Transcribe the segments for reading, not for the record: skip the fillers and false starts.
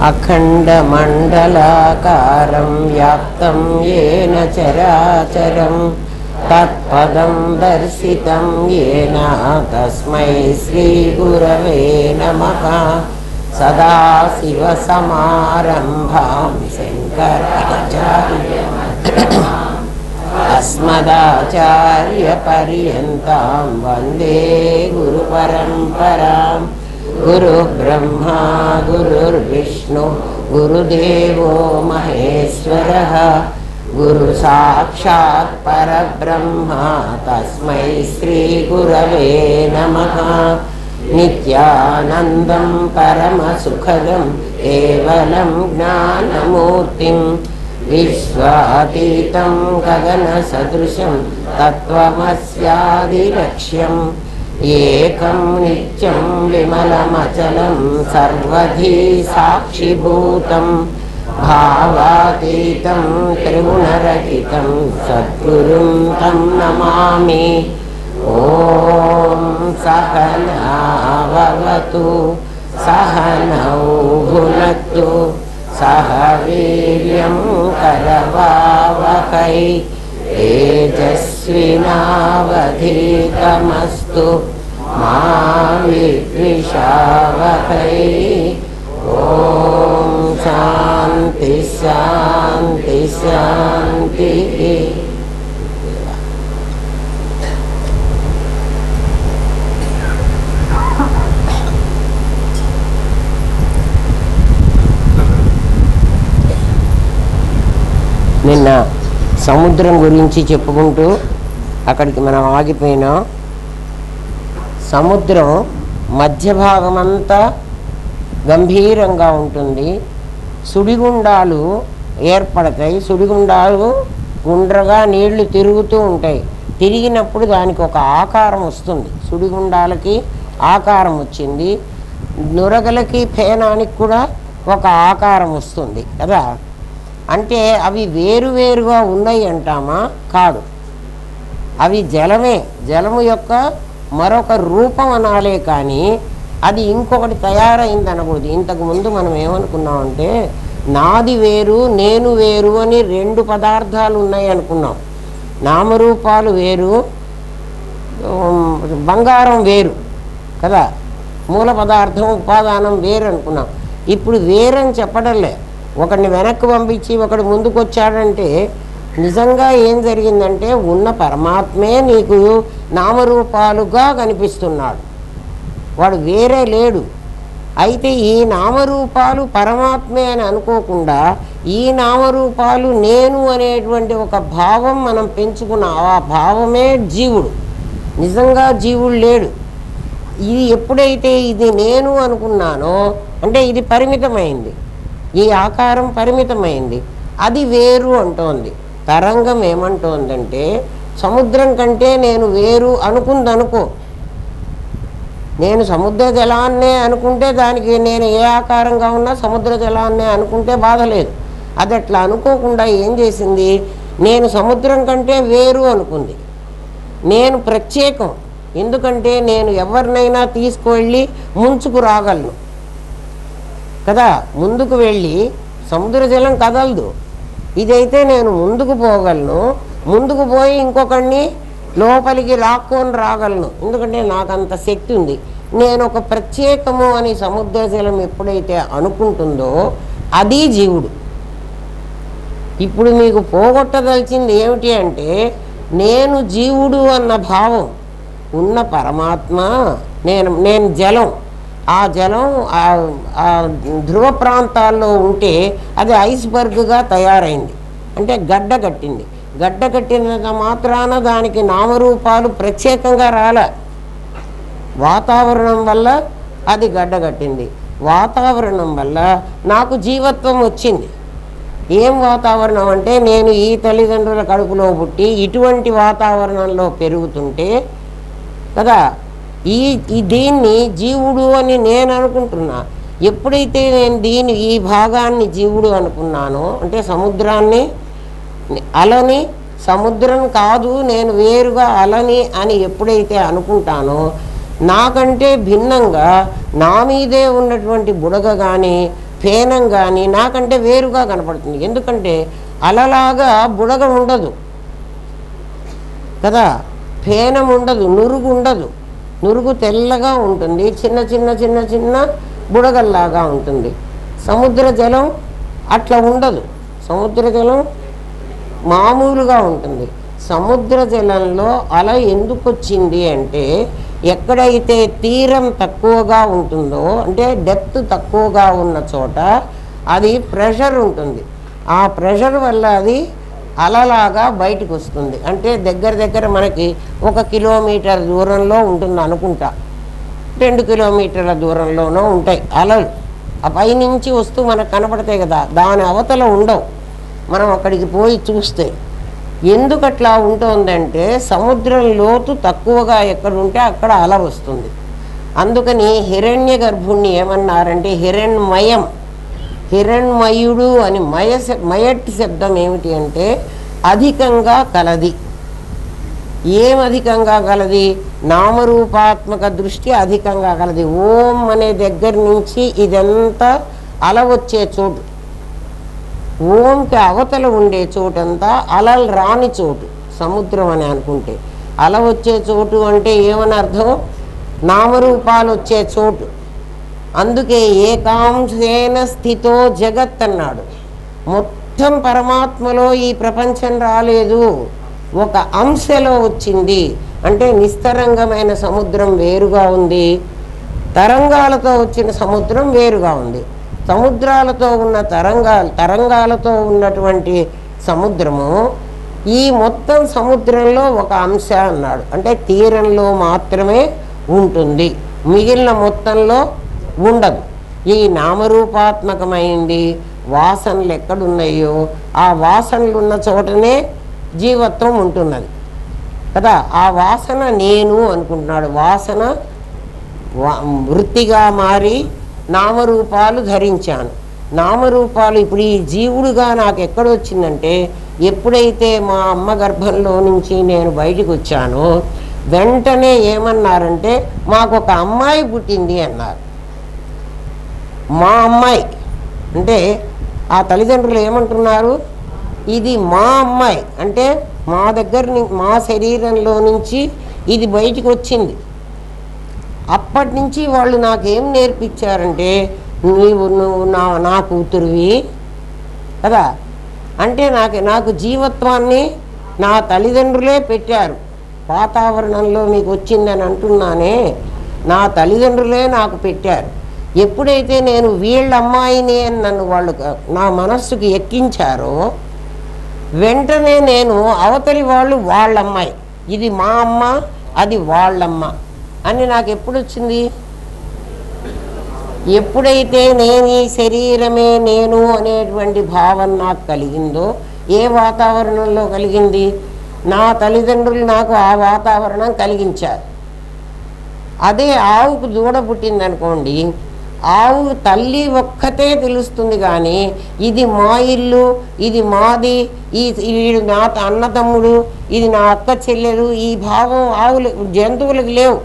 अखण्डमण्डलाकारं व्याप्तं येन चराचरं तत्पदं दर्शितं येन तस्मै श्रीगुरवे नमः। सदाशिवसमारम्भां शङ्कराचार्यमध्यमाम् अस्मदाचार्यपर्यन्तां वन्दे गुरुपरम्परां। गुरुब्रह्मा गुरुर्विष्णु गुरुदेवो महेश्वरः गुरुसाक्षात् परब्रह्मा तस्मै श्रीगुरवे नमः। नित्यानन्दं परमसुखदं केवलं ज्ञानमूर्तिं विश्वातीतं गगनसदृशं तत्त्वमस्यादिलक्ष्यम् एकं नित्यं विमलमचलं सर्वधी साक्षिभूतं भावातीतं त्रिगुणरहितं सद्गुरुं तं नमामि। ॐ सहना भवतु सहनौ भुनक्तु सह वीर्यं करवावहै तेजस्विनावधीतमस्तु मा विद्विषावहै। ॐ शान्ति शान्ति शान्तिः। నిన్న సముద్రం గురించి చెప్పుకుంటూ అక్కడికి మనం ఆగిపోయినాం. సముద్రం మధ్య భాగమంతా గంభీరంగా ఉంటుంది. సుడిగుండాలు ఏర్పడతాయి. సుడిగుండాలు గుండ్రగా నీళ్లు తిరుగుతూ ఉంటాయి. తిరిగినప్పుడు దానికి ఒక ఆకారం వస్తుంది. సుడిగుండాలకి ఆకారం వచ్చింది. నురగలకి ఫేనానికి కూడా ఒక ఆకారం వస్తుంది కదా. అంటే అవి వేరువేరుగా ఉన్నాయి అంటామా? కాదు, అవి జలమే. జలము యొక్క మరొక రూపం అనాలే కానీ అది ఇంకొకటి తయారైంది అనకూడదు. ఇంతకుముందు మనం ఏమనుకున్నామంటే నాది వేరు నేను వేరు అని రెండు పదార్థాలు ఉన్నాయి అనుకున్నాం. నామరూపాలు వేరు, బంగారం వేరు కదా, మూల పదార్థం ఉపాదానం వేరు అనుకున్నాం. ఇప్పుడు వేరని చెప్పడంలే. ఒకడిని వెనక్కి పంపించి ఒకడు ముందుకు వచ్చాడంటే నిజంగా ఏం జరిగిందంటే ఉన్న పరమాత్మే నీకు నామరూపాలుగా కనిపిస్తున్నాడు. వాడు వేరే లేడు. అయితే ఈ నామరూపాలు పరమాత్మే అని అనుకోకుండా ఈ నామరూపాలు నేను అనేటువంటి ఒక భావం మనం పెంచుకున్నాం. ఆ భావమే జీవుడు. నిజంగా జీవుడు లేడు. ఇది ఎప్పుడైతే ఇది నేను అనుకున్నానో అంటే ఇది పరిమితమైంది. ఈ ఆకారం పరిమితమైంది. అది వేరు అంటోంది. తరంగం ఏమంటోందంటే సముద్రం కంటే నేను వేరు అనుకుందనుకో. నేను సముద్ర జలాన్నే అనుకుంటే దానికి నేను ఏ ఆకారంగా ఉన్నా సముద్ర జలాన్నే అనుకుంటే బాధ లేదు. అది అట్లా అనుకోకుండా ఏం చేసింది, నేను సముద్రం కంటే వేరు అనుకుంది. నేను ప్రత్యేకం. ఎందుకంటే నేను ఎవరినైనా తీసుకువెళ్ళి ముంచుకు రాగలను కదా. ముందుకు వెళ్ళి సముద్ర జలం కదలదు. ఇదైతే నేను ముందుకు పోగలను. ముందుకు పోయి ఇంకొకరిని లోపలికి లాక్కొని రాగలను. ఎందుకంటే నాకు అంత శక్తి ఉంది. నేను ఒక ప్రత్యేకము అని సముద్ర జలం ఎప్పుడైతే అనుకుంటుందో అది జీవుడు. ఇప్పుడు మీకు పోగొట్టదలిచింది ఏమిటి అంటే నేను జీవుడు అన్న భావం ఉన్న పరమాత్మ నేను జలం. ఆ జలం ఆ ధ్రువ ప్రాంతాల్లో ఉంటే అది ఐస్బర్గ్గా తయారైంది. అంటే గడ్డ కట్టింది. గడ్డ కట్టినంత మాత్రాన దానికి నామరూపాలు ప్రత్యేకంగా రాలే. వాతావరణం వల్ల అది గడ్డ కట్టింది. వాతావరణం వల్ల నాకు జీవత్వం వచ్చింది. ఏం వాతావరణం అంటే నేను ఈ తల్లిదండ్రుల కడుపులో పుట్టి ఇటువంటి వాతావరణంలో పెరుగుతుంటే కదా దీన్ని జీవుడు అని నేను అనుకుంటున్నా. ఎప్పుడైతే నేను ఈ భాగాన్ని జీవుడు అనుకున్నానో అంటే సముద్రాన్ని అలని సముద్రం కాదు నేను వేరుగా అలని అని ఎప్పుడైతే అనుకుంటానో నాకంటే భిన్నంగా నా మీదే ఉన్నటువంటి బుడగ కానీ ఫేనం కానీ నాకంటే వేరుగా కనపడుతుంది. ఎందుకంటే అలలాగా బుడగ ఉండదు కదా, ఫేనం ఉండదు, నురుగు ఉండదు. నురుగు తెల్లగా ఉంటుంది, చిన్న చిన్న చిన్న చిన్న బుడగల్లాగా ఉంటుంది. సముద్ర జలం అట్లా ఉండదు. సముద్ర జలం మామూలుగా ఉంటుంది. సముద్ర జలంలో అల ఎందుకు వచ్చింది అంటే, ఎక్కడైతే తీరం తక్కువగా ఉంటుందో, అంటే డెప్త్ తక్కువగా ఉన్న చోట అది ప్రెషర్ ఉంటుంది. ఆ ప్రెషర్ వల్ల అది అలలాగా బయటకు వస్తుంది. అంటే దగ్గర దగ్గర మనకి 1 కిలోమీటర్ దూరంలో ఉంటుంది అనుకుంటా, 2 కిలోమీటర్ల దూరంలోనూ ఉంటాయి అలలు. ఆ పైనుంచి వస్తూ మనకు కనపడతాయి కదా, దాని అవతల ఉండవు మనం అక్కడికి పోయి చూస్తే. ఎందుకు అట్లా ఉంటుందంటే సముద్రం లోతు తక్కువగా ఎక్కడ ఉంటే అక్కడ అల వస్తుంది. అందుకని హిరణ్య గర్భుణ్ణి ఏమన్నారంటే హిరణ్మయం, హిరణ్మయుడు అని. మయట్ శబ్దం ఏమిటి అంటే అధికంగా కలది. ఏం అధికంగా కలది? నామరూపాత్మక దృష్టి అధికంగా కలది. ఓం అనే దగ్గర నుంచి ఇదంతా అల వచ్చే చోటు, ఓంకి అవతల ఉండే చోటంతా అలలు రాని చోటు సముద్రం అని అనుకుంటే. అల వచ్చే చోటు అంటే ఏమని అర్థం? నామరూపాలు వచ్చే చోటు. అందుకే ఏకాంశేన స్థితో జగత్ అన్నాడు. మొత్తం పరమాత్మలో ఈ ప్రపంచం రాలేదు, ఒక అంశలో వచ్చింది. అంటే నిస్తరంగమైన సముద్రం వేరుగా ఉంది, తరంగాలతో వచ్చిన సముద్రం వేరుగా ఉంది. సముద్రాలతో ఉన్న తరంగాలతో ఉన్నటువంటి సముద్రము ఈ మొత్తం సముద్రంలో ఒక అంశ అన్నాడు. అంటే తీరంలో మాత్రమే ఉంటుంది, మిగిలిన మొత్తంలో ఉండదు. ఈ నామరూపాత్మకమైంది వాసనలు ఎక్కడున్నాయో ఆ వాసనలు ఉన్న చోటనే జీవత్వం ఉంటున్నది కదా. ఆ వాసన నేను అనుకుంటున్నాడు. వాసన వృత్తిగా మారి నామరూపాలు ధరించాను. నామరూపాలు ఇప్పుడు ఈ జీవుడుగా నాకు ఎక్కడొచ్చిందంటే, ఎప్పుడైతే మా అమ్మ గర్భంలో నుంచి నేను బయటికి వచ్చానో వెంటనే ఏమన్నారంటే మాకు ఒక అమ్మాయి పుట్టింది అన్నారు. మా అమ్మాయి అంటే ఆ తల్లిదండ్రులు ఏమంటున్నారు? ఇది మా అమ్మాయి అంటే మా దగ్గర మా శరీరంలో నుంచి ఇది బయటికి వచ్చింది. అప్పటి నుంచి వాళ్ళు నాకేం నేర్పించారంటే నువ్వు నా కూతురువి కదా. అంటే నాకు జీవత్వాన్ని నా తల్లిదండ్రులే పెట్టారు. వాతావరణంలో మీకు వచ్చిందని అంటున్నానే, నా తల్లిదండ్రులే నాకు పెట్టారు. ఎప్పుడైతే నేను వీళ్ళ అమ్మాయిని అని నన్ను వాళ్ళు నా మనస్సుకి ఎక్కించారో వెంటనే నేను అవతలి వాళ్ళు వాళ్ళమ్మాయి, ఇది మా అమ్మ అది వాళ్ళమ్మ అని నాకు ఎప్పుడు వచ్చింది? ఎప్పుడైతే నేను ఈ శరీరమే నేను అనేటువంటి భావన నాకు కలిగిందో, ఏ వాతావరణంలో కలిగింది? నా తల్లిదండ్రులు నాకు ఆ వాతావరణం కలిగించారు. అదే ఆవుకు దూడ పుట్టింది అనుకోండి, ఆవు తల్లి ఒక్కతే తెలుస్తుంది, కానీ ఇది మా ఇల్లు, ఇది మాది, వీడు నా అన్నతమ్ముడు, ఇది నా అక్క చెల్లెలు, ఈ భావం జంతువులకు లేవు.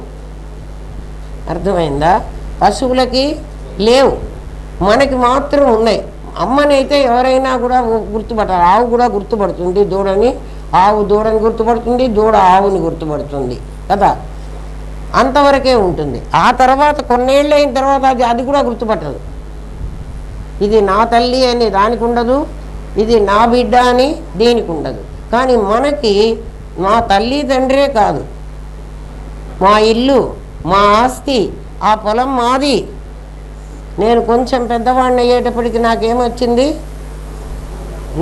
అర్థమైందా? పశువులకి లేవు, మనకి మాత్రం ఉన్నాయి. అమ్మనైతే ఎవరైనా కూడా గుర్తుపట్టాలి. ఆవు కూడా గుర్తుపడుతుంది దూడని, ఆవు దూడని గుర్తుపడుతుంది, దూడ ఆవుని గుర్తుపడుతుంది కదా. అంతవరకే ఉంటుంది. ఆ తర్వాత కొన్నేళ్ళు అయిన తర్వాత అది కూడా గుర్తుపట్టదు. ఇది నా తల్లి అని దానికి ఉండదు, ఇది నా బిడ్డ అని దీనికి ఉండదు. కానీ మనకి మా తల్లి తండ్రే కాదు, మా ఇల్లు, మా ఆస్తి, ఆ పొలం మాది. నేను కొంచెం పెద్దవాడిని అయ్యేటప్పటికి నాకేమొచ్చింది?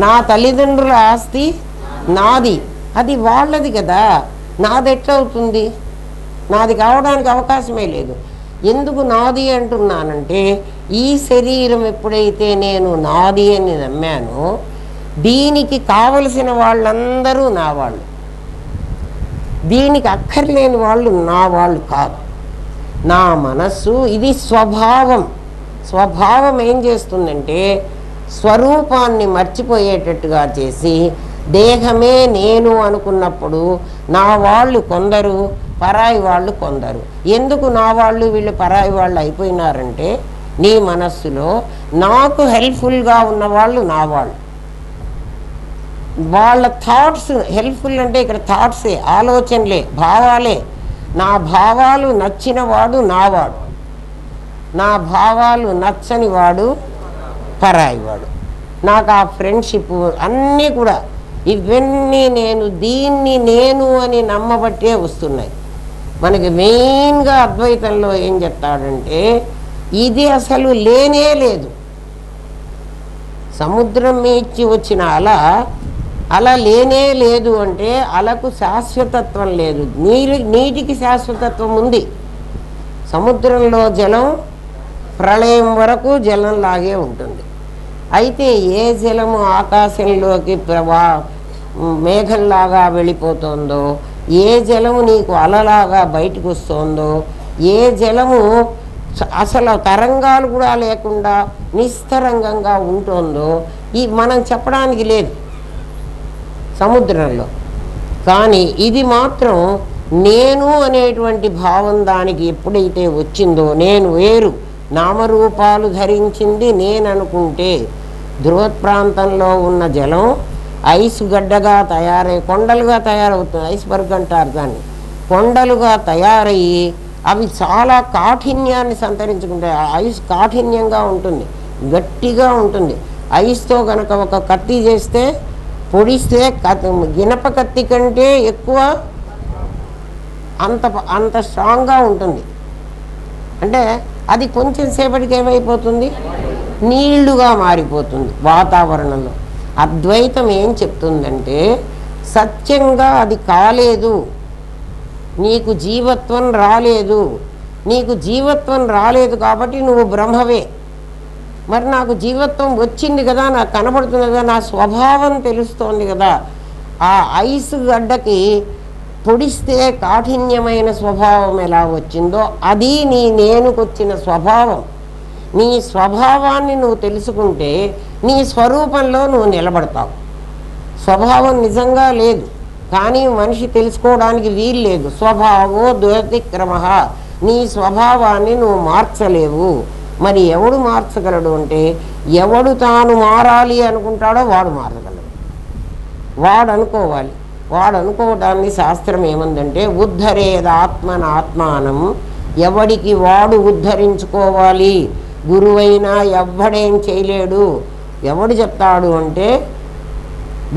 నా తల్లిదండ్రుల ఆస్తి నాది, అది వాళ్ళది కదా. నాది ఎట్లా అవుతుంది? నాది కావడానికి అవకాశమే లేదు. ఎందుకు నాది అంటున్నానంటే, ఈ శరీరం ఎప్పుడైతే నేను నాది అని నమ్మానో దీనికి కావలసిన వాళ్ళందరూ నా వాళ్ళు, దీనికి అక్కర్లేని వాళ్ళు నా వాళ్ళు కాదు. నా మనస్సు ఇది స్వభావం. స్వభావం ఏం చేస్తుందంటే స్వరూపాన్ని మర్చిపోయేటట్టుగా చేసి దేహమే నేను అనుకున్నప్పుడు నా వాళ్ళు కొందరు, పరాయి వాళ్ళు కొందరు. ఎందుకు నా వాళ్ళు వీళ్ళు పరాయి వాళ్ళు అయిపోయినారంటే నీ మనస్సులో నాకు హెల్ప్ఫుల్గా ఉన్నవాళ్ళు నా వాళ్ళు, వాళ్ళ థాట్స్ హెల్ప్ఫుల్ అంటే ఇక్కడ థాట్సే, ఆలోచనలే, భావాలే. నా భావాలు నచ్చిన వాడు నావాడు, నా భావాలు నచ్చని వాడు పరాయివాడు. నాకు ఆ ఫ్రెండ్షిప్ అన్నీ కూడా ఇవన్నీ దీన్ని నేను అని నమ్మబట్టే వస్తున్నాయి. మనకి మెయిన్గా అద్వైతంలో ఏం చెప్తాడంటే ఇది అసలు లేనే లేదు. సముద్రం మీచి వచ్చిన అల లేనే లేదు అంటే అలకు శాశ్వతత్వం లేదు. నీటికి శాశ్వతత్వం ఉంది. సముద్రంలో జలం ప్రళయం వరకు జలంలాగే ఉంటుంది. అయితే ఏ జలము ఆకాశంలోకి మేఘంలాగా వెళ్ళిపోతుందో, ఏ జలము నీకు అలలాగా బయటకు వస్తుందో, ఏ జలము అసలు తరంగాలు కూడా లేకుండా నిస్తరంగంగా ఉంటుందో మనం చెప్పడానికి లేదు సముద్రంలో. కానీ ఇది మాత్రం నేను అనేటువంటి భావం దానికి ఎప్పుడైతే వచ్చిందో, నేను వేరు, నామరూపాలు ధరించింది నేను అనుకుంటే, ధ్రువ ప్రాంతంలో ఉన్న జలం ఐస్ గడ్డగా తయారై కొండలుగా తయారవుతుంది. ఐస్బర్గ్ అంటారు దాన్ని. కొండలుగా తయారయ్యి అవి చాలా కాఠిన్యాన్ని సంతరించుకుంటాయి. ఐస్ కాఠిన్యంగా ఉంటుంది, గట్టిగా ఉంటుంది. ఐస్తో కనుక ఒక కత్తి చేస్తే, పొడిస్తే ఇనప కత్తి కంటే ఎక్కువ అంత స్ట్రాంగ్గా ఉంటుంది. అంటే అది కొంచెం సేపటికి ఏమైపోతుంది, నీళ్లుగా మారిపోతుంది వాతావరణంలో. అద్వైతం ఏం చెప్తుందంటే సత్యంగా అది కాలేదు, నీకు జీవత్వం రాలేదు. నీకు జీవత్వం రాలేదు కాబట్టి నువ్వు బ్రహ్మవే. మరి నాకు జీవత్వం వచ్చింది కదా, నాకు కనబడుతుంది కదా, నా స్వభావం తెలుస్తోంది కదా. ఆ ఐస్ గడ్డకి పొడిస్తే కాఠిన్యమైన స్వభావం ఎలా వచ్చిందో అది నేనుకొచ్చిన స్వభావం. నీ స్వభావాన్ని నువ్వు తెలుసుకుంటే నీ స్వరూపంలో నువ్వు నిలబడతావు. స్వభావం నిజంగా లేదు, కానీ మనిషి తెలుసుకోవడానికి వీలు లేదు. స్వభావో దురతిక్రమ, నీ స్వభావాన్ని నువ్వు మార్చలేవు. మరి ఎవడు మార్చగలడు అంటే ఎవడు తాను మారాలి అనుకుంటాడో వాడు మారగలడు. వాడు అనుకోవాలి. వాడు అనుకోవడాన్ని శాస్త్రం ఏమందంటే ఉద్ధరేదాత్మనాత్మానం, ఎవడికి వాడు ఉద్ధరించుకోవాలి. గురువైనా ఎవ్వడేం చేయలేడు. ఎవడు చెప్తాడు అంటే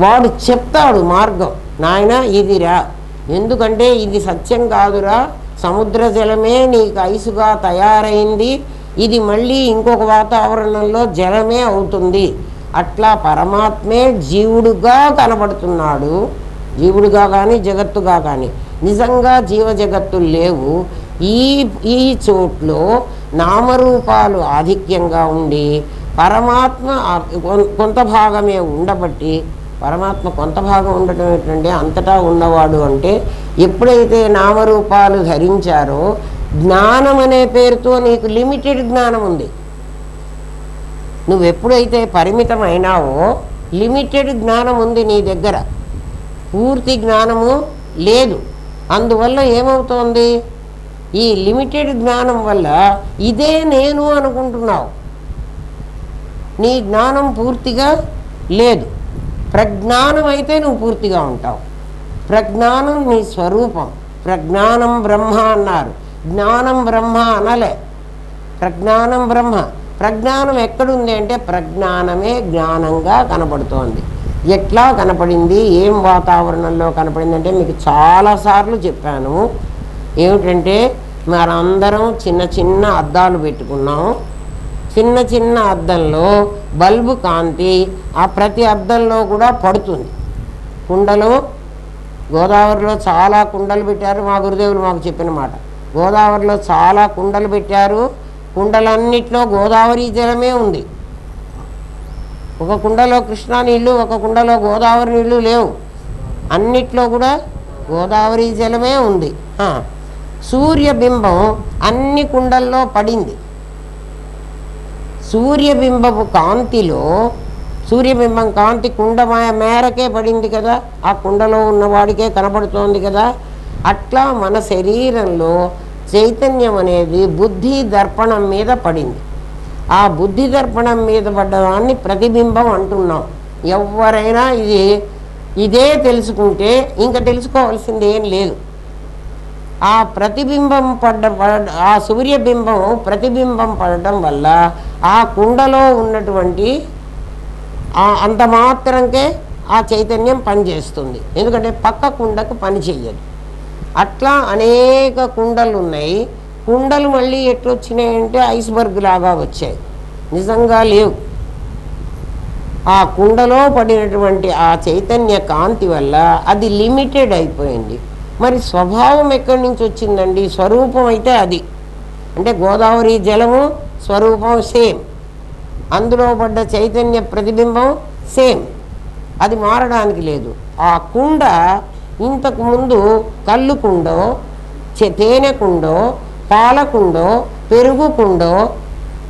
వాడు చెప్తాడు మార్గం. నాయన ఇదిరా, ఎందుకంటే ఇది సత్యం కాదురా, సముద్ర జలమే నీకు ఐసుగా తయారైంది, ఇది మళ్ళీ ఇంకొక వాతావరణంలో జలమే అవుతుంది. అట్లా పరమాత్మే జీవుడుగా కనబడుతున్నాడు. జీవుడుగా కానీ జగత్తుగా కానీ నిజంగా జీవ జగత్తులు లేవు. ఈ చోట్లో నామరూపాలు ఆధిక్యంగా ఉండి పరమాత్మ కొంత భాగమే ఉండబట్టి, పరమాత్మ కొంత భాగం ఉండటం ఏంటంటే అంతటా ఉన్నవాడు. అంటే ఎప్పుడైతే నామరూపాలు ధరించారో జ్ఞానం అనే పేరుతో నీకు లిమిటెడ్ జ్ఞానం ఉంది. నువ్వెప్పుడైతే పరిమితమైనావో లిమిటెడ్ జ్ఞానం ఉంది నీ దగ్గర, పూర్తి జ్ఞానము లేదు. అందువల్ల ఏమవుతోంది, ఈ లిమిటెడ్ జ్ఞానం వల్ల ఇదే నేను అనుకుంటున్నావు. నీ జ్ఞానం పూర్తిగా లేదు. ప్రజ్ఞానం అయితే నువ్వు పూర్తిగా ఉంటావు. ప్రజ్ఞానం నీ స్వరూపం. ప్రజ్ఞానం బ్రహ్మ అన్నారు, జ్ఞానం బ్రహ్మ అనలే. ప్రజ్ఞానం బ్రహ్మ. ప్రజ్ఞానం ఎక్కడుంది అంటే ప్రజ్ఞానమే జ్ఞానంగా కనపడుతోంది. ఎట్లా కనపడింది, ఏం వాతావరణంలో కనపడింది అంటే మీకు చాలాసార్లు చెప్పాను. ఏమిటంటే మనందరం చిన్న చిన్న అద్దాలు పెట్టుకున్నాం. చిన్న చిన్న అద్దంలో బల్బు కాంతి ఆ ప్రతి అద్దంలో కూడా పడుతుంది. కుండలు, గోదావరిలో చాలా కుండలు పెట్టారు. మా గురుదేవులు మాకు చెప్పిన మాట, గోదావరిలో చాలా కుండలు పెట్టారు. కుండలన్నిట్లో గోదావరి జలమే ఉంది. ఒక కుండలో కృష్ణా నీళ్ళు, ఒక కుండలో గోదావరి నీళ్ళు లేవు. అన్నిట్లో కూడా గోదావరి జలమే ఉంది. సూర్యబింబం అన్ని కుండల్లో పడింది. సూర్యబింబపు కాంతిలో, సూర్యబింబం కాంతి కుండ మేరకే పడింది కదా, ఆ కుండలో ఉన్నవాడికే కనపడుతోంది కదా. అట్లా మన శరీరంలో చైతన్యం అనేది బుద్ధి దర్పణం మీద పడింది. ఆ బుద్ధి దర్పణం మీద పడ్డదాన్ని ప్రతిబింబం అంటున్నాం. ఎవరైనా ఇదే తెలుసుకుంటే ఇంకా తెలుసుకోవాల్సింది ఏం లేదు. ఆ ప్రతిబింబం ఆ సూర్యబింబం ప్రతిబింబం పడటం వల్ల ఆ కుండలో ఉన్నటువంటి అంత మాత్రంకే ఆ చైతన్యం పనిచేస్తుంది. ఎందుకంటే పక్క కుండకు పని చెయ్యదు. అట్లా అనేక కుండలు ఉన్నాయి. కుండలు మళ్ళీ ఎట్లొచ్చినాయంటే ఐస్బర్గ్ లాగా వచ్చాయి, నిజంగా లేవు. ఆ కుండలో పడినటువంటి ఆ చైతన్య కాంతి వల్ల అది లిమిటెడ్ అయిపోయింది. మరి స్వభావం ఎక్కడి నుంచి వచ్చిందండి? స్వరూపం అయితే అది, అంటే గోదావరి జలము స్వరూపం సేమ్, అందులో పడ్డ చైతన్య ప్రతిబింబం సేమ్, అది మారడానికి లేదు. ఆ కుండ ఇంతకుముందు కళ్ళు కుండో, తేనె కుండో, పాల కుండో, పెరుగు కుండో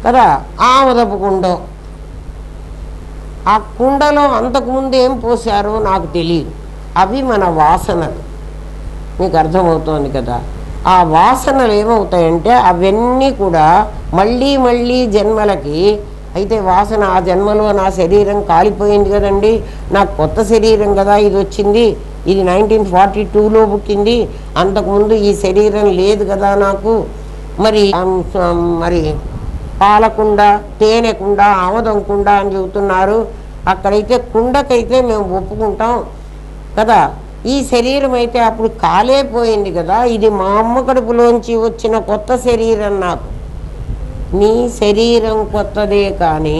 కదా, ఆమదపు కుండో, ఆ కుండలో అంతకుముందు ఏం పోసారో నాకు తెలియదు. అవి మన వాసనలు. మీకు అర్థమవుతోంది కదా. ఆ వాసనలు ఏమవుతాయంటే అవన్నీ కూడా మళ్ళీ మళ్ళీ జన్మలకి అయితే వాసన. ఆ జన్మలో నా శరీరం కాలిపోయింది కదండి, నాకు కొత్త శరీరం కదా ఇది వచ్చింది, ఇది 1942లో పుట్టింది, అంతకుముందు ఈ శరీరం లేదు కదా నాకు. మరి పాలకుండ, తేనెకుండ, ఆమదం కుండ అని చెబుతున్నారు. అక్కడైతే కుండకైతే మేము ఒప్పుకుంటాం కదా. ఈ శరీరం అయితే అప్పుడు కాలేపోయింది కదా, ఇది మా అమ్మ కడుపులోంచి వచ్చిన కొత్త శరీరం నాకు. నీ శరీరం కొత్తదే, కానీ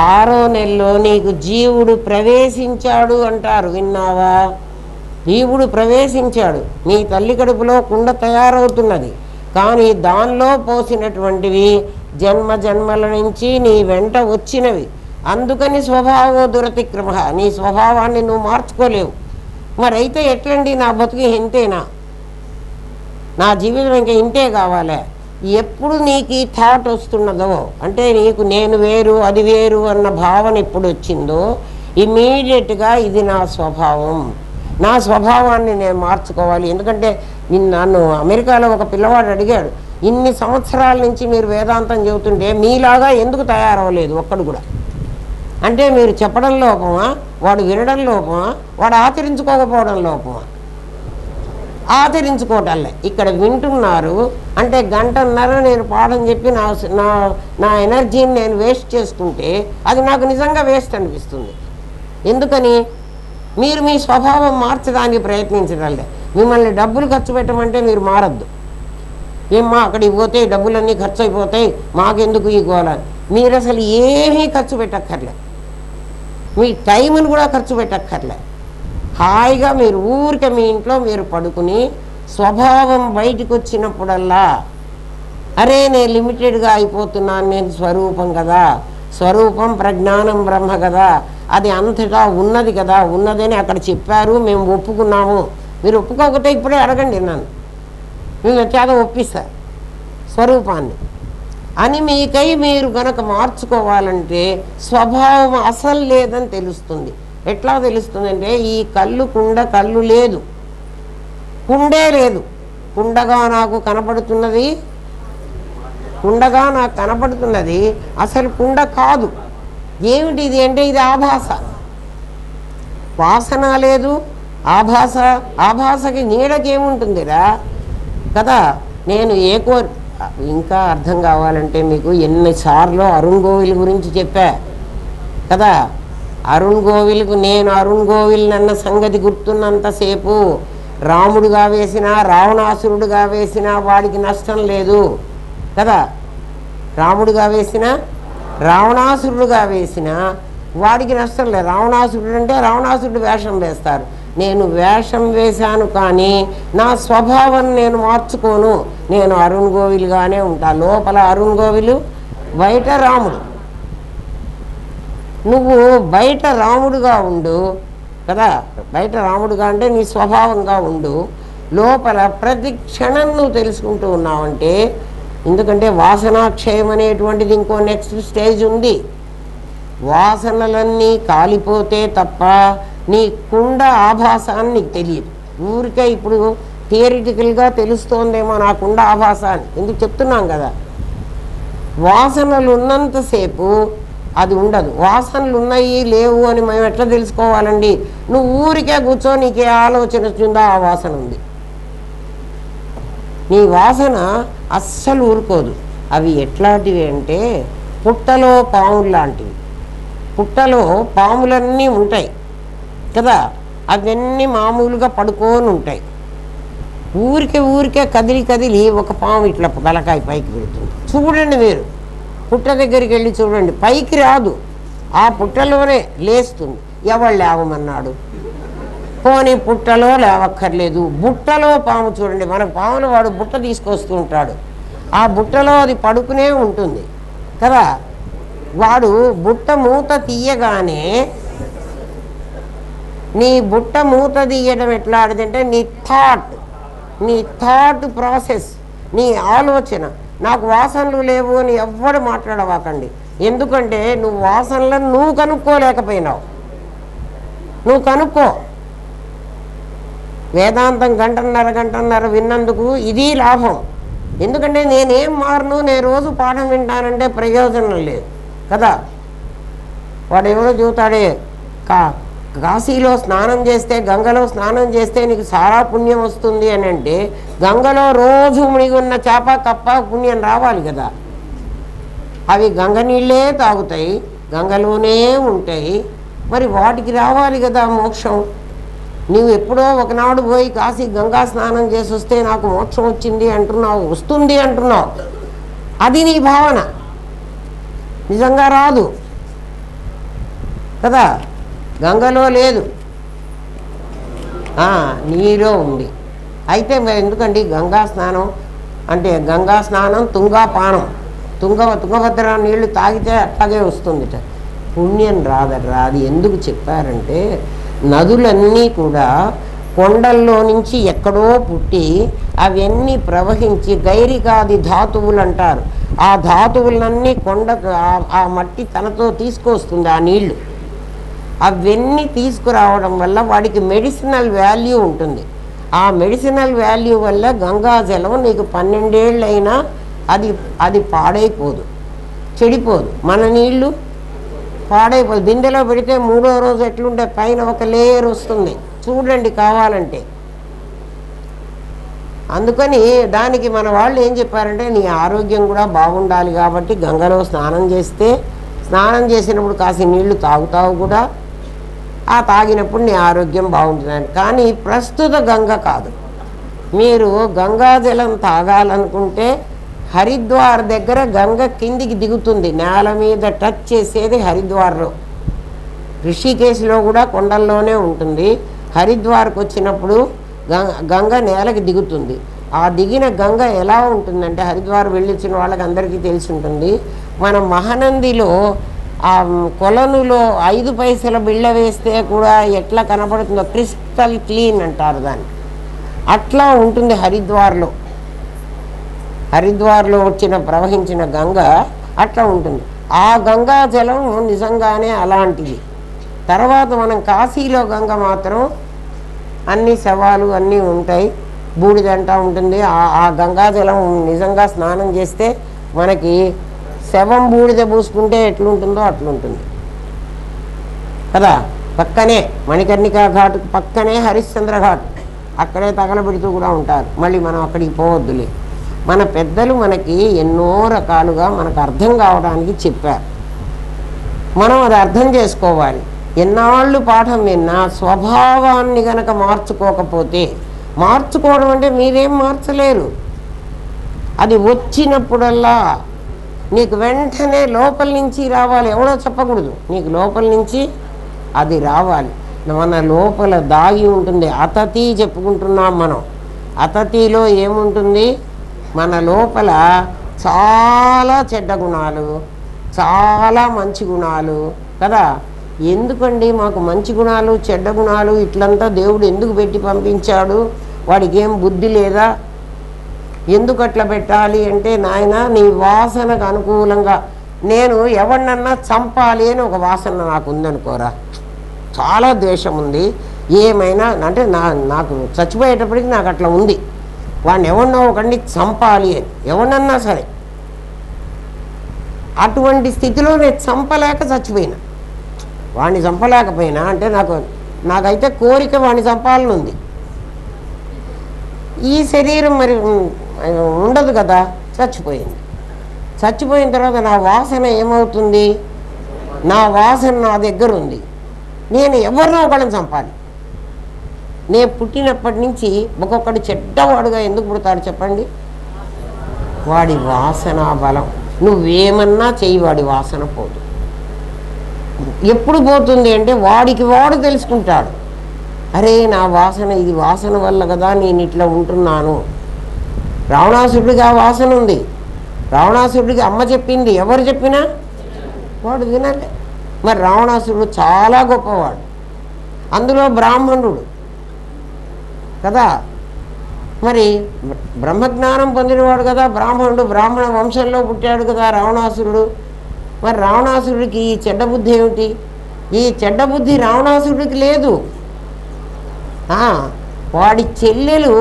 6వ నెలలో నీకు జీవుడు ప్రవేశించాడు అంటారు, విన్నావా? జీవుడు ప్రవేశించాడు. నీ తల్లి కడుపులో కుండ తయారవుతున్నది, కానీ దానిలో పోసినటువంటివి జన్మ జన్మల నుంచి నీ వెంట వచ్చినవి. అందుకని స్వభావో దురతిక్రమ, నీ స్వభావాన్ని నువ్వు మార్చుకోలేవు. మరైతే ఎట్లండి, నా బతుకు ఇంతేనా, నా జీవితం ఇంకా ఇంతే కావాలా? ఎప్పుడు నీకు ఈ థాట్ వస్తున్నదో, అంటే నీకు నేను వేరు అది వేరు అన్న భావన ఎప్పుడు వచ్చిందో ఇమీడియట్గా ఇది నా స్వభావం, నా స్వభావాన్ని నేను మార్చుకోవాలి. ఎందుకంటే నన్ను అమెరికాలో ఒక పిల్లవాడు అడిగాడు, ఇన్ని సంవత్సరాల నుంచి మీరు వేదాంతం చెబుతుంటే మీలాగా ఎందుకు తయారవ్వలేదు ఒక్కడు కూడా? అంటే మీరు చెప్పడం లోపమా, వాడు వినడం లోపమా, వాడు ఆచరించుకోకపోవడం లోపమా? ఆచరించుకోవటంలే. ఇక్కడ వింటున్నారు అంటే గంటన్నర నేను పాఠం చెప్పి నా ఎనర్జీని నేను వేస్ట్ చేసుకుంటే అది నాకు నిజంగా వేస్ట్ అనిపిస్తుంది. ఎందుకని? మీరు మీ స్వభావం మార్చడానికి ప్రయత్నించడంలే. మిమ్మల్ని డబ్బులు ఖర్చు పెట్టమంటే మీరు మారద్దు. ఏమ్మా అక్కడికి పోతే డబ్బులన్నీ ఖర్చు అయిపోతాయి, మాకెందుకు ఈ గోల? మీరు అసలు ఏమీ ఖర్చు పెట్టక్కర్లే, మీ టైంను కూడా ఖర్చు పెట్టక్కర్లే. హాయిగా మీరు ఊరికే మీ ఇంట్లో మీరు పడుకుని స్వభావం బయటకు వచ్చినప్పుడల్లా అరే నేను లిమిటెడ్గా అయిపోతున్నాను, నేను స్వరూపం కదా, స్వరూపం ప్రజ్ఞానం బ్రహ్మ కదా, అది అంతటా ఉన్నది కదా, ఉన్నదని అక్కడ చెప్పారు, మేము ఒప్పుకున్నాము. మీరు ఒప్పుకోకపోతే ఇప్పుడే అడగండి, నన్ను మేము చేత ఒప్పిస్తారు స్వరూపాన్ని అని. మీకై మీరు గనక మార్చుకోవాలంటే స్వభావం అసలు లేదని తెలుస్తుంది. ఎట్లా తెలుస్తుందంటే, ఈ కళ్ళు కుండ, కళ్ళు లేదు, కుండే లేదు, కుండగా నాకు కనపడుతున్నది, కుండగా నాకు కనపడుతున్నది అసలు కుండ కాదు. ఏమిటి ఇది అంటే ఇది ఆభాస. వాసన లేదు, ఆభాస. ఆభాసకి నీడకేముంటుందిరా కదా. నేను ఇంకా అర్థం కావాలంటే మీకు ఎన్నిసార్లు అరుణ్ గోవిల్ గురించి చెప్పా కదా. అరుణ్ గోవిల్కు నేను అరుణ్ గోవిల్ అన్న సంగతి గుర్తున్నంతసేపు రాముడుగా వేసినా రావణాసురుడుగా వేసినా వాడికి నష్టం లేదు కదా. రాముడుగా వేసినా రావణాసురుడుగా వేసినా వాడికి నష్టం లేదు. రావణాసురుడు అంటే రావణాసురుడు వేషం వేస్తారు, నేను వేషం వేశాను కానీ నా స్వభావం నేను మార్చుకోను. నేను అరుణ్ గోవిల్గానే ఉంటా. లోపల అరుణ్ గోవిలు, బయట రాముడు. నువ్వు బయట రాముడుగా ఉండు కదా, బయట రాముడుగా అంటే నీ స్వభావంగా ఉండు, లోపల ప్రతి క్షణం నువ్వు తెలుసుకుంటూ ఉన్నావంటే. ఎందుకంటే వాసనాక్షయం అనేటువంటిది ఇంకో నెక్స్ట్ స్టేజ్ ఉంది. వాసనలన్నీ కాలిపోతే తప్ప నీ కుండ ఆభాసాన్ని నీకు తెలియదు. ఊరికే ఇప్పుడు థియరిటికల్గా తెలుస్తోందేమో నా కుండ ఆభాసాన్ని, ఎందుకు చెప్తున్నాం కదా. వాసనలు ఉన్నంతసేపు అది ఉండదు. వాసనలు ఉన్నాయి లేవు అని మేము ఎట్లా తెలుసుకోవాలండి? నువ్వు ఊరికే కూర్చో, నీకే ఆలోచన వచ్చిందా ఆ వాసన ఉంది. నీ వాసన అస్సలు ఊరుకోదు. అవి ఎట్లాంటివి అంటే పుట్టలో పాములు లాంటివి. పుట్టలో పాములన్నీ ఉంటాయి కదా, అవన్నీ మామూలుగా పడుకొని ఉంటాయి. ఊరికే కదిలి ఒక పాము ఇట్లా తలకాయ పైకి పెడుతుంది. చూడండి, మీరు పుట్ట దగ్గరికి వెళ్ళి చూడండి, పైకి రాదు, ఆ పుట్టలోనే లేస్తుంది. ఎవరు లేవమన్నాడు? పోనీ పుట్టలో లేవక్కర్లేదు, బుట్టలో పాము చూడండి. మన పామును వాడు బుట్ట తీసుకొస్తూ ఉంటాడు, ఆ బుట్టలో అది పడుకునే ఉంటుంది కదా. వాడు బుట్ట మూత తీయగానే, నీ బుట్ట మూత తీయడం ఎట్లా ఆడుతుంటే నీ థాట్ ప్రాసెస్, నీ ఆలోచన. నాకు వాసనలు లేవు అని ఎవ్వడు మాట్లాడవాకండి. ఎందుకంటే నువ్వు వాసనలను నువ్వు కనుక్కోలేకపోయినావు. నువ్వు కనుక్కో. వేదాంతం గంటన్నర విన్నందుకు ఇది లాభం. ఎందుకంటే నేనేం మారను, నేను రోజు పాఠం వింటానంటే ప్రయోజనం లేదు కదా. వాడు ఎవరో చూతాడే, కాశీలో స్నానం చేస్తే, గంగలో స్నానం చేస్తే నీకు చాలా పుణ్యం వస్తుంది అని అంటే, గంగలో రోజు మునిగి ఉన్న చేప కప్ప పుణ్యం రావాలి కదా. అవి గంగ నీళ్ళే తాగుతాయి, గంగలోనే ఉంటాయి, మరి వాటికి రావాలి కదా మోక్షం. నీవు ఎప్పుడో ఒకనాడు పోయి కాశీ గంగా స్నానం చేసి వస్తే నాకు మోక్షం వచ్చింది అంటున్నావు, వస్తుంది అంటున్నావు. అది నీ భావన, నిజంగా రాదు కదా. గంగలో లేదు, నీలో ఉంది. అయితే ఎందుకండి గంగా స్నానం అంటే, గంగా స్నానం తుంగాపానం, తుంగభద్ర నీళ్లు తాగితే అట్లాగే వస్తుందిట, పుణ్యం రాదర్రా. అది ఎందుకు చెప్పారంటే, నదులన్నీ కూడా కొండల్లో నుంచి ఎక్కడో పుట్టి అవన్నీ ప్రవహించి గైరికాది ధాతువులు అంటారు. ఆ ధాతువులన్నీ ఆ మట్టి తనతో తీసుకొస్తుంది ఆ నీళ్లు. అవన్నీ తీసుకురావడం వల్ల వాడికి మెడిసినల్ వాల్యూ ఉంటుంది. ఆ మెడిసినల్ వాల్యూ వల్ల గంగాజలం నీకు 12 ఏళ్ళైనా అది పాడైపోదు, చెడిపోదు. మన నీళ్లు పాడైపోదు. బిందెలో పెడితే 3వ రోజు ఎట్లుంటే పైన ఒక లేయర్ వస్తుంది, చూడండి కావాలంటే. అందుకని దానికి మన వాళ్ళు ఏం చెప్పారంటే, నీ ఆరోగ్యం కూడా బాగుండాలి కాబట్టి గంగలో స్నానం చేసినప్పుడు కాసి నీళ్లు తాగుతావు కూడా, ఆ తాగినప్పుడు నీ ఆరోగ్యం బాగుంటుందని. కానీ ప్రస్తుత గంగ కాదు. మీరు గంగాజలం తాగాలనుకుంటే హరిద్వార్ దగ్గర గంగ కిందికి దిగుతుంది, నేల మీద టచ్ చేసేది హరిద్వార్లో. ఋషికేశ్లో కూడా కొండల్లోనే ఉంటుంది. హరిద్వార్కి వచ్చినప్పుడు గంగ నేలకి దిగుతుంది. ఆ దిగిన గంగ ఎలా ఉంటుందంటే, హరిద్వార్ వెళ్ళొచ్చిన వాళ్ళకి అందరికీ తెలిసి ఉంటుంది, మన మహానందిలో ఆ కొలనులో 5 పైసల బిళ్ళ వేస్తే కూడా ఎట్లా కనపడుతుందో, క్రిస్టల్ క్లీన్ అంటారు దాన్ని, అట్లా ఉంటుంది హరిద్వార్లో ప్రవహించిన గంగ అట్లా ఉంటుంది. ఆ గంగా జలం నిజంగానే అలాంటిది. తర్వాత మనం కాశీలో గంగ మాత్రం అన్ని శవాలు అన్నీ ఉంటాయి, బూడిదంటా ఉంటుంది. ఆ గంగాజలం నిజంగా స్నానం చేస్తే మనకి శవం బూడిద పూసుకుంటే ఎట్లుంటుందో అట్లుంటుంది కదా. పక్కనే మణికర్ణికా ఘాటుకు పక్కనే హరిశ్చంద్ర ఘాట్, అక్కడే తగలబెడుతూ కూడా ఉంటారు. మళ్ళీ మనం అక్కడికి పోవద్దులే. మన పెద్దలు మనకి ఎన్నో రకాలుగా మనకు అర్థం కావడానికి చెప్పారు, మనం అది అర్థం చేసుకోవాలి. ఎన్నాళ్ళు పాఠం విన్నా స్వభావాన్ని గనక మార్చుకోకపోతే, మార్చుకోవడం అంటే మీరేం మార్చలేరు, అది వచ్చినప్పుడల్లా నీకు వెంటనే లోపల నుంచి రావాలి, ఎవడో చెప్పకూడదు, నీకు లోపల నుంచి అది రావాలి. మన లోపల దాగి ఉంటుంది. అతతి చెప్పుకుంటున్నాం మనం. అతతిలో ఏముంటుంది? మన లోపల చాలా చెడ్డ గుణాలు, చాలా మంచి గుణాలు కదా. ఎందుకండి మాకు మంచి గుణాలు చెడ్డ గుణాలు ఇట్లంతా దేవుడు ఎందుకు పెట్టి పంపించాడు? వాడికి ఏం బుద్ధి లేదా? ఎందుకు అట్లా పెట్టాలి అంటే, నాయన నీ వాసనకు అనుకూలంగా నేను ఎవరినన్నా చంపాలి అని ఒక వాసన నాకు ఉందనుకోరా, చాలా ద్వేషం ఉంది, ఏమైనా అంటే నాకు చచ్చిపోయేటప్పటికి నాకు అట్లా ఉంది, వాడిని ఎవరినో ఒకడిని చంపాలి అని, ఎవరినన్నా సరే అటువంటి స్థితిలో నేను చంపలేక చచ్చిపోయినా. వాడిని చంపలేకపోయినా అంటే నాకైతే కోరిక వాడిని చంపాలని ఉంది. ఈ శరీరం మరి ఉండదు కదా, చచ్చిపోయింది. చచ్చిపోయిన తర్వాత నా వాసన ఏమవుతుంది? నా వాసన నా దగ్గర ఉంది. నేను ఎవరినో ఒకళ్ళని చంపాలి. నేను పుట్టినప్పటి నుంచి ఒక్కొక్కడు చెడ్డవాడుగా ఎందుకు పుడతాడు చెప్పండి? వాడి వాసన బలం. నువ్వేమన్నా చెయ్యి, వాడి వాసన పోదు. ఎప్పుడు పోతుంది అంటే వాడికి వాడు తెలుసుకుంటాడు, అరే నా వాసన ఇది, వాసన వల్ల కదా నేను ఇట్లా ఉంటున్నాను. రావణాసురుడికి ఆ వాసన ఉంది. రావణాసురుడికి అమ్మ చెప్పింది, ఎవరు చెప్పినా వాడు వినలే. మరి రావణాసురుడు చాలా గొప్పవాడు, అందులో బ్రాహ్మణుడు కదా, మరి బ్రహ్మజ్ఞానం పొందినవాడు కదా బ్రాహ్మణుడు, బ్రాహ్మణ వంశంలో పుట్టాడు కదా రావణాసురుడు. మరి రావణాసురుడికి ఈ చెడ్డ బుద్ధి ఏమిటి? ఈ చెడ్డ బుద్ధి రావణాసురుడికి లేదు. వాడి చెల్లెలు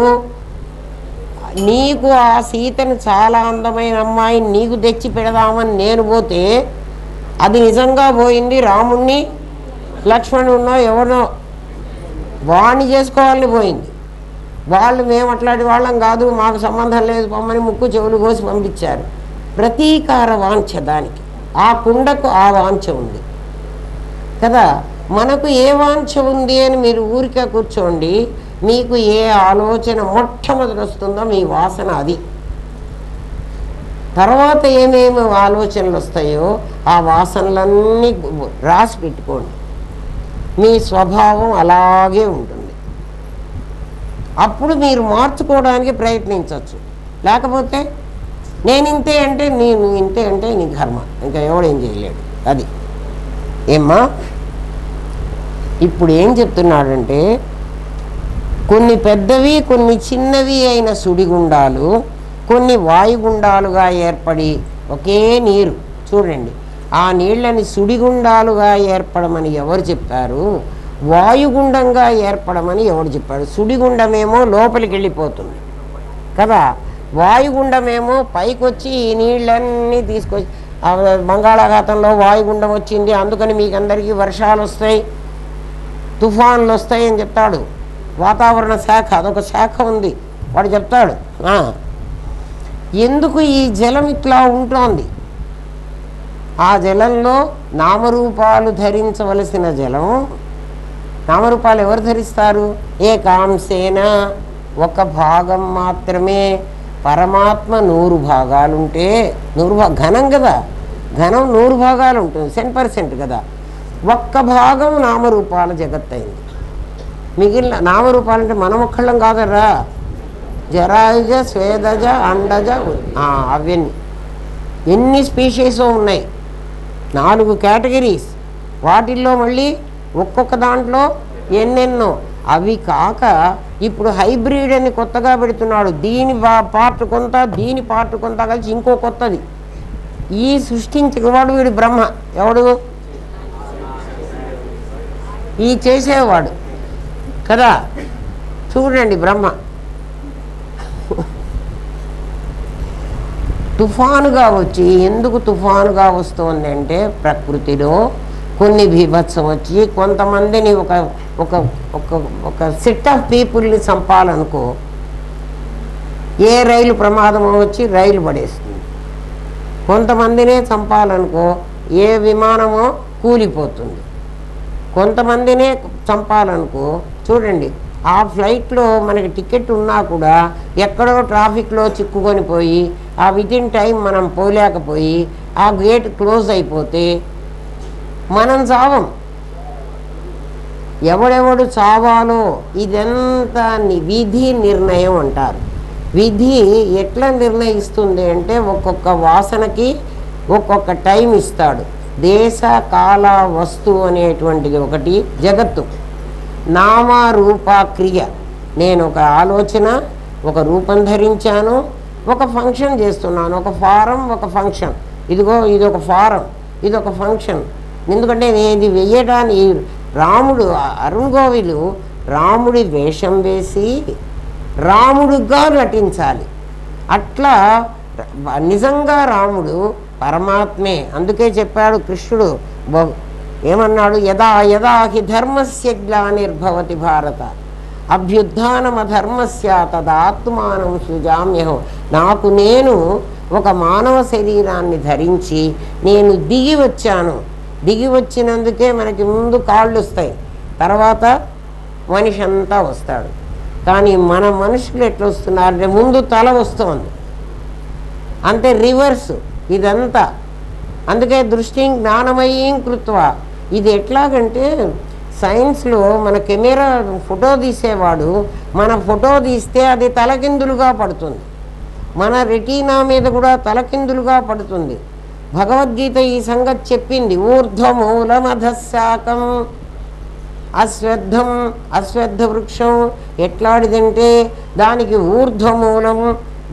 నీకు ఆ సీతను చాలా అందమైన అమ్మాయిని నీకు తెచ్చి పెడదామని నేను పోతే అది నిజంగా పోయింది. రాముణ్ణి లక్ష్మణున్నో ఎవరినో వాణ్ణి చేసుకోవాలని పోయింది. వాళ్ళు మేము అట్లాంటి వాళ్ళం కాదు, మాకు సంబంధం లేదు పొమ్మని ముక్కు చెవులు కోసి పంపించారు. ప్రతీకార వాంఛ దానికి, ఆ కుండకు ఆ వాంఛ ఉంది కదా. మనకు ఏ వాంఛ ఉంది అని మీరు ఊరికే కూర్చోండి, మీకు ఏ ఆలోచన మొట్టమొదటి వస్తుందో మీ వాసన అది. తర్వాత ఏమేమి ఆలోచనలు వస్తాయో ఆ వాసనలన్నీ రాసి పెట్టుకోండి. మీ స్వభావం అలాగే ఉంటుంది. అప్పుడు మీరు మార్చుకోవడానికి ప్రయత్నించవచ్చు. లేకపోతే నేను ఇంతే అంటే నేను ఇంతే అంటే నీ కర్మ, ఇంకా ఎవడేం చేయలేడు. అది ఏమ్మా ఇప్పుడు ఏం చెప్తున్నాడంటే, కొన్ని పెద్దవి కొన్ని చిన్నవి అయిన సుడిగుండాలు కొన్ని వాయుగుండాలుగా ఏర్పడి ఒకే నీరు చూడండి, ఆ నీళ్ళని సుడిగుండాలుగా ఏర్పడమని ఎవరు చెప్పారు? వాయుగుండంగా ఏర్పడమని ఎవడు చెప్పాడు? సుడిగుండమేమో లోపలికి వెళ్ళిపోతుంది కదా, వాయుగుండమేమో పైకి వచ్చి ఈ నీళ్ళన్నీ తీసుకొచ్చి, బంగాళాఖాతంలో వాయుగుండం వచ్చింది అందుకని మీకు అందరికీ వర్షాలు వస్తాయి, తుఫాన్లు వస్తాయి అని చెప్తాడు. వాతావరణ శాఖ అదొక శాఖ ఉంది, వాడు చెప్తాడు. ఎందుకు ఈ జలం ఇట్లా ఉంటుంది? ఆ జలంలో నామరూపాలు ధరించవలసిన జలం, నామరూపాలు ఎవరు ధరిస్తారు? ఏకాంశేన, ఒక భాగం మాత్రమే. పరమాత్మ 100 భాగాలుంటే 100 ఘనం కదా, ఘనం 100 భాగాలు ఉంటుంది, 10% కదా. ఒక్క భాగం నామరూపాల జగత్ అయింది. మిగిలిన నామరూపాలు అంటే మనం ఒక్కళ్ళం కాదరా, జరాయుజ స్వేదజ అండజ అవన్నీ ఎన్ని స్పీషీస్ ఉన్నాయి, 4 కేటగిరీస్. వాటిల్లో మళ్ళీ ఒక్కొక్క దాంట్లో ఎన్నెన్నో. అవి కాక ఇప్పుడు హైబ్రిడ్ అని కొత్తగా పెడుతున్నాడు. దీని పార్ట్ కొంత దీని పార్ట్ కొంత కలిసి ఇంకో కొత్తది. ఈ సృష్టించేవాడు వీడు బ్రహ్మ. ఎవడు? ఈ చేసేవాడు కదా. చూడండి బ్రహ్మ తుఫానుగా వచ్చి, ఎందుకు తుఫానుగా వస్తుంది అంటే ప్రకృతిలో కొన్ని బీభత్సం వచ్చి కొంతమందిని ఒక ఒక ఒక ఒక సెట్ ఆఫ్ పీపుల్ని చంపాలనుకో, ఏ రైలు ప్రమాదం వచ్చి రైలు పడేస్తుంది. కొంతమందినే చంపాలనుకో ఏ విమానమో కూలిపోతుంది. కొంతమందినే చంపాలనుకో చూడండి, ఆ ఫ్లైట్లో మనకి టికెట్ ఉన్నా కూడా ఎక్కడో ట్రాఫిక్లో చిక్కుకొని పోయి ఆ వితిన్ టైం మనం పోలేకపోయి ఆ గేట్ క్లోజ్ అయిపోతే మనం చావం. ఎవడెవడు చావాలో ఇదంతా విధి నిర్ణయం అంటారు. విధి ఎట్లా నిర్ణయిస్తుంది అంటే ఒక్కొక్క వాసనకి ఒక్కొక్క టైం ఇస్తాడు. దేశ కాల వస్తు అనేటువంటిది ఒకటి జగత్తు. నామ రూప క్రియ. నేను ఒక ఆలోచన, ఒక రూపం ధరించాను, ఒక ఫంక్షన్ చేస్తున్నాను. ఒక ఫారం, ఒక ఫంక్షన్. ఇదిగో ఇది ఒక ఫారం, ఇది ఒక ఫంక్షన్. ఎందుకంటే ఇది వెయ్యడానికి రాముడు అరుణ్ గోవిలు రాముడి వేషం వేసి రాముడుగా నటించాలి. అట్లా నిజంగా రాముడు పరమాత్మే. అందుకే చెప్పాడు కృష్ణుడు, ఏమన్నాడు, యదా యదా హి ధర్మస్య గ్లానిర్భవతి భారత అభ్యుత్థానమధర్మస్య తదాత్మానం సృజామ్యహం. నాకు నేను ఒక మానవ శరీరాన్ని ధరించి నేను దిగి వచ్చాను. దిగి వచ్చినందుకే మనకి ముందు కాళ్ళు వస్తాయి, తర్వాత మనిషి అంతా వస్తాడు. కానీ మన మనుషులు ఎట్లా వస్తున్నారంటే ముందు తల వస్తుంది, అంతే రివర్స్ ఇదంతా. అందుకే దృష్టి జ్ఞానమయీం కృత్వ. ఇది ఎట్లాగంటే సైన్స్లో మన కెమెరా ఫోటో తీసేవాడు మన ఫోటో తీస్తే అది తలకిందులుగా పడుతుంది, మన రెటీనా మీద కూడా తలకిందులుగా పడుతుంది. భగవద్గీత ఈ సంగతి చెప్పింది. ఊర్ధ్వమూలమధశాకం అశ్వత్థం, అశ్వత్థ వృక్షం ఎట్లాంటిదంటే దానికి ఊర్ధ్వమూలం,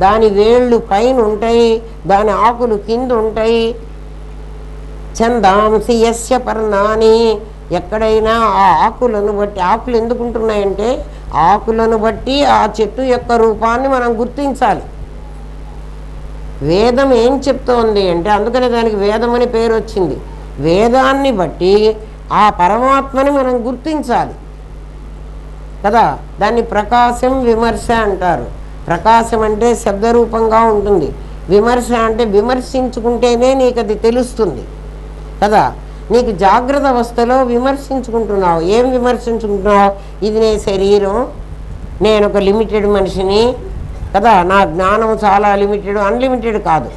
దాని వేళ్ళు పైన ఉంటాయి, దాని ఆకులు కింద ఉంటాయి. ఛందాంసి యస్య పర్ణాని, ఎక్కడైనా ఆ ఆకులను బట్టి, ఆకులు ఎందుకు ఉంటున్నాయంటే ఆకులను బట్టి ఆ చెట్టు యొక్క రూపాన్ని మనం గుర్తించాలి. వేదం ఏం చెప్తోంది అంటే, అందుకనే దానికి వేదం అని పేరు వచ్చింది. వేదాన్ని బట్టి ఆ పరమాత్మని మనం గుర్తించాలి కదా. దాన్ని ప్రకాశం విమర్శ అంటారు. ప్రకాశం అంటే శబ్దరూపంగా ఉంటుంది, విమర్శ అంటే విమర్శించుకుంటేనే నీకు అది తెలుస్తుంది కదా. నీకు జాగ్రత్త అవస్థలో విమర్శించుకుంటున్నావు. ఏం విమర్శించుకుంటున్నావు? ఇది నే శరీరం, నేను ఒక లిమిటెడ్ మనిషిని కదా, నా జ్ఞానం చాలా లిమిటెడ్. అన్లిమిటెడ్ కాదు,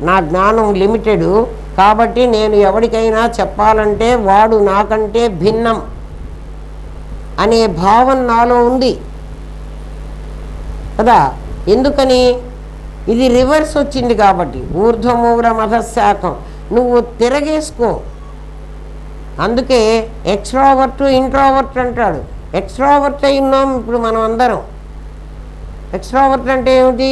నా జ్ఞానం లిమిటెడు కాబట్టి నేను ఎవరికైనా చెప్పాలంటే వాడు నాకంటే భిన్నం అనే భావన నాలో ఉంది కదా. ఎందుకని? ఇది రివర్స్ వచ్చింది కాబట్టి. ఊర్ధ్వమూల మధశాఖం నువ్వు తిరగేసుకో. అందుకే ఎక్స్ట్రావర్ట్ ఇంట్రావర్ట్ అంటాడు. ఎక్స్ట్రావర్ట్ అయి ఉన్నాం ఇప్పుడు మనం అందరం. ఎక్స్ట్రావర్ట్ అంటే ఏమిటి?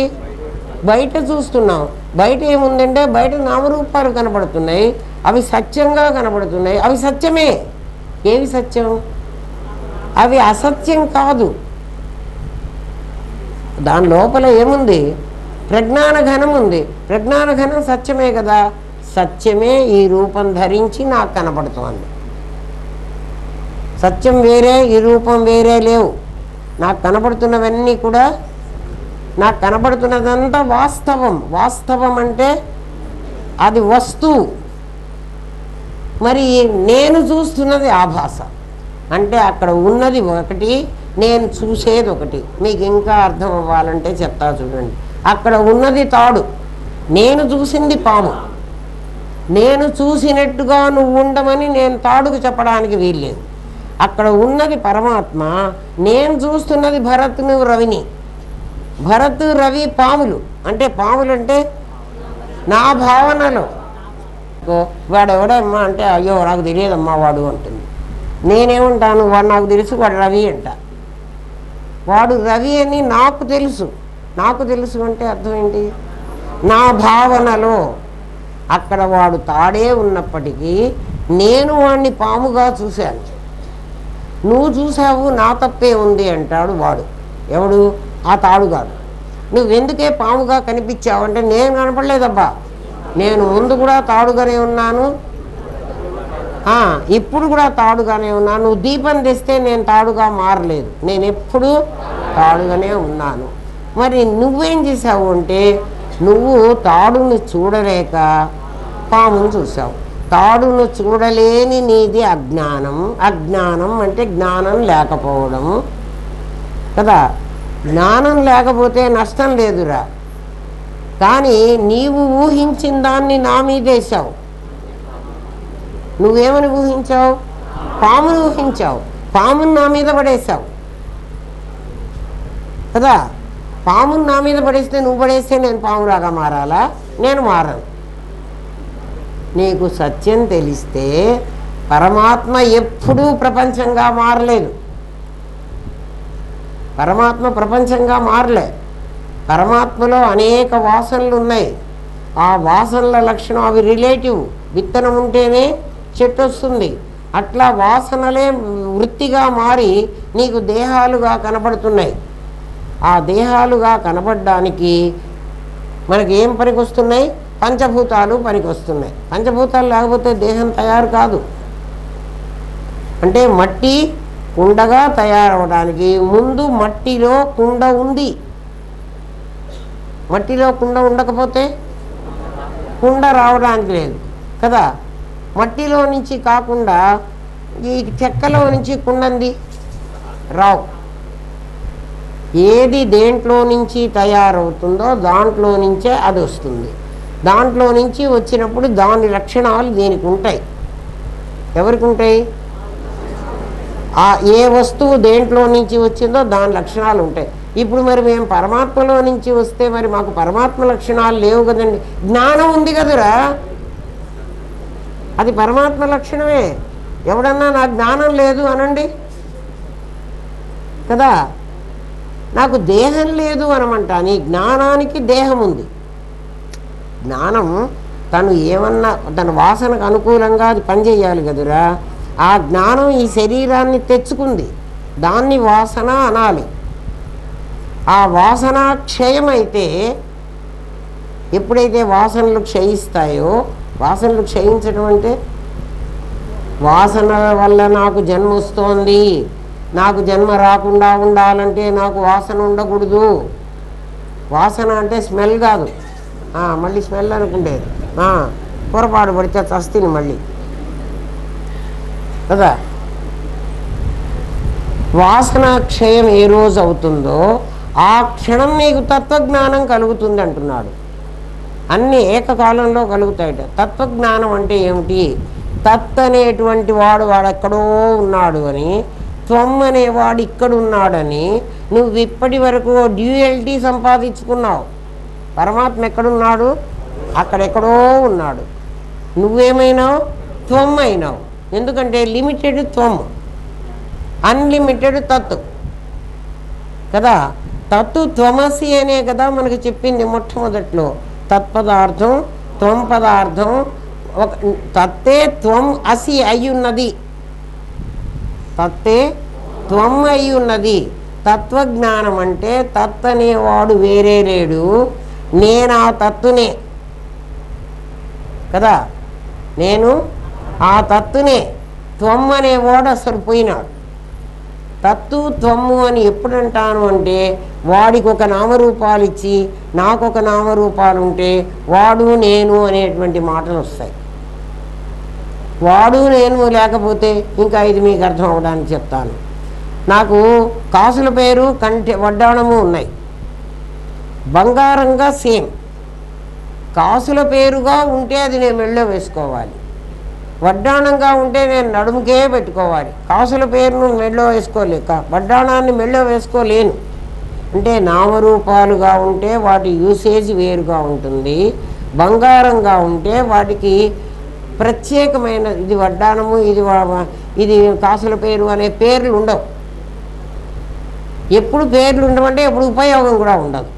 బయట చూస్తున్నాం. బయట ఏముందంటే బయట నామరూపాలు కనబడుతున్నాయి, అవి సత్యంగా కనబడుతున్నాయి. అవి సత్యమే. ఏవి సత్యం? అవి అసత్యం కాదు. దాని లోపల ఏముంది? ప్రజ్ఞాన ఘనం ఉంది. ప్రజ్ఞాన ఘనం సత్యమే కదా. సత్యమే ఈ రూపం ధరించి నాకు కనబడుతోంది. సత్యం వేరే, ఈ రూపం వేరే లేవు. నాకు కనబడుతున్నవన్నీ కూడా, నాకు కనబడుతున్నదంతా వాస్తవం. వాస్తవం అంటే అది వస్తువు. మరి నేను చూస్తున్నది ఆభాస. అంటే అక్కడ ఉన్నది ఒకటి, నేను చూసేది ఒకటి. మీకు ఇంకా అర్థం అవ్వాలంటే చెప్తా చూడండి. అక్కడ ఉన్నది తాడు, నేను చూసింది పాము. నేను చూసినట్టుగా నువ్వు ఉండమని నేను తాడుకు చెప్పడానికి వీల్లేదు. అక్కడ ఉన్నది పరమాత్మ, నేను చూస్తున్నది భరత్ను రవిని. భరత్ రవి పాములు. అంటే పాములు అంటే నా భావనలో వాడు ఎవడమ్మా అంటే అయ్యో నాకు తెలియదమ్మా వాడు అంటుంది. నేనేమంటాను? వాడు నాకు తెలుసు, వాడు రవి అంట. వాడు రవి అని నాకు తెలుసు. నాకు తెలుసు అంటే అర్థం ఏంటి? నా భావనలో అక్కడ వాడు తాడే ఉన్నప్పటికీ నేను వాడిని పాముగా చూశాను. నువ్వు చూసావు, నా తప్పే ఉంది అంటాడు వాడు. ఎవడు? ఆ తాడుగాడు. నువ్వెందుకే పాముగా కనిపించావు అంటే నేను కనపడలేదబ్బా, నేను ముందు కూడా తాడుగానే ఉన్నాను, ఇప్పుడు కూడా తాడుగానే ఉన్నాను. నువ్వు దీపం తెస్తే నేను తాడుగా మారలేదు, నేను ఎప్పుడూ తాడుగానే ఉన్నాను. మరి నువ్వేం చేసావు అంటే నువ్వు తాడుని చూడలేక పామును చూసావు. తాడును చూడలేని నీది అజ్ఞానం. అజ్ఞానం అంటే జ్ఞానం లేకపోవడం కదా. జ్ఞానం లేకపోతే నష్టం లేదురా. కానీ నీవు ఊహించిన దాన్ని నా మీదేసావు. నువ్వేమని ఊహించావు? పామును ఊహించావు. పామును నా మీద పడేసావు కదా. పామును నా మీద పడేస్తే నువ్వు పడేస్తే నేను పాములాగా మారాలా? నేను మారను. నీకు సత్యం తెలిస్తే పరమాత్మ ఎప్పుడూ ప్రపంచంగా మారలేదు. పరమాత్మ ప్రపంచంగా మారలే. పరమాత్మలో అనేక వాసనలు ఉన్నాయి. ఆ వాసనల లక్షణం అవి రిలేటివ్. విత్తనం ఉంటేనే చెట్టు వస్తుంది. అట్లా వాసనలే వృత్తిగా మారి నీకు దేహాలుగా కనబడుతున్నాయి. ఆ దేహాలుగా కనబడడానికి మనకి ఏం పనికి వస్తున్నాయి? పంచభూతాలు పనికి వస్తున్నాయి. పంచభూతాలు లేకపోతే దేహం తయారు కాదు. అంటే మట్టి కుండగా తయారవడానికి ముందు మట్టిలో కుండ ఉంది. మట్టిలో కుండ ఉండకపోతే కుండ రావడానికి లేదు కదా. మట్టిలో నుంచి కాకుండా ఈ చెక్కలో నుంచి కుండంది రావు. ఏది దేంట్లో నుంచి తయారవుతుందో దాంట్లో నుంచే అది వస్తుంది. దాంట్లో నుంచి వచ్చినప్పుడు దాని లక్షణాలు దీనికి ఉంటాయి. ఎవరికి ఉంటాయి? ఏ వస్తువు దేంట్లో నుంచి వచ్చిందో దాని లక్షణాలు ఉంటాయి. ఇప్పుడు మరి మేము పరమాత్మలో నుంచి వస్తే మరి మాకు పరమాత్మ లక్షణాలు లేవు కదండి. జ్ఞానం ఉంది కదరా, అది పరమాత్మ లక్షణమే. ఎవడన్నా నాకు జ్ఞానం లేదు అనండి కదా. నాకు దేహం లేదు అనమంట. నీ జ్ఞానానికి దేహం ఉంది. జ్ఞానం తను ఏమన్నా తన వాసనకు అనుకూలంగా అది పనిచేయాలి కదురా. ఆ జ్ఞానం ఈ శరీరాన్ని తెచ్చుకుంది, దాన్ని వాసన అనాలి. ఆ వాసన క్షయమైతే, ఎప్పుడైతే వాసనలు క్షయిస్తాయో, వాసనలు క్షయించడం అంటే వాసన వల్ల నాకు జన్మ వస్తోంది, నాకు జన్మ రాకుండా ఉండాలంటే నాకు వాసన ఉండకూడదు. వాసన అంటే స్మెల్ కాదు. మళ్ళీ స్మెల్ అనుకుంటే పొరపాటు పడితే చస్తుంది మళ్ళీ కదా. వాసన క్షయం ఏ రోజు అవుతుందో ఆ క్షణం నీకు తత్వజ్ఞానం కలుగుతుంది అంటున్నాడు. అన్నీ ఏకకాలంలో కలుగుతాయట. తత్వజ్ఞానం అంటే ఏమిటి? తత్ అనేటువంటి వాడెక్కడో ఉన్నాడు అని, త్వం అనేవాడు ఇక్కడున్నాడని నువ్వు ఇప్పటి వరకు డ్యూయల్టీ సంపాదించుకున్నావు. పరమాత్మ ఎక్కడున్నాడు? అక్కడెక్కడో ఉన్నాడు. నువ్వేమైనావు? త్వం అయినావు. ఎందుకంటే లిమిటెడ్ త్వం, అన్లిమిటెడ్ తత్ కదా. తత్తు త్వమసి అనే కదా మనకు చెప్పింది మొట్టమొదట్లో. తత్పదార్థం, త్వం పదార్థం, ఒక తత్తే త్వం అసి అయ్యున్నది. తత్తే త్వం అయ్యున్నది. తత్వజ్ఞానం అంటే తత్ అనేవాడు వేరే లేడు, నేను ఆ తత్తునే కదా. నేను ఆ తత్తునే. త్వం అనేవాడు అసలు పోయినాడు. తత్తు త్వమ్ము అని ఎప్పుడంటాను అంటే వాడికి ఒక నామరూపాలు ఇచ్చి నాకొక నామరూపాలు ఉంటే వాడు నేను అనేటువంటి మాటలు వస్తాయి. వాడు నేను లేకపోతే ఇంకా ఇది మీకు అర్థం అవడానికి చెప్తాను. నాకు కాసుల పేరు కంటే వడ్డాణము ఉన్నాయి. బంగారంగా సేమ్. కాసుల పేరుగా ఉంటే అది నేను మెళ్ళో వేసుకోవాలి, వడ్డాణంగా ఉంటే నేను నడుముకే పెట్టుకోవాలి. కాసుల పేరును మెళ్ళో వేసుకోలేక వడ్డాణాన్ని మెళ్ళో వేసుకోలేను. అంటే నామరూపాలుగా ఉంటే వాటి యూసేజ్ వేరుగా ఉంటుంది. బంగారంగా ఉంటే వాటికి ప్రత్యేకమైన ఇది వడ్డాణము, ఇది కాసుల పేరు అనే పేర్లు ఉండవు. ఎప్పుడు పేర్లు ఉండవంటే ఎప్పుడు ఉపయోగం కూడా ఉండదు.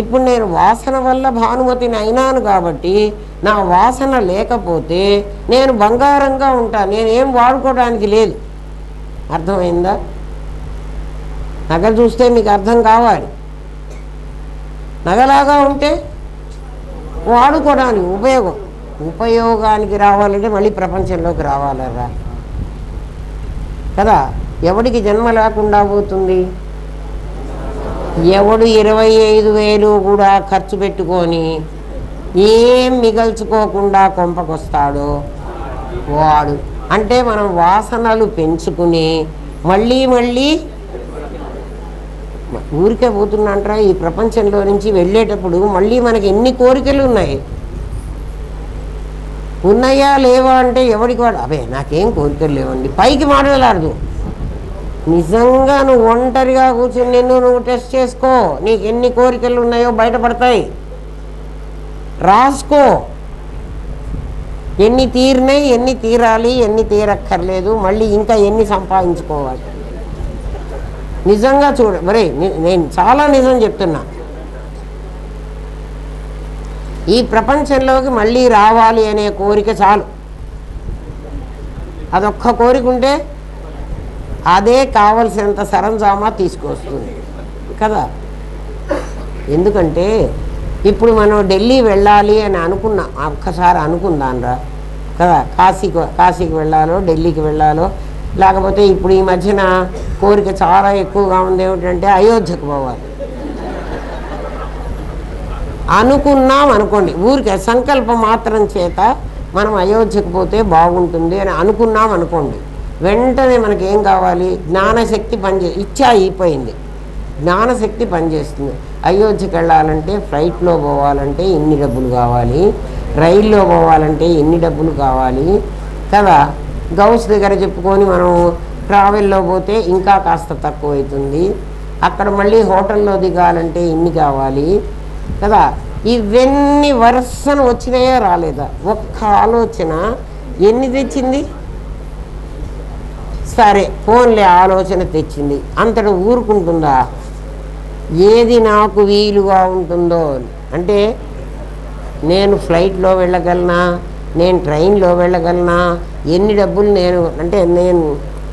ఇప్పుడు నేను వాసన వల్ల భానుమతిని అయినాను కాబట్టి నా వాసన లేకపోతే నేను బంగారంగా ఉంటాను, నేనేం వాడుకోవడానికి లేదు. అర్థమైందా? నగలు చూస్తే మీకు అర్థం కావాలి. నగలాగా ఉంటే వాడుకోవడానికి ఉపయోగానికి రావాలంటే మళ్ళీ ప్రపంచంలోకి రావాలరా కదా. ఎవడికి జన్మ లేకుండా పోతుంది? ఎవడు 25,000 కూడా ఖర్చు పెట్టుకొని ఏం మిగల్చుకోకుండా కొంపకొస్తాడో వాడు. అంటే మనం వాసనలు పెంచుకుని మళ్ళీ ఊరికే పోతున్నంటారా ఈ ప్రపంచంలో నుంచి వెళ్ళేటప్పుడు మళ్ళీ మనకి ఎన్ని కోరికలు ఉన్నాయా లేవా అంటే ఎవడికి వాడు అబే నాకేం కోరికలు లేవండి పైకి మాట్లాడదు. నిజంగా నువ్వు ఒంటరిగా కూర్చొని నువ్వు టెస్ట్ చేసుకో, నీకు ఎన్ని కోరికలు ఉన్నాయో బయటపడతాయి. రాసుకో, ఎన్ని తీరినాయి, ఎన్ని తీరాలి, ఎన్ని తీరక్కర్లేదు, మళ్ళీ ఇంకా ఎన్ని సంపాదించుకోవాలి. నిజంగా చూడ మరి నేను చాలా నిజం చెప్తున్నా. ఈ ప్రపంచంలోకి మళ్ళీ రావాలి అనే కోరిక చాలు. అదొక్క కోరిక ఉంటే అదే కావలసినంత సరంజామా తీసుకొస్తుంది కదా. ఎందుకంటే ఇప్పుడు మనం ఢిల్లీ వెళ్ళాలి అని అనుకున్నాం, ఒక్కసారి అనుకుందాన్రా కదా, కాశీకి వెళ్ళాలో ఢిల్లీకి వెళ్ళాలో, లేకపోతే ఇప్పుడు ఈ మధ్యన కోరిక చాలా ఎక్కువగా ఉంది ఏమిటంటే అయోధ్యకు పోవాలి అనుకున్నాం అనుకోండి. ఊరికే సంకల్పం మాత్రం చేత మనం అయోధ్యకు పోతే బాగుంటుంది అని అనుకున్నాం అనుకోండి, వెంటనే మనకి ఏం కావాలి? జ్ఞానశక్తి ఇచ్చ అయిపోయింది, జ్ఞానశక్తి పనిచేస్తుంది. అయోధ్యకు వెళ్ళాలంటే ఫ్లైట్లో పోవాలంటే ఇన్ని డబ్బులు కావాలి, రైల్లో పోవాలంటే ఎన్ని డబ్బులు కావాలి కదా. గౌస్ దగ్గర చెప్పుకొని మనం ట్రావెల్లో పోతే ఇంకా కాస్త తక్కువ అవుతుంది. అక్కడ మళ్ళీ హోటల్లో దిగాలంటే ఇన్ని కావాలి కదా. ఇవన్నీ వరుసను వచ్చినాయో రాలేదా? ఒక్క ఆలోచన ఎన్ని తెచ్చింది? సరే ఫోన్లే ఆలోచన తెచ్చింది, అంతటా ఊరుకుంటుందా? ఏది నాకు వీలుగా ఉంటుందో అంటే, నేను ఫ్లైట్లో వెళ్ళగలనా, నేను ట్రైన్లో వెళ్ళగలనా, ఎన్ని డబ్బులు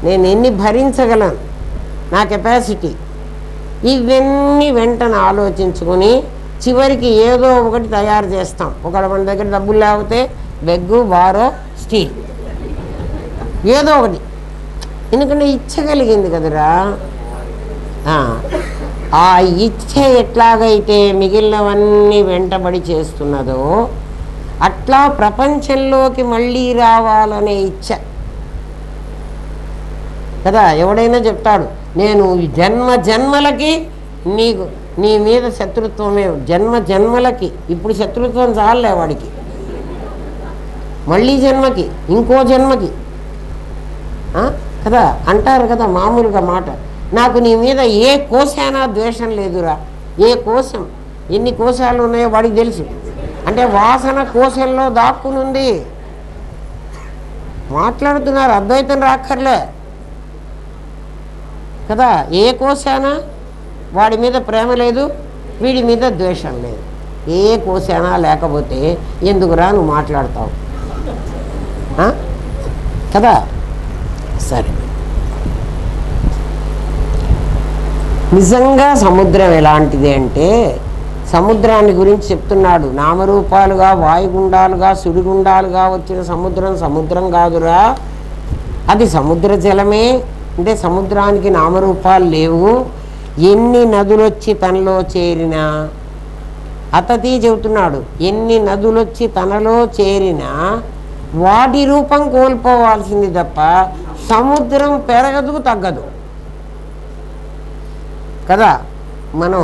నేను ఎన్ని భరించగలను, నా కెపాసిటీ, ఇవన్నీ వెంటనే ఆలోచించుకొని చివరికి ఏదో ఒకటి తయారు చేస్తాం. ఒకవేళ మన దగ్గర డబ్బులు లేకపోతే బెగ్గు, బారో, స్టీల్, ఏదో ఒకటి. ఎందుకంటే ఇచ్చగలిగింది కదరా. ఆ ఇచ్చ ఎట్లాగైతే మిగిలినవన్నీ వెంటబడి చేస్తున్నదో అట్లా ప్రపంచంలోకి మళ్ళీ రావాలనే ఇచ్చ కదా. ఎవడైనా చెప్తాడు, నేను జన్మలకి నీ మీద శత్రుత్వమే, జన్మలకి. ఇప్పుడు శత్రుత్వం చాలే వాడికి, మళ్ళీ జన్మకి, ఇంకో జన్మకి కదా అంటారు కదా మామూలుగా మాట. నాకు నీ మీద ఏ కోశానా ద్వేషం లేదురా. ఏ కోశం, ఎన్ని కోశాలు ఉన్నాయో వాడికి తెలుసు. అంటే వాసన కోశంలో దాక్కునుంది. మాట్లాడుతున్నారు, అద్వైతం రాక్కర్లే కదా. ఏ కోశానా వాడి మీద ప్రేమ లేదు, వీడి మీద ద్వేషం లేదు. ఏ కోశానా లేకపోతే ఎందుకురా నువ్వు మాట్లాడతావు కదా. సరే, నిజంగా సముద్రం ఎలాంటిది అంటే, సముద్రాన్ని గురించి చెప్తున్నాడు. నామరూపాలుగా, వాయుగుండాలుగా, సుడిగుండాలుగా వచ్చిన సముద్రం కాదురా, అది సముద్ర జలమే. అంటే సముద్రానికి నామరూపాలు లేవు. ఎన్ని నదులొచ్చి తనలో చేరినా, అతతి చెబుతున్నాడు, ఎన్ని నదులొచ్చి తనలో చేరినా వాటి రూపం కోల్పోవాల్సింది తప్ప సముద్రం పెరగదు, తగ్గదు కదా. మనం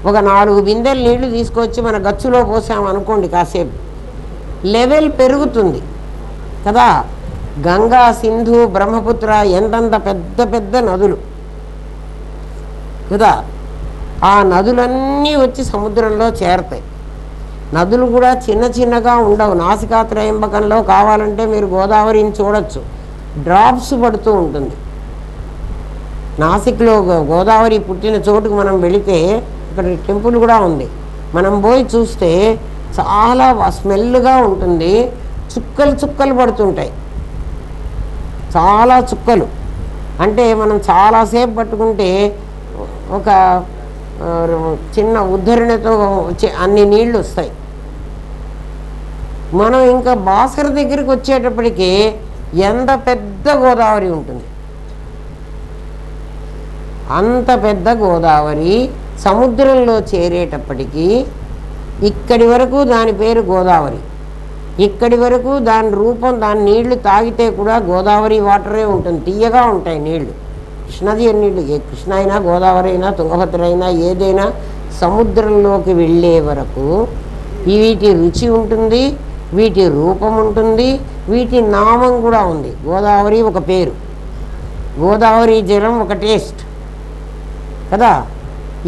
ఒక 4 బిందెలు నీళ్లు తీసుకొచ్చి మన గచ్చులో పోసామనుకోండి, కాసేపు లెవెల్ పెరుగుతుంది కదా. గంగా, సింధు, బ్రహ్మపుత్ర ఎంతంత పెద్ద పెద్ద నదులు కదా. ఆ నదులన్నీ వచ్చి సముద్రంలో చేరతాయి. నదులు కూడా చిన్న చిన్నగా ఉండవు. నాసికాత్రయంబకంలో కావాలంటే మీరు గోదావరిని చూడొచ్చు, డ్రాప్స్ పడుతూ ఉంటుంది. నాసిక్లో గోదావరి పుట్టిన చోటుకు మనం వెళితే ఇక్కడ టెంపుల్ కూడా ఉంది. మనం పోయి చూస్తే చాలా స్మెల్గా ఉంటుంది. చుక్కలు పడుతుంటాయి, చాలా చుక్కలు. అంటే మనం చాలాసేపు పట్టుకుంటే ఒక చిన్న ఉద్ధరణతో వచ్చే అన్ని నీళ్ళు వస్తాయి. మనం ఇంకా బాసర దగ్గరికి వచ్చేటప్పటికి ఎంత పెద్ద గోదావరి ఉంటుంది. అంత పెద్ద గోదావరి సముద్రంలో చేరేటప్పటికీ ఇక్కడి వరకు దాని పేరు గోదావరి. ఇక్కడి వరకు దాని రూపం, దాని నీళ్లు తాగితే కూడా గోదావరి వాటరే ఉంటుంది, తీయగా ఉంటాయి నీళ్లు. కృష్ణది నీళ్ళు, ఏ కృష్ణ అయినా, గోదావరి అయినా, తుంగభద్ర అయినా, ఏదైనా సముద్రంలోకి వెళ్ళే వరకు వీటి రుచి ఉంటుంది, వీటి రూపం ఉంటుంది, వీటి నామం కూడా ఉంది. గోదావరి ఒక పేరు, గోదావరి జలం ఒక టేస్ట్ కదా.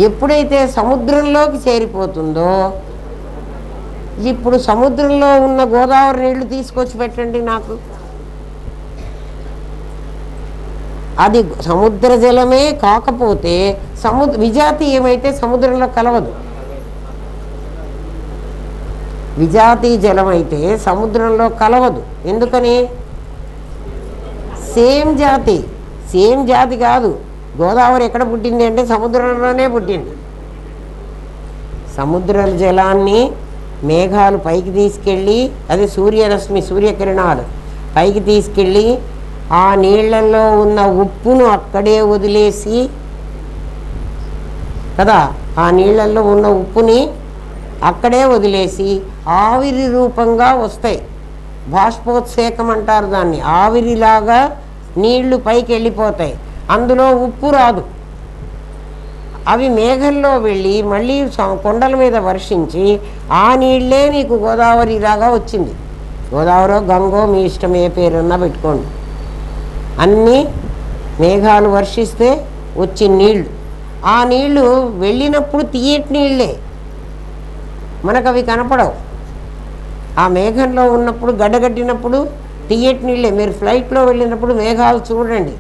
ఎప్పుడైతే సముద్రంలోకి చేరిపోతుందో, ఇప్పుడు సముద్రంలో ఉన్న గోదావరి నీళ్లు తీసుకొచ్చి పెట్టండి నాకు, అది సముద్ర జలమే. కాకపోతే విజాతీయమైతే సముద్రంలో కలవదు. విజాతీయ జలం అయితే సముద్రంలో కలవదు. ఎందుకని? సేమ్ జాతి కాదు. గోదావరి ఎక్కడ పుట్టింది అంటే సముద్రంలోనే పుట్టింది. సముద్ర జలాన్ని మేఘాలు పైకి తీసుకెళ్ళి, అది సూర్యరశ్మి సూర్యకిరణాలు పైకి తీసుకెళ్ళి ఆ నీళ్లలో ఉన్న ఉప్పును అక్కడే వదిలేసి కదా, ఆ నీళ్లలో ఉన్న ఉప్పుని అక్కడే వదిలేసి ఆవిరి రూపంగా వస్తాయి. బాష్పోత్సేకం అంటారు దాన్ని. ఆవిరిలాగా నీళ్లు పైకి వెళ్ళిపోతాయి, అందులో ఉప్పు రాదు. అవి మేఘంలో వెళ్ళి మళ్ళీ కొండల మీద వర్షించి ఆ నీళ్ళే నీకు గోదావరిలాగా వచ్చింది. గోదావరో గంగో మీ ఇష్టం, ఏ పేరున్నా పెట్టుకోండి. అన్నీ మేఘాలు వర్షిస్తే వచ్చిన నీళ్లు. ఆ నీళ్లు వెళ్ళినప్పుడు తీయటి నీళ్ళే, మనకు అవి కనపడవు. ఆ మేఘంలో ఉన్నప్పుడు గడ్డగట్టినప్పుడు తీయటి నీళ్ళే. మీరు ఫ్లైట్లో వెళ్ళినప్పుడు మేఘాలు చూడండి,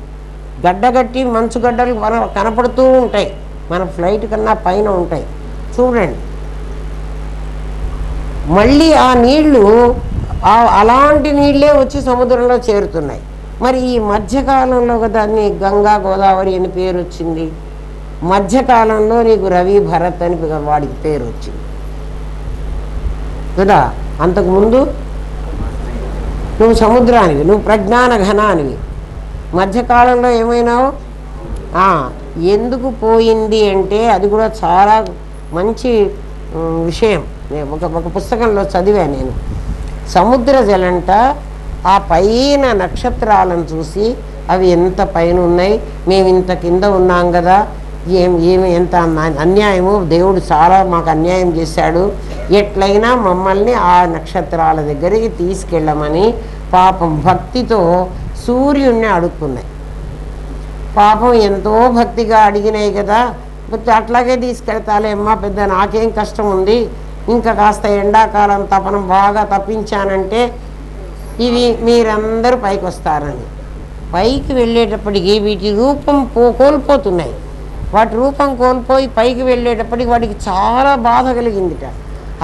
గడ్డగట్టి మంచుగడ్డలు కనపడుతూ ఉంటాయి, మన ఫ్లైట్ కన్నా పైన ఉంటాయి, చూడండి. మళ్ళీ ఆ నీళ్లు అలాంటి నీళ్ళే వచ్చి సముద్రంలో చేరుతున్నాయి. మరి ఈ మధ్యకాలంలో దాన్ని గంగా గోదావరి అని పేరు వచ్చింది. మధ్యకాలంలో నీకు రవి భరత్ అని వాడికి పేరు వచ్చింది కదా. అంతకుముందు నువ్వు సముద్రానివి, నువ్వు ప్రజ్ఞాన ఘనానివి. మధ్యకాలంలో ఏమైనావు? ఎందుకు పోయింది అంటే అది కూడా చాలా మంచి విషయం. ఒక పుస్తకంలో చదివాను నేను. సముద్ర జలంట ఆ పైన నక్షత్రాలను చూసి అవి ఎంత పైన ఉన్నాయి, మేము ఇంత కింద ఉన్నాం కదా, ఏమి ఎంత అన్యాయము, దేవుడు చాలా మాకు అన్యాయం చేశాడు, ఎట్లయినా మమ్మల్ని ఆ నక్షత్రాల దగ్గరికి తీసుకెళ్ళమని పాపం భక్తితో సూర్యుడిని అడుక్కున్నాయి. పాపం ఎంతో భక్తిగా అడిగినాయి కదా, అట్లాగే తీసుకెళ్తాలే అమ్మా, పెద్ద నాకేం కష్టం ఉంది, ఇంకా కాస్త ఎండాకాలం తపనం బాగా తప్పించానంటే ఇవి మీరందరూ పైకి వస్తారని. పైకి వెళ్ళేటప్పటికి వీటి రూపం కోల్పోతున్నాయి. వాటి రూపం కోల్పోయి పైకి వెళ్ళేటప్పటికి వాటికి చాలా బాధ కలిగిందిట.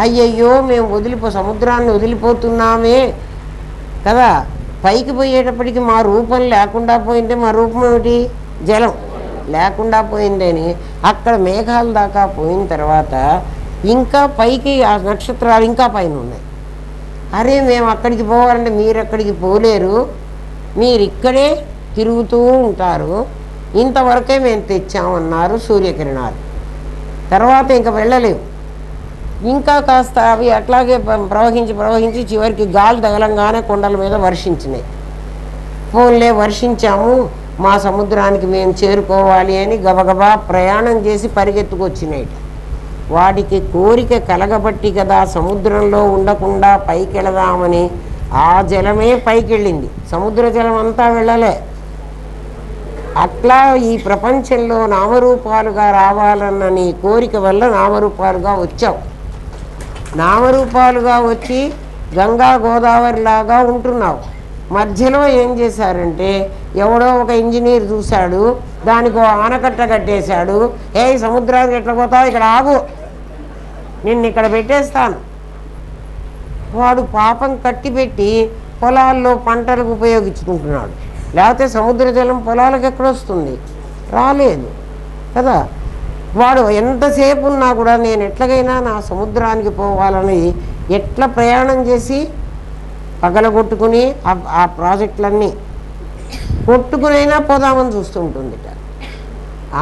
అయ్యయ్యో మేము సముద్రాన్ని వదిలిపోతున్నామే కదా, పైకి పోయేటప్పటికి మా రూపం లేకుండా పోయిందే, మా రూపం ఏమిటి? జలం లేకుండా పోయిందని అక్కడ మేఘాల దాకా పోయిన తర్వాత ఇంకా పైకి ఆ నక్షత్రాలు ఇంకా పైన ఉన్నాయి. అరే మేము అక్కడికి పోవాలంటే మీరు అక్కడికి పోలేరు, మీరు ఇక్కడే తిరుగుతూ ఉంటారు, ఇంతవరకే మేము తెచ్చామన్నారు సూర్యకిరణాలు. తర్వాత ఇంకా వెళ్ళలేవు. ఇంకా కాస్త అవి అట్లాగే ప్రవహించి చివరికి గాలి తగలంగానే కొండల మీద వర్షించినాయి. ఫోన్లే వర్షించాము, మా సముద్రానికి మేము చేరుకోవాలి అని గబగబా ప్రయాణం చేసి పరిగెత్తుకొచ్చినాయి. వాటికి కోరిక కలగబట్టి కదా సముద్రంలో ఉండకుండా పైకి వెళదామని ఆ జలమే పైకి వెళ్ళింది, సముద్ర జలం అంతా వెళ్ళలే. అట్లా ఈ ప్రపంచంలో నామరూపాలుగా రావాలన్న నీ కోరిక వల్ల నామరూపాలుగా వచ్చావు. నామరూపాలుగా వచ్చి గంగా గోదావరి లాగా ఉంటున్నావు. మధ్యలో ఏం చేశారంటే ఎవడో ఒక ఇంజనీర్ చూశాడు, దానికి ఆనకట్ట కట్టేశాడు. సముద్రానికి ఎట్లా పోతావు, ఇక్కడ ఆగు, నిన్ను ఇక్కడ పెట్టేస్తాను. వాడు పాపం కట్టిపెట్టి పొలాల్లో పంటలకు ఉపయోగించుకుంటున్నాడు. లేకపోతే సముద్ర జలం పొలాలకు ఎక్కడొస్తుంది? రాలేదు కదా. వాడు ఎంతసేపు ఉన్నా కూడా నేను ఎట్లాగైనా నా సముద్రానికి పోవాలని ఎట్లా ప్రయాణం చేసి పగలగొట్టుకుని ఆ ప్రాజెక్టులన్నీ కొట్టుకునైనా పోదామని చూస్తుంటుందిట.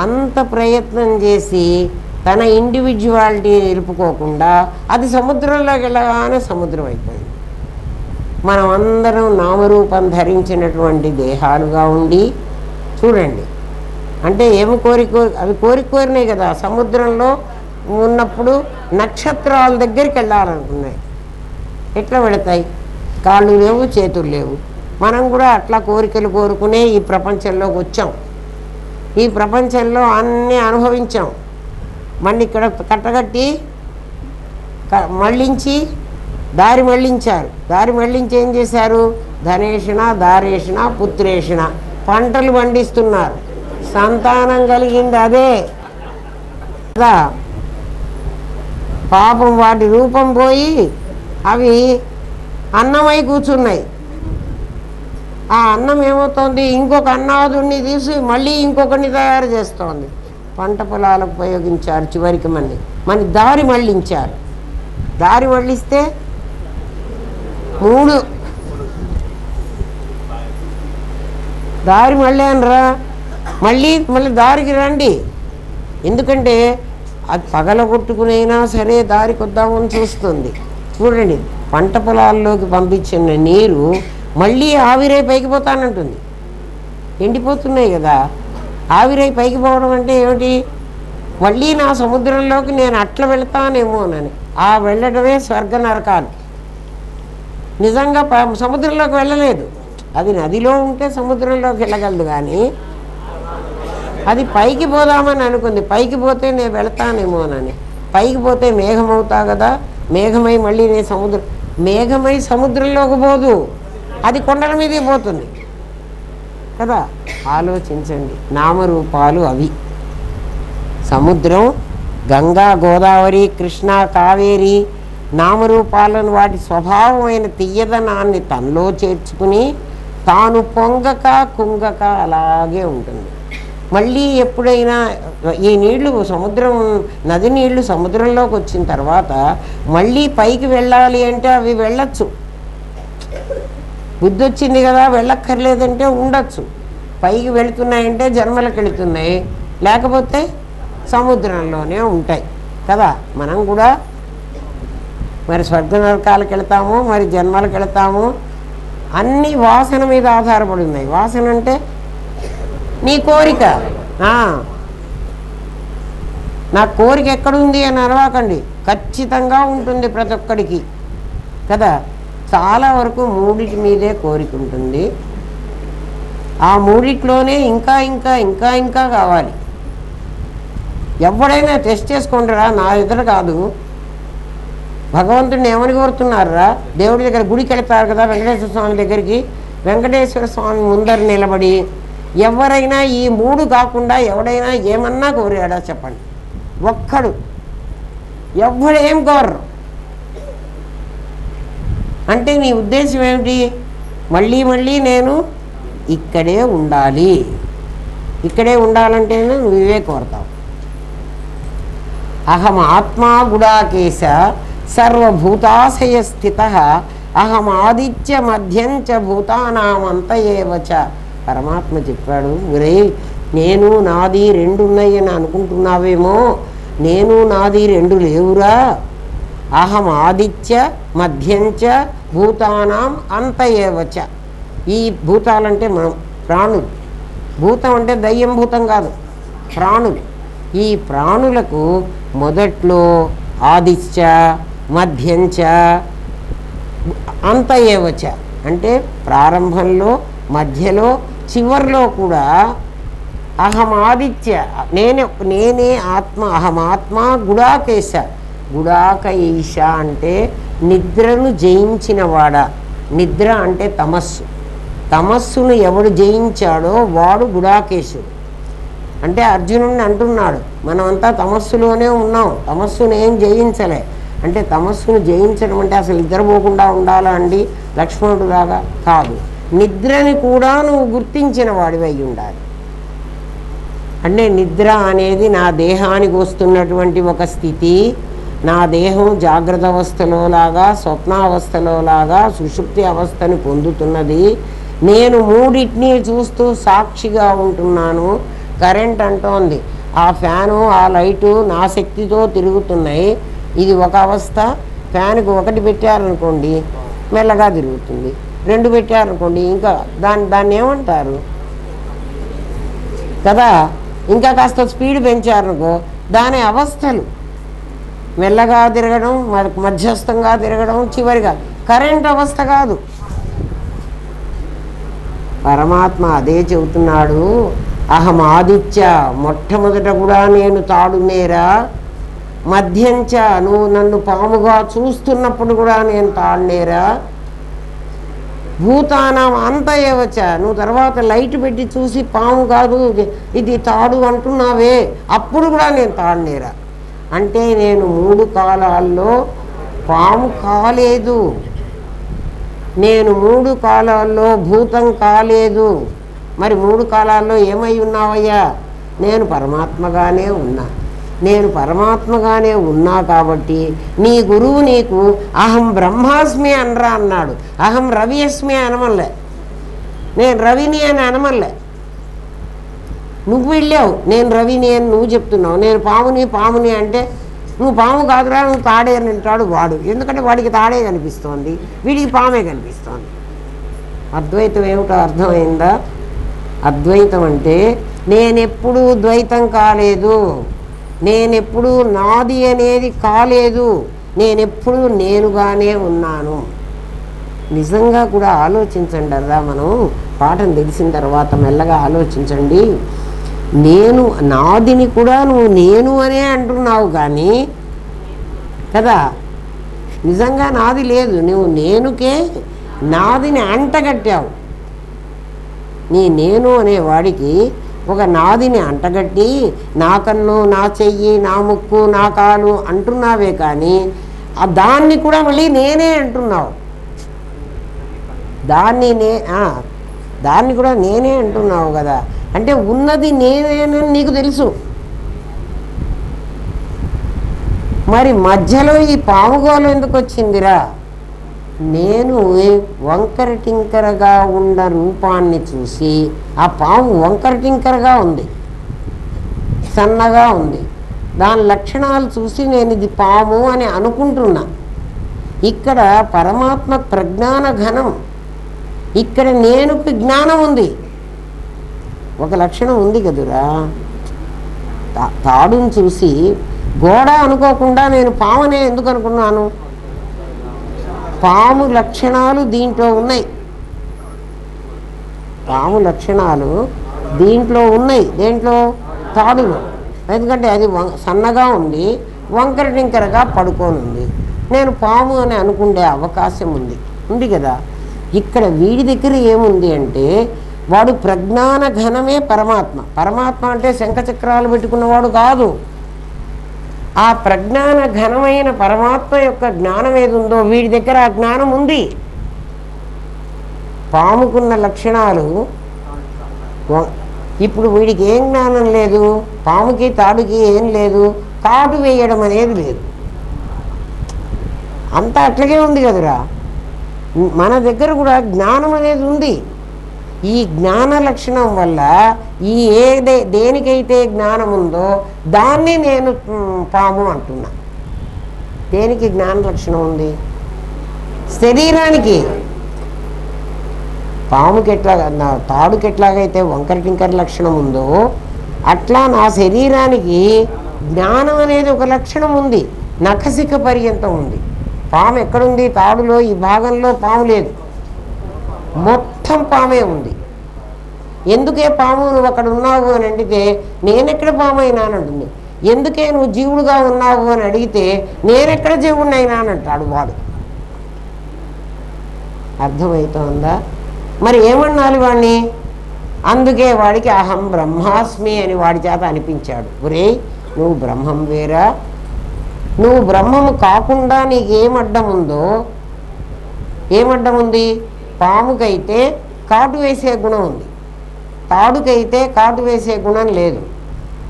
అంత ప్రయత్నం చేసి తన ఇండివిజువాలిటీ నిలుపుకోకుండా అది సముద్రంలోకి వెళ్ళగానే సముద్రం అయిపోయింది. మనం అందరం నామరూపం ధరించినటువంటి దేహాలుగా ఉండి చూడండి. అంటే ఏమి అవి కోరినాయి కదా. సముద్రంలో ఉన్నప్పుడు నక్షత్రాల దగ్గరికి వెళ్ళాలనుకున్నాయి, ఎట్లా వెళతాయి? కాళ్ళు లేవు, చేతులు లేవు. మనం కూడా అట్లా కోరికలు కోరుకునే ఈ ప్రపంచంలోకి వచ్చాం. ఈ ప్రపంచంలో అన్నీ అనుభవించాం. మళ్ళీ ఇక్కడ కట్టగట్టి మళ్ళించి దారి మళ్ళించారు. దారి మళ్ళించి ఏం చేశారు? ధనేషణ దారేషణ పుత్రేషణ, పంటలు పండిస్తున్నారు. సంతానం కలిగింది అదే కదా. పాపం వాటి రూపం పోయి అవి అన్నమై కూర్చున్నాయి. ఆ అన్నం ఏమవుతోంది? ఇంకొక అన్నాదుని తీసి మళ్ళీ ఇంకొకరిని తయారు చేస్తోంది. పంట పొలాలకు ఉపయోగించారు చివరికి మళ్ళీ. మన దారి మళ్ళించారు. దారి మళ్ళిస్తే 3 దారి మళ్ళానరా, మళ్ళీ దారికి రండి. ఎందుకంటే అది పగలగొట్టుకునైనా సరే దారికి వద్దామని చూస్తుంది. చూడండి, పంట పొలాల్లోకి పంపించిన నీరు మళ్ళీ ఆవిరై పైకి పోతానంటుంది. ఎండిపోతున్నాయి కదా, ఆవిరై పైకి పోవడం అంటే ఏమిటి? మళ్ళీ నా సముద్రంలోకి నేను అట్లా వెళ్తానేమోనని. ఆ వెళ్ళడమే స్వర్గ నరకాలు. నిజంగా సముద్రంలోకి వెళ్ళలేదు, అది నదిలో ఉంటే సముద్రంలోకి వెళ్ళగలదు, కానీ అది పైకి పోదామని అనుకుంది. పైకి పోతే నేను వెళతానేమోనని. పైకి పోతే మేఘం అవుతా కదా, మేఘమై మళ్ళీ నేను మేఘమై సముద్రంలోకి పోదు, అది కొండల మీదే పోతుంది కదా. ఆలోచించండి, నామరూపాలు అవి. సముద్రం, గంగా, గోదావరి, కృష్ణ, కావేరి నామరూపాలను వాటి స్వభావమైన తీయదనాన్ని తనలో చేర్చుకుని తాను పొంగక కుంగక అలాగే ఉంటుంది. మళ్ళీ ఎప్పుడైనా ఈ నీళ్లు నది నీళ్లు సముద్రంలోకి వచ్చిన తర్వాత మళ్ళీ పైకి వెళ్ళాలి అంటే అవి వెళ్ళచ్చు. బుద్ధి వచ్చింది కదా, వెళ్ళక్కర్లేదంటే ఉండొచ్చు. పైకి వెళుతున్నాయంటే జన్మలకు వెళుతున్నాయి, లేకపోతే సముద్రంలోనే ఉంటాయి కదా. మనం కూడా మరి స్వర్గ నరకాలకు వెళతాము, మరి జన్మలకు వెళతాము. అన్నీ వాసన మీద ఆధారపడి ఉన్నాయి. వాసన అంటే నీ కోరిక. నా కోరిక ఎక్కడుంది అని అరవాకండి, ఖచ్చితంగా ఉంటుంది ప్రతి ఒక్కడికి కదా. చాలా వరకు 3 మీదే కోరిక ఉంటుంది. ఆ 3లోనే ఇంకా ఇంకా ఇంకా ఇంకా కావాలి. ఎవడైనా టెస్ట్ చేసుకుంటారా? నా ఎదురు కాదు. భగవంతుడిని ఏమని కోరుతున్నారా? దేవుడి దగ్గర గుడికి వెళ్తారు కదా, వెంకటేశ్వర స్వామి దగ్గరికి. వెంకటేశ్వర స్వామి ముందర నిలబడి ఎవరైనా ఈ 3 కాకుండా ఎవడైనా ఏమన్నా కోరాడా చెప్పండి? ఒక్కడు ఎవడేం కోరరు. అంటే నీ ఉద్దేశం ఏమిటి? మళ్ళీ మళ్ళీ నేను ఇక్కడే ఉండాలి. ఇక్కడే ఉండాలంటే నువ్వు ఇవే కోరతావు. అహం ఆత్మా గుడాకేశ సర్వభూతాశయ స్థిత అహం ఆదిత్య మధ్యంచ భూతానామంత ఏవచ. పరమాత్మ చెప్పాడు, ఒరే నేను నాది 2 ఉన్నాయని అనుకుంటున్నావేమో, నేను నాది 2 లేవురా. అహం ఆదిత్య మధ్యంచ భూతానాం అంత ఏవచ. ఈ భూతాలంటే మనం ప్రాణులు. భూతం అంటే దయ్యం భూతం కాదు, ప్రాణులు. ఈ ప్రాణులకు మొదట్లో ఆదిత్య మధ్యంచ అంత ఏవచ అంటే ప్రారంభంలో, మధ్యలో, చివరిలో కూడా అహం ఆదిత్య నేనే ఆత్మ. అహమాత్మ గుడాకేశ. గుడాక ఈశ అంటే నిద్రను జయించినవాడా. నిద్ర అంటే తమస్సు. తమస్సును ఎవడు జయించాడో వాడు గుడాకేశుడు. అంటే అర్జునుడిని అంటున్నాడు, మనమంతా తమస్సులోనే ఉన్నాం, తమస్సును ఏం జయించలే. అంటే తమస్సును జయించడం అంటే అసలు నిద్రపోకుండా ఉండాలా అండి లక్ష్మణుడు లాగా? కాదు, నిద్రని కూడా నువ్వు గుర్తించిన వాడివి అయి ఉండాలి. అంటే నిద్ర అనేది నా దేహానికి వస్తున్నటువంటి ఒక స్థితి. నా దేహం జాగ్రత్త అవస్థలో లాగా, స్వప్నావస్థలో లాగా సుషుప్తి అవస్థని పొందుతున్నది. నేను 3 చూస్తూ సాక్షిగా ఉంటున్నాను. కరెంట్ అంటోంది, ఆ ఫ్యాను ఆ లైటు నా శక్తితో తిరుగుతున్నాయి. ఇది ఒక అవస్థ. ఫ్యాన్కి 1 పెట్టారనుకోండి మెల్లగా తిరుగుతుంది, 2 పెట్టారనుకోండి ఇంకా దాన్ని ఏమంటారు కదా. ఇంకా కాస్త స్పీడ్ పెంచారనుకో దాని అవస్థలు మెల్లగా తిరగడం, మధ్యస్థంగా తిరగడం, చివరిగా కరెంట్ అవస్థ కాదు. పరమాత్మ అదే చెబుతున్నాడు. అహం ఆదిత్య, మొట్టమొదట కూడా నేను తాడునేరా. మధ్యంచ, నువ్వు నన్ను పాముగా చూస్తున్నప్పుడు కూడా నేను తాడునేరా. భూతానం అంత ఏవచ్చ, నువ్వు తర్వాత లైట్ పెట్టి చూసి పాము కాదు ఇది తాడు అంటున్నావే, అప్పుడు కూడా నేను తాడునేరా. అంటే నేను 3 కాలాల్లో పాము కాలేదు, నేను 3 కాలాల్లో భూతం కాలేదు. మరి 3 కాలాల్లో ఏమై ఉన్నావయ్యా? నేను పరమాత్మగానే ఉన్నా. నేను పరమాత్మగానే ఉన్నా కాబట్టి నీ గురువు నీకు అహం బ్రహ్మాస్మి అనరా అన్నాడు. అహం రవి అస్మి అనమల్లే, నేను రవిని అని అనమల్లే. నువ్వు వెళ్ళావు నేను రవిని అని నువ్వు చెప్తున్నావు, నేను పాముని అంటే నువ్వు పాము కాదురా నువ్వు తాడే అని అంటాడు వాడు. ఎందుకంటే వాడికి తాడే కనిపిస్తోంది, వీడికి పామే కనిపిస్తోంది. అద్వైతం ఏమిటో అర్థమైందా? అద్వైతం అంటే నేనెప్పుడూ ద్వైతం కాలేదు, నేనెప్పుడూ నాది అనేది కాలేదు, నేనెప్పుడూ నేనుగానే ఉన్నాను. నిజంగా కూడా ఆలోచించండి అదా. మనం పాఠం తెలిసిన తర్వాత మెల్లగా ఆలోచించండి. నేను నాదిని కూడా నువ్వు నేను అనే అంటున్నావు కానీ కదా, నిజంగా నాది లేదు. నువ్వు నేనుకే నాదిని అంటగట్టావు. నేను అనేవాడికి ఒక నాదిని అంటగట్టి నా కన్ను నా చెయ్యి నా ముక్కు నా కాలు అంటున్నావే కానీ దాన్ని కూడా మళ్ళీ నేనే అంటున్నావు. దాన్ని కూడా నేనే అంటున్నావు కదా. అంటే ఉన్నది నేనేనని నీకు తెలుసు. మరి మధ్యలో ఈ పాముగోలు ఎందుకు వచ్చిందిరా? నేను వంకర టింకరగా ఉన్న రూపాన్ని చూసి ఆ పాము వంకర టింకరగా ఉంది, సన్నగా ఉంది, దాని లక్షణాలు చూసి నేను ఇది పాము అని అనుకుంటున్నా. ఇక్కడ పరమాత్మ ప్రజ్ఞాన ఘనం, ఇక్కడ నేనుకి జ్ఞానం ఉంది. ఒక లక్షణం ఉంది కదురా. తాడుని చూసి గోడ అనుకోకుండా నేను పామునే ఎందుకు అనుకున్నాను? పాము లక్షణాలు దీంట్లో ఉన్నాయి, పాము లక్షణాలు దీంట్లో ఉన్నాయి. దేంట్లో? తాడులో. ఎందుకంటే అది సన్నగా ఉంది, వంకర టింకరగా పడుకొని ఉంది. నేను పాము అని అనుకునే అవకాశం ఉంది కదా. ఇక్కడ వీడి దగ్గర ఏముంది అంటే వాడు ప్రజ్ఞాన ఘనమే పరమాత్మ. పరమాత్మ అంటే శంఖచక్రాలు పెట్టుకున్నవాడు కాదు. ఆ ప్రజ్ఞాన ఘనమైన పరమాత్మ యొక్క జ్ఞానం ఏది ఉందో వీడి దగ్గర ఆ జ్ఞానం ఉంది. పాముకున్న లక్షణాలు ఇప్పుడు వీడికి ఏం జ్ఞానం లేదు, పాముకి తాడుకి ఏం లేదు, కాటు వేయడం అనేది లేదు. అంతా అట్లాగే ఉంది కదరా. మన దగ్గర కూడా జ్ఞానం అనేది ఉంది. ఈ జ్ఞాన లక్షణం వల్ల ఈ దేనికైతే జ్ఞానం ఉందో దాన్ని నేను పాము అంటున్నా. దేనికి జ్ఞాన లక్షణం ఉంది? శరీరానికి. పాముకి ఎట్లాగా, నా తాడుకి ఎట్లాగైతే వంకర టింకర లక్షణం ఉందో అట్లా నా శరీరానికి జ్ఞానం అనేది ఒక లక్షణం ఉంది, నఖశిఖ పర్యంతం ఉంది. పాము ఎక్కడుంది? తాడులో ఈ భాగంలో పాము లేదు, మొత్తం పామే ఉంది. ఎందుకే పాము నువ్వు అక్కడ ఉన్నావు అని అడిగితే నేనెక్కడ పాము అయినానంటుంది. ఎందుకే నువ్వు జీవుడుగా ఉన్నావు అని అడిగితే నేనెక్కడ జీవుడిని అయినానంటాడు వాడు. అర్థమవుతోందా? మరి ఏమన్నాలి వాడిని? అందుకే వాడికి అహం బ్రహ్మాస్మి అని వాడి చేత అనిపించాడు. ఒరే నువ్వు బ్రహ్మం వేరా, నువ్వు బ్రహ్మము కాకుండా నీకేమడ్డం ఉందో. ఏమడ్డం ఉంది? పాముకైతే కాటు వేసే గుణం ఉంది, తాడుకైతే కాటు వేసే గుణం లేదు.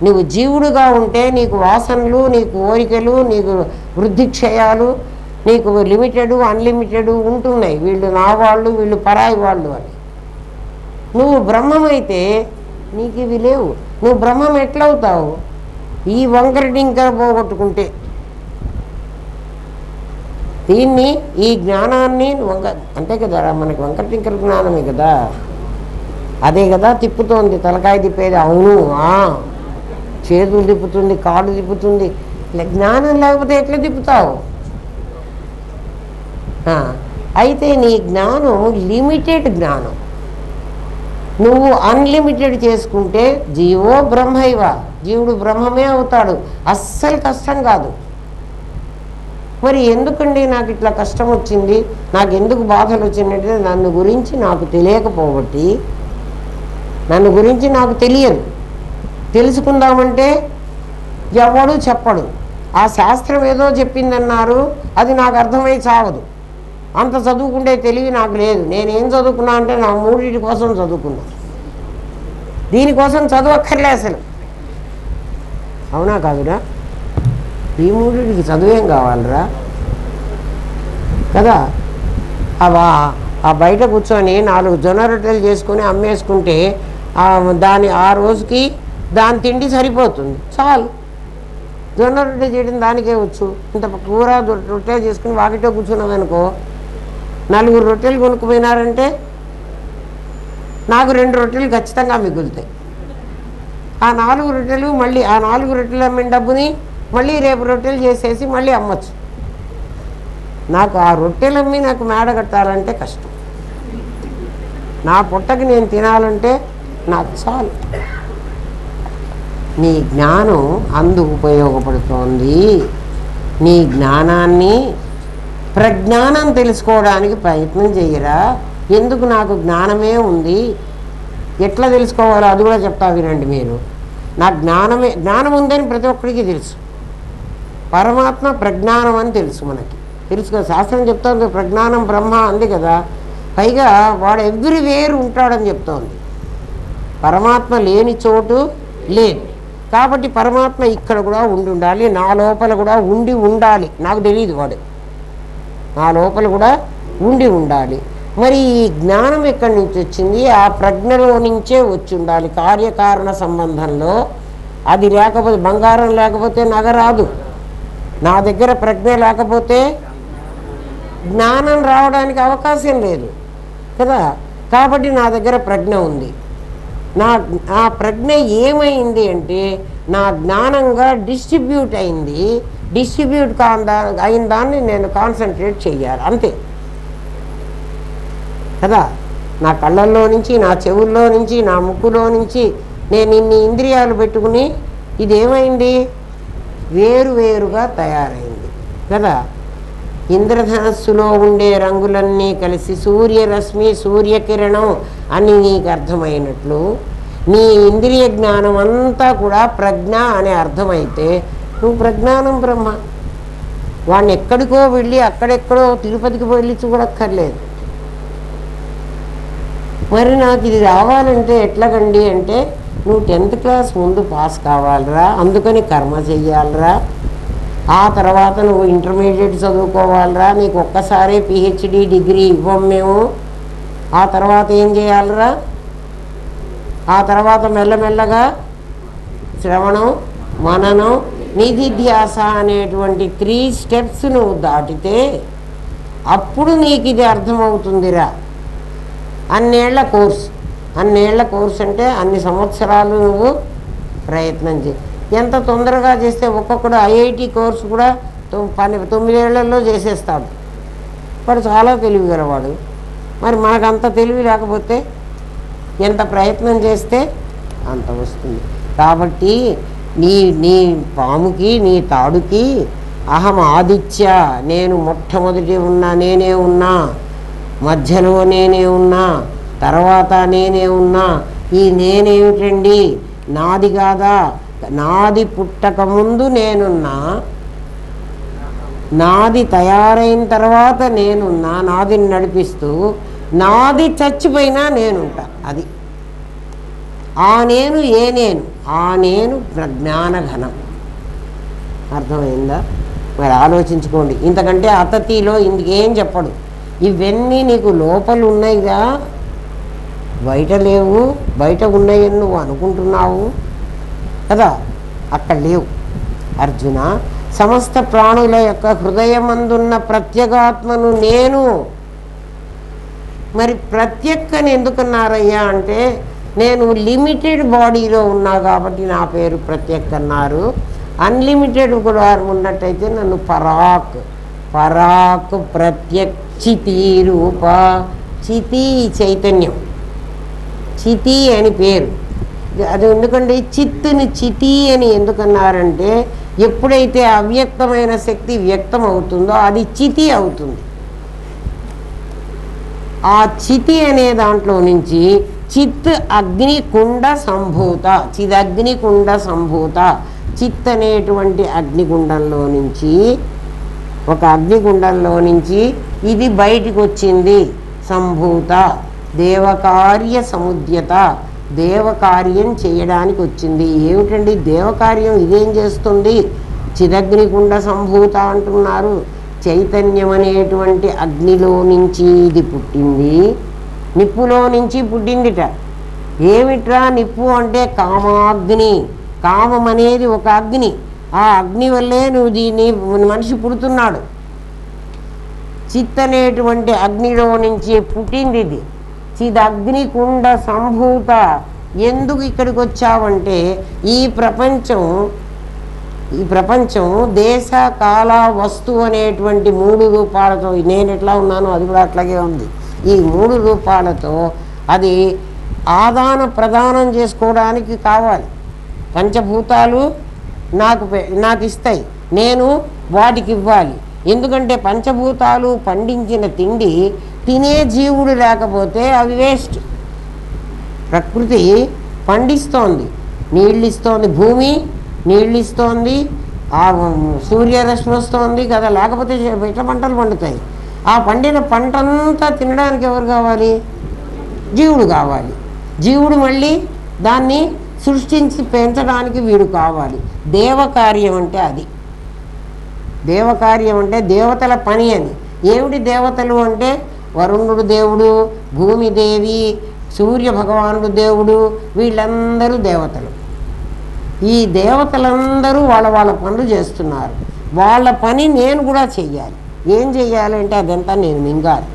నువ్వు జీవుడుగా ఉంటే నీకు వాసనలు, నీకు కోరికలు, నీకు వృద్ధిక్షయాలు, నీకు లిమిటెడ్ అన్లిమిటెడ్ ఉంటున్నాయి. వీళ్ళు నా వాళ్ళు, వీళ్ళు పరాయి వాళ్ళు అని. నువ్వు బ్రహ్మమైతే నీకు ఇవి లేవు. నువ్వు బ్రహ్మం ఎట్లవుతావు? ఈ వంకర టింకర పోగొట్టుకుంటే. దీన్ని, ఈ జ్ఞానాన్ని అంతే కదా, మనకి వంకర టింకర జ్ఞానమే కదా, అదే కదా తిప్పుతోంది. తలకాయ తిప్పేది అవును, చేతులు తిప్పుతుంది, కాళ్ళు తిప్పుతుంది. జ్ఞానం లేకపోతే ఎట్లా తిప్పుతావు? అయితే నీ జ్ఞానం లిమిటెడ్ జ్ఞానం. నువ్వు అన్లిమిటెడ్ చేసుకుంటే జీవో బ్రహ్మైవ, జీవుడు బ్రహ్మమే అవుతాడు. అస్సలు కష్టం కాదు. మరి ఎందుకండి నాకు ఇట్లా కష్టం వచ్చింది, నాకు ఎందుకు బాధలు వచ్చిందంటే నన్ను గురించి నాకు తెలియకపోబట్టి, నన్ను గురించి నాకు తెలియదు. తెలుసుకుందామంటే ఎవడు చెప్పడు. ఆ శాస్త్రం ఏదో చెప్పిందన్నారు, అది నాకు అర్థమై చావదు. అంత చదువుకుంటే తెలివి నాకు లేదు. నేనేం చదువుకున్నా అంటే నా మూడింటి కోసం చదువుకున్నా, దీనికోసం చదువక్కర్లే అసలు. అవునా కాదురా? ఈ మూడిటికి చదువేం కావాలరా కదా. ఆ బయట కూర్చొని 4 జొన్న రొట్టెలు చేసుకొని అమ్మేసుకుంటే ఆ రోజుకి దాని తిండి సరిపోతుంది, చాలు. జొన్న రొట్టె చేయడం దానికే వచ్చు. ఇంత కూర రొట్టెలు చేసుకుని వాకిట్లో కూర్చున్నదనుకో, 4 రొట్టెలు కొనుక్కుపోయినారంటే నాకు 2 రొట్టెలు ఖచ్చితంగా మిగులుతాయి. ఆ 4 రొట్టెలు మళ్ళీ ఆ 4 రొట్టెలు అమ్మిన డబ్బుని మళ్ళీ రేపు రొట్టెలు చేసేసి మళ్ళీ అమ్మచ్చు. నాకు ఆ రొట్టెలు అమ్మి నాకు మేడ కట్టాలంటే కష్టం. నా పుట్టకి నేను తినాలంటే నాకు చాలు. నీ జ్ఞానం అందుకు ఉపయోగపడుతోంది. నీ జ్ఞానాన్ని ప్రజ్ఞానం తెలుసుకోవడానికి ప్రయత్నం చెయ్యరా. ఎందుకు నాకు జ్ఞానమే ఉంది, ఎట్లా తెలుసుకోవాలో అది కూడా చెప్తా వినండి మీరు. నాకు జ్ఞానం ఉందని ప్రతి ఒక్కరికి తెలుసు. పరమాత్మ ప్రజ్ఞానం అని తెలుసు, మనకి తెలుసు కదా. శాస్త్రం చెప్తోంది ప్రజ్ఞానం బ్రహ్మ అంది కదా. పైగా వాడు ఎవ్రీవేర్ ఉంటాడని చెప్తోంది. పరమాత్మ లేని చోటు లేదు. కాబట్టి పరమాత్మ ఇక్కడ కూడా ఉండాలి, నా లోపల కూడా ఉండాలి. నాకు తెలియదు వాడు, నా లోపల కూడా ఉండాలి. మరి ఈ జ్ఞానం ఎక్కడి నుంచి వచ్చింది? ఆ ప్రజ్ఞలో నుంచే వచ్చి ఉండాలి. కార్యకారణ సంబంధంలో అది లేకపోతే, బంగారం లేకపోతే నగ రాదు. నా దగ్గర ప్రజ్ఞ లేకపోతే జ్ఞానం రావడానికి అవకాశం లేదు కదా. కాబట్టి నా దగ్గర ప్రజ్ఞ ఉంది. ఆ ప్రజ్ఞ ఏమైంది అంటే నా జ్ఞానంగా డిస్ట్రిబ్యూట్ అయింది. డిస్ట్రిబ్యూట్ అయిన దాన్ని నేను కాన్సన్ట్రేట్ చేయాలి, అంతే కదా. నా కళ్ళల్లో నుంచి, నా చెవుల్లో నుంచి, నా ముక్కులో నుంచి నేను ఇన్ని ఇంద్రియాలు పెట్టుకుని ఇదేమైంది, వేరువేరుగా తయారైంది కదా. ఇంద్రధనస్సులో ఉండే రంగులన్నీ కలిసి సూర్యరశ్మి, సూర్యకిరణం అని నీకు అర్థమైనట్లు నీ ఇంద్రియ జ్ఞానం అంతా కూడా ప్రజ్ఞ అనే అర్థమైతే నువ్వు ప్రజ్ఞానం బ్రహ్మ. వాడిని ఎక్కడికో వెళ్ళి అక్కడెక్కడో తిరుపతికి వెళ్ళి చూడక్కర్లేదు. మరి నాకు ఇది రావాలంటే ఎట్లాగండి అంటే నువ్వు 10th క్లాస్ ముందు పాస్ కావాలరా, అందుకని కర్మ చెయ్యాలరా. ఆ తర్వాత నువ్వు ఇంటర్మీడియట్ చదువుకోవాలరా. నీకు ఒక్కసారి PhD డిగ్రీ ఇవ్వం మేము. ఆ తర్వాత ఏం చేయాలరా? ఆ తర్వాత మెల్లమెల్లగా శ్రవణం, మననం, నిధిధ్యాస అనేటువంటి 3 స్టెప్స్ నువ్వు దాటితే అప్పుడు నీకు ఇది అర్థమవుతుందిరా. అన్నేళ్ల కోర్సు అంటే అన్ని సంవత్సరాలు నువ్వు ప్రయత్నం చేయి. ఎంత తొందరగా చేస్తే ఒక్కొక్కడు IIT కోర్సు కూడా 9 ఏళ్లలో చేసేస్తాడు. వాడు చాలా తెలివి గలవాడు. మరి మనకు అంత తెలివి లేకపోతే ఎంత ప్రయత్నం చేస్తే అంత వస్తుంది. కాబట్టి నీ పాముకి, నీ తాడుకి అహం ఆదిత్య, నేను మొట్టమొదటి ఉన్నా, నేనే ఉన్నా, మధ్యలో నేనే ఉన్నా, తర్వాత నేనే ఉన్నా. ఈ నేనేమిటండి? నాది కాదా? నాది పుట్టక ముందు నేనున్నా, నాది తయారైన తర్వాత నేనున్నా, నాదిని నడిపిస్తూ, నాది చచ్చిపోయినా నేనుంటా. అది ఆ నేను, ఆ నేను ప్రజ్ఞానఘనం. అర్థమైందా? మరి ఆలోచించుకోండి. ఇంతకంటే అతతిలో ఇందుకేం చెప్పడు. ఇవన్నీ నీకు లోపల ఉన్నాయిగా, బయట లేవు. బయట ఉన్నాయని నువ్వు అనుకుంటున్నావు కదా, అక్కడ లేవు. అర్జున, సమస్త ప్రాణుల యొక్క హృదయమందున్న ప్రత్యేగాత్మను నేను. మరి ప్రత్యేకని ఎందుకన్నారయ్యా అంటే నేను లిమిటెడ్ బాడీలో ఉన్నా కాబట్టి నా పేరు ప్రత్యేక్ అన్నారు. అన్లిమిటెడ్ కూడా ఉన్నట్టయితే నన్ను పరాక్ ప్రత్యేక్ చితి రూప. చితి చైతన్యం, చితి అని పేరు. అది ఎందుకంటే చిత్తుని చితి అని ఎందుకన్నారంటే ఎప్పుడైతే అవ్యక్తమైన శక్తి వ్యక్తం అవుతుందో అది చితి అవుతుంది. ఆ చితి అనే దాంట్లో నుంచి చిత్ అగ్నికుండ సంభూత, చిదగ్నికుండ సంభూత. చిత్ అనేటువంటి అగ్నిగుండంలో నుంచి, ఒక అగ్నిగుండంలో నుంచి ఇది బయటికి వచ్చింది. సంభూత దేవకార్య సముద్యత, దేవకార్యం చేయడానికి వచ్చింది. ఏమిటండి దేవకార్యం? ఇదేం చేస్తుంది? చిదగ్నికుండ సంభూత అంటున్నారు. చైతన్యం అనేటువంటి అగ్నిలో నుంచి ఇది పుట్టింది, నిప్పులో నుంచి పుట్టిందిట. ఏమిట్రా నిప్పు అంటే కామాగ్ని. కామం అనేది ఒక అగ్ని. ఆ అగ్ని వల్లే నువ్వు దీన్ని మనిషి పుడుతున్నాడు. చిత్ అనేటువంటి అగ్నిలో నుంచి పుట్టింది ఇది. చిదగ్నికుండ సంభూత. ఎందుకు ఇక్కడికి వచ్చావంటే ఈ ప్రపంచం దేశ కాల వస్తు అనేటువంటి 3 రూపాలతో, నేను ఎట్లా ఉన్నానో అది కూడా అట్లాగే ఉంది. ఈ 3 రూపాలతో అది ఆదాన ప్రదానం చేసుకోవడానికి కావాలి. పంచభూతాలు నాకు ఇస్తాయి, నేను వాటికి ఇవ్వాలి. ఎందుకంటే పంచభూతాలు పండించిన తిండి తినే జీవుడు లేకపోతే అవి వేస్ట్. ప్రకృతి పండిస్తోంది, నీళ్ళు ఇస్తోంది, భూమి నీళ్ళు ఇస్తోంది, ఆ సూర్యరశ్మి వస్తోంది కదా, లేకపోతే ఎట్లా పంటలు పండుతాయి? ఆ పండిన పంటంతా తినడానికి ఎవరు కావాలి? జీవుడు కావాలి. జీవుడు మళ్ళీ దాన్ని సృష్టించి పెంచడానికి వీడు కావాలి. దేవకార్యం అంటే అది. దేవకార్యం అంటే దేవతల పని అని. ఏమిటి దేవతలు అంటే వరుణుడు దేవుడు, భూమిదేవి, సూర్య భగవానుడు దేవుడు, వీళ్ళందరూ దేవతలు. ఈ దేవతలందరూ వాళ్ళ పనులు చేస్తున్నారు. వాళ్ళ పని నేను కూడా చెయ్యాలి. ఏం చెయ్యాలంటే అదంతా నేను మింగాలి.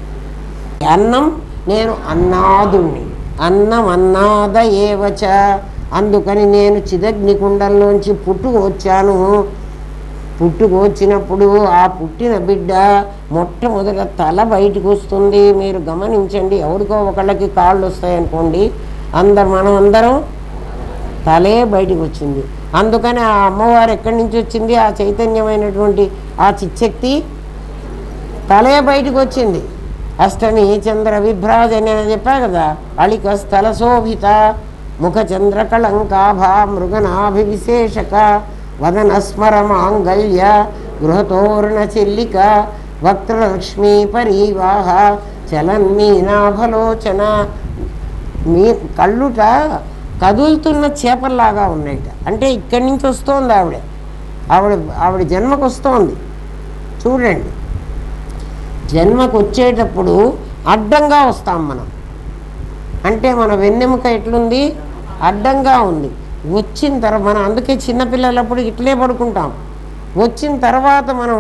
అన్నం నేను అన్నాదుణ్ణి, అన్నం అన్నాద ఏవచ. అందుకని నేను చిదగ్నికుండంలోంచి పుట్టుకొచ్చాను. పుట్టుకొచ్చినప్పుడు ఆ పుట్టిన బిడ్డ మొట్టమొదట తల బయటకు వస్తుంది. మీరు గమనించండి, ఎవరికో ఒకళ్ళకి కాళ్ళు వస్తాయనుకోండి, మనం అందరం తలే బయటకు వచ్చింది. అందుకని ఆ అమ్మవారు ఎక్కడి నుంచి వచ్చింది? ఆ చైతన్యమైనటువంటి ఆ చిచ్చక్తి తలే బయటకు వచ్చింది. అష్టమి చంద్ర విభ్రాజని అని చెప్పా కదా. అళిక స్థల శోభిత ముఖ చంద్ర కళంకాభా మృగనాభివిశేషక వదన స్మర మాంగళ్య గృహతోరణ చెల్లిక వక్త్రలక్ష్మీ పరీవాహ చలన్మీనాభలోచన. మీ కళ్ళుట కదులుతున్న చేపల్లాగా ఉన్నాయిట. అంటే ఇక్కడి నుంచి వస్తోంది ఆవిడ జన్మకు వస్తోంది. చూడండి, జన్మకు వచ్చేటప్పుడు అడ్డంగా వస్తాం మనం. అంటే మన వెన్నెముక ఎట్లుంది? అడ్డంగా ఉంది. వచ్చిన తర్వాత మనం అందుకే చిన్నపిల్లలప్పుడు ఇట్లే పడుకుంటాం. వచ్చిన తర్వాత మనం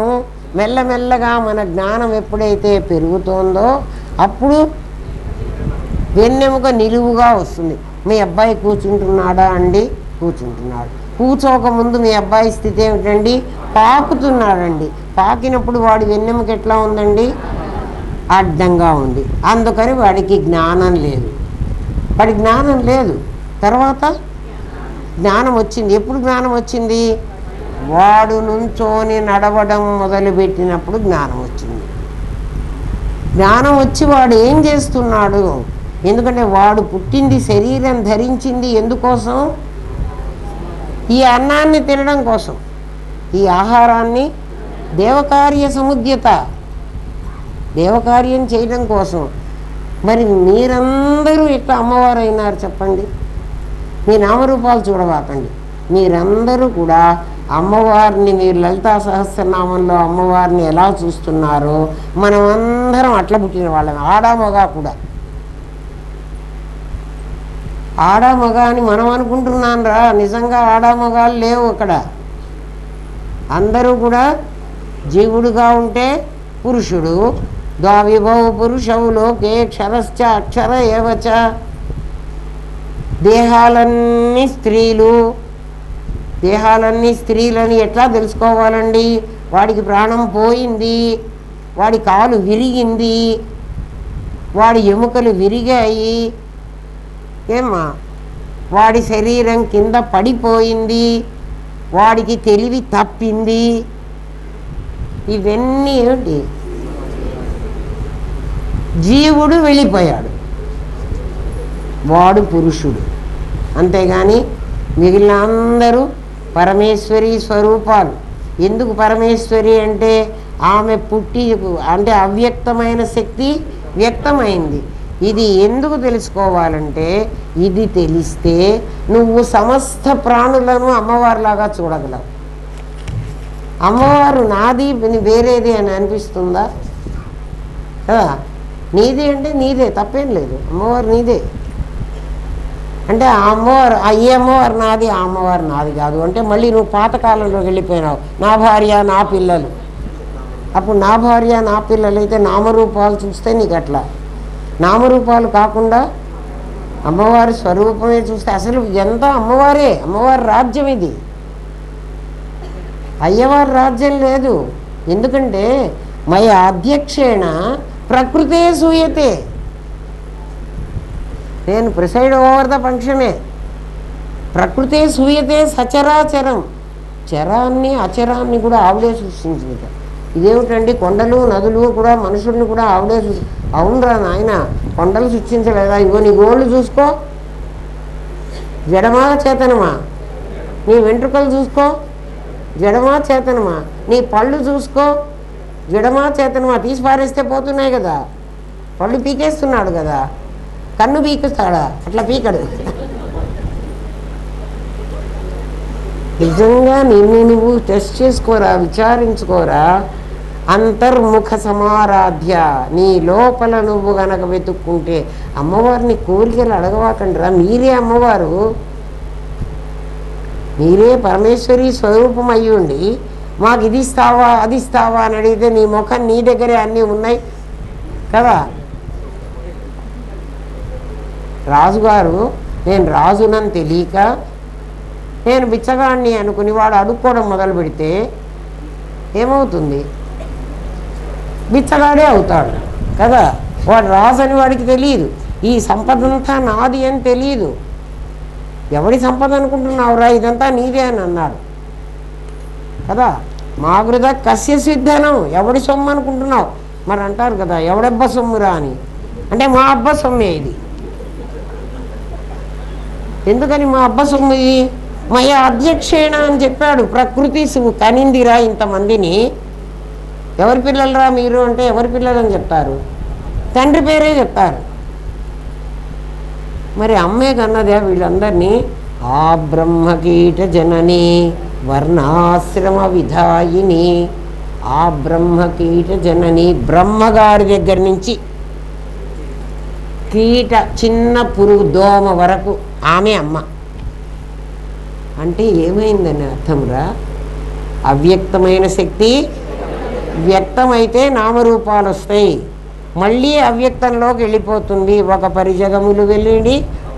మెల్లమెల్లగా మన జ్ఞానం ఎప్పుడైతే పెరుగుతోందో అప్పుడు వెన్నెముక నిలువుగా వస్తుంది. మీ అబ్బాయి కూర్చుంటున్నాడా అండి? కూర్చుంటున్నాడు. కూర్చోకముందు మీ అబ్బాయి స్థితి ఏమిటండి? పాకుతున్నాడండి. పాకినప్పుడు వాడి వెన్నెముక ఎట్లా ఉందండి? అడ్డంగా ఉంది. అందుకని వాడికి జ్ఞానం లేదు. తర్వాత జ్ఞానం వచ్చింది. ఎప్పుడు జ్ఞానం వచ్చింది? వాడు నుంచోని నడవడం మొదలుపెట్టినప్పుడు జ్ఞానం వచ్చింది. జ్ఞానం వచ్చి వాడు ఏం చేస్తున్నాడు? ఎందుకంటే వాడు పుట్టింది, శరీరం ధరించింది ఎందుకోసం? ఈ అన్నాన్ని తినడం కోసం, ఈ ఆహారాన్ని దేవకార్య సముద్యత, దేవకార్యం చేయడం కోసం. మరి మీరందరూ ఎట్లా అమ్మవారు అయినారు చెప్పండి? మీ నామరూపాలు చూడవాకండి. మీరందరూ కూడా అమ్మవారిని, మీరు లలితా సహస్రనామంలో అమ్మవారిని ఎలా చూస్తున్నారో మనం అందరం అట్లా పుట్టిన వాళ్ళం. ఆడామగా కూడా. ఆడామగ అని మనం అనుకుంటున్నాను రా, నిజంగా ఆడామగాలు లేవు అక్కడ. అందరూ కూడా జీవుడుగా ఉంటే పురుషుడు. ద్వావిభౌ పురుషౌ లోకే క్షరశ్చ అక్షర ఏవచ. దేహాలన్నీ స్త్రీలని ఎట్లా తెలుసుకోవాలండి? వాడికి ప్రాణం పోయింది, వాడి కాలు విరిగింది, వాడి ఎముకలు విరిగాయి, ఏమ్మా, వాడి శరీరం కింద పడిపోయింది, వాడికి తెలివి తప్పింది. ఇవన్నీ ఏమిటి? జీవుడు వెళ్ళిపోయాడు, వాడు పురుషుడు. అంతేగాని మిగిలిన అందరూ పరమేశ్వరి స్వరూపాలు. ఎందుకు పరమేశ్వరి అంటే ఆమె పుట్టి అంటే అవ్యక్తమైన శక్తి వ్యక్తమైంది. ఇది ఎందుకు తెలుసుకోవాలంటే ఇది తెలిస్తే నువ్వు సమస్త ప్రాణులను అమ్మవారిలాగా చూడగలవు. అమ్మవారు నాది వేరేది అని అనిపిస్తుందా కదా? నీది అంటే నీదే, తప్పేం లేదు. అమ్మవారు నీదే అంటే ఆ అమ్మవారు, ఈ అమ్మవారు నాది, ఆ అమ్మవారు నాది కాదు అంటే మళ్ళీ నువ్వు పాతకాలంలోకి వెళ్ళిపోయినావు. నా భార్య నా పిల్లలు. అప్పుడు నా భార్య నా పిల్లలు అయితే నామరూపాలు చూస్తే నీకు అట్లా. నామరూపాలు కాకుండా అమ్మవారి స్వరూపమే చూస్తే అసలు ఎంత అమ్మవారే. అమ్మవారి రాజ్యం ఇది, అయ్యవారి రాజ్యం లేదు. ఎందుకంటే మయ అధ్యక్షేణ ప్రకృతే సూయతే. నేను ప్రిసైడ్ ఓవర్ ద ఫంక్షనే. ప్రకృతే సూయతే సచరాచరం. చరాన్ని అచరాన్ని కూడా ఆవిడే సృష్టించింది. ఇదేమిటండి కొండలు నదులు కూడా మనుషుల్ని కూడా ఆవిడే అవునరా నాయన, కొండలు సృష్టించలేదా? ఇగో నీ గోళ్ళు చూసుకో, జడమా చేతనమా? నీ వెంట్రుకలు చూసుకో, జడమా చేతనమా? నీ పళ్ళు చూసుకో, జడమా చేతనమా? తీసి పారేస్తే పోతున్నాయి కదా, పళ్ళు పీకేస్తున్నాడు కదా, కన్ను పీకుస్తాడా? అట్లా పీకడు. నిజంగా నిన్ను నువ్వు టెస్ట్ చేసుకోరా, విచారించుకోరా. అంతర్ముఖ సమారాధ్య. నీ లోపల నువ్వు గనక వెతుక్కుంటే అమ్మవారిని కోరికలు అడగవాకండిరా. మీరే అమ్మవారు, మీరే పరమేశ్వరి స్వరూపం అయ్యుండి మాకు ఇది ఇస్తావా అది ఇస్తావా అని అడిగితే నీ ముఖం నీ దగ్గరే అన్నీ ఉన్నాయి కదా. రాజుగారు నేను రాజునని తెలియక నేను బిచ్చగాడిని అనుకుని వాడు అడుక్కోవడం మొదలు పెడితే ఏమవుతుంది? బిచ్చగాడే అవుతాడు కదా. వాడు రాజు అని వాడికి తెలియదు, ఈ సంపదంతా నాది అని తెలియదు. ఎవడి సంపద అనుకుంటున్నావురా, ఇదంతా నీదే అని అన్నాడు కదా. మా గృధ కస్య సిద్ధనం, ఎవడి సొమ్ము అనుకుంటున్నావు మరి అంటారు కదా, ఎవడెబ్బ సొమ్మురా అని. అంటే మా అబ్బ సొమ్మే ఇది. ఎందుకని మా అబ్బ సొమ్ము ఇది? మయ అధ్యక్షేణ అని చెప్పాడు. ప్రకృతి కనిందిరా ఇంతమందిని. ఎవరి పిల్లలరా మీరు అంటే ఎవరి పిల్లలు అని చెప్తారు, తండ్రి పేరే చెప్తారు. మరి అమ్మే కన్నదే వీళ్ళందరినీ. ఆ బ్రహ్మకీట జనని వర్ణాశ్రమ విధాయిని. ఆ బ్రహ్మకీట జనని, బ్రహ్మగారి దగ్గర నుంచి కీట చిన్న పురుగు దోమ వరకు ఆమె అమ్మ. అంటే ఏమైందని అర్థంరా? అవ్యక్తమైన శక్తి వ్యక్తమైతే నామరూపాలు వస్తాయి, మళ్ళీ అవ్యక్తంలోకి వెళ్ళిపోతుంది. ఒక పరి జగములు వెళ్ళిండి,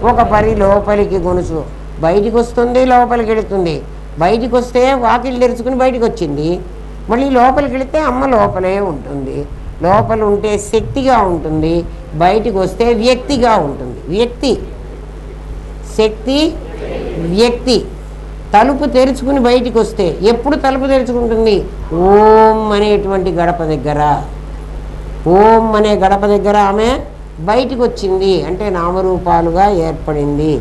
ఒక పరి లోపలికి గొలుసు. బయటికి వస్తుంది, లోపలికి వెళుతుంది. బయటికి వస్తే వాకిలు తెరుచుకుని బయటికి వచ్చింది, మళ్ళీ లోపలికి వెళితే అమ్మ లోపలే ఉంటుంది. లోపల ఉంటే శక్తిగా ఉంటుంది, బయటికి వస్తే వ్యక్తిగా ఉంటుంది. వ్యక్తి శక్తి వ్యక్తి. తలుపు తెరుచుకుని బయటికి వస్తే ఎప్పుడు తలుపు తెరుచుకుంటుంది? ఓం అనేటువంటి గడప దగ్గర. ఓం అనే గడప దగ్గర ఆమె బయటికి వచ్చింది అంటే నామరూపాలుగా ఏర్పడింది.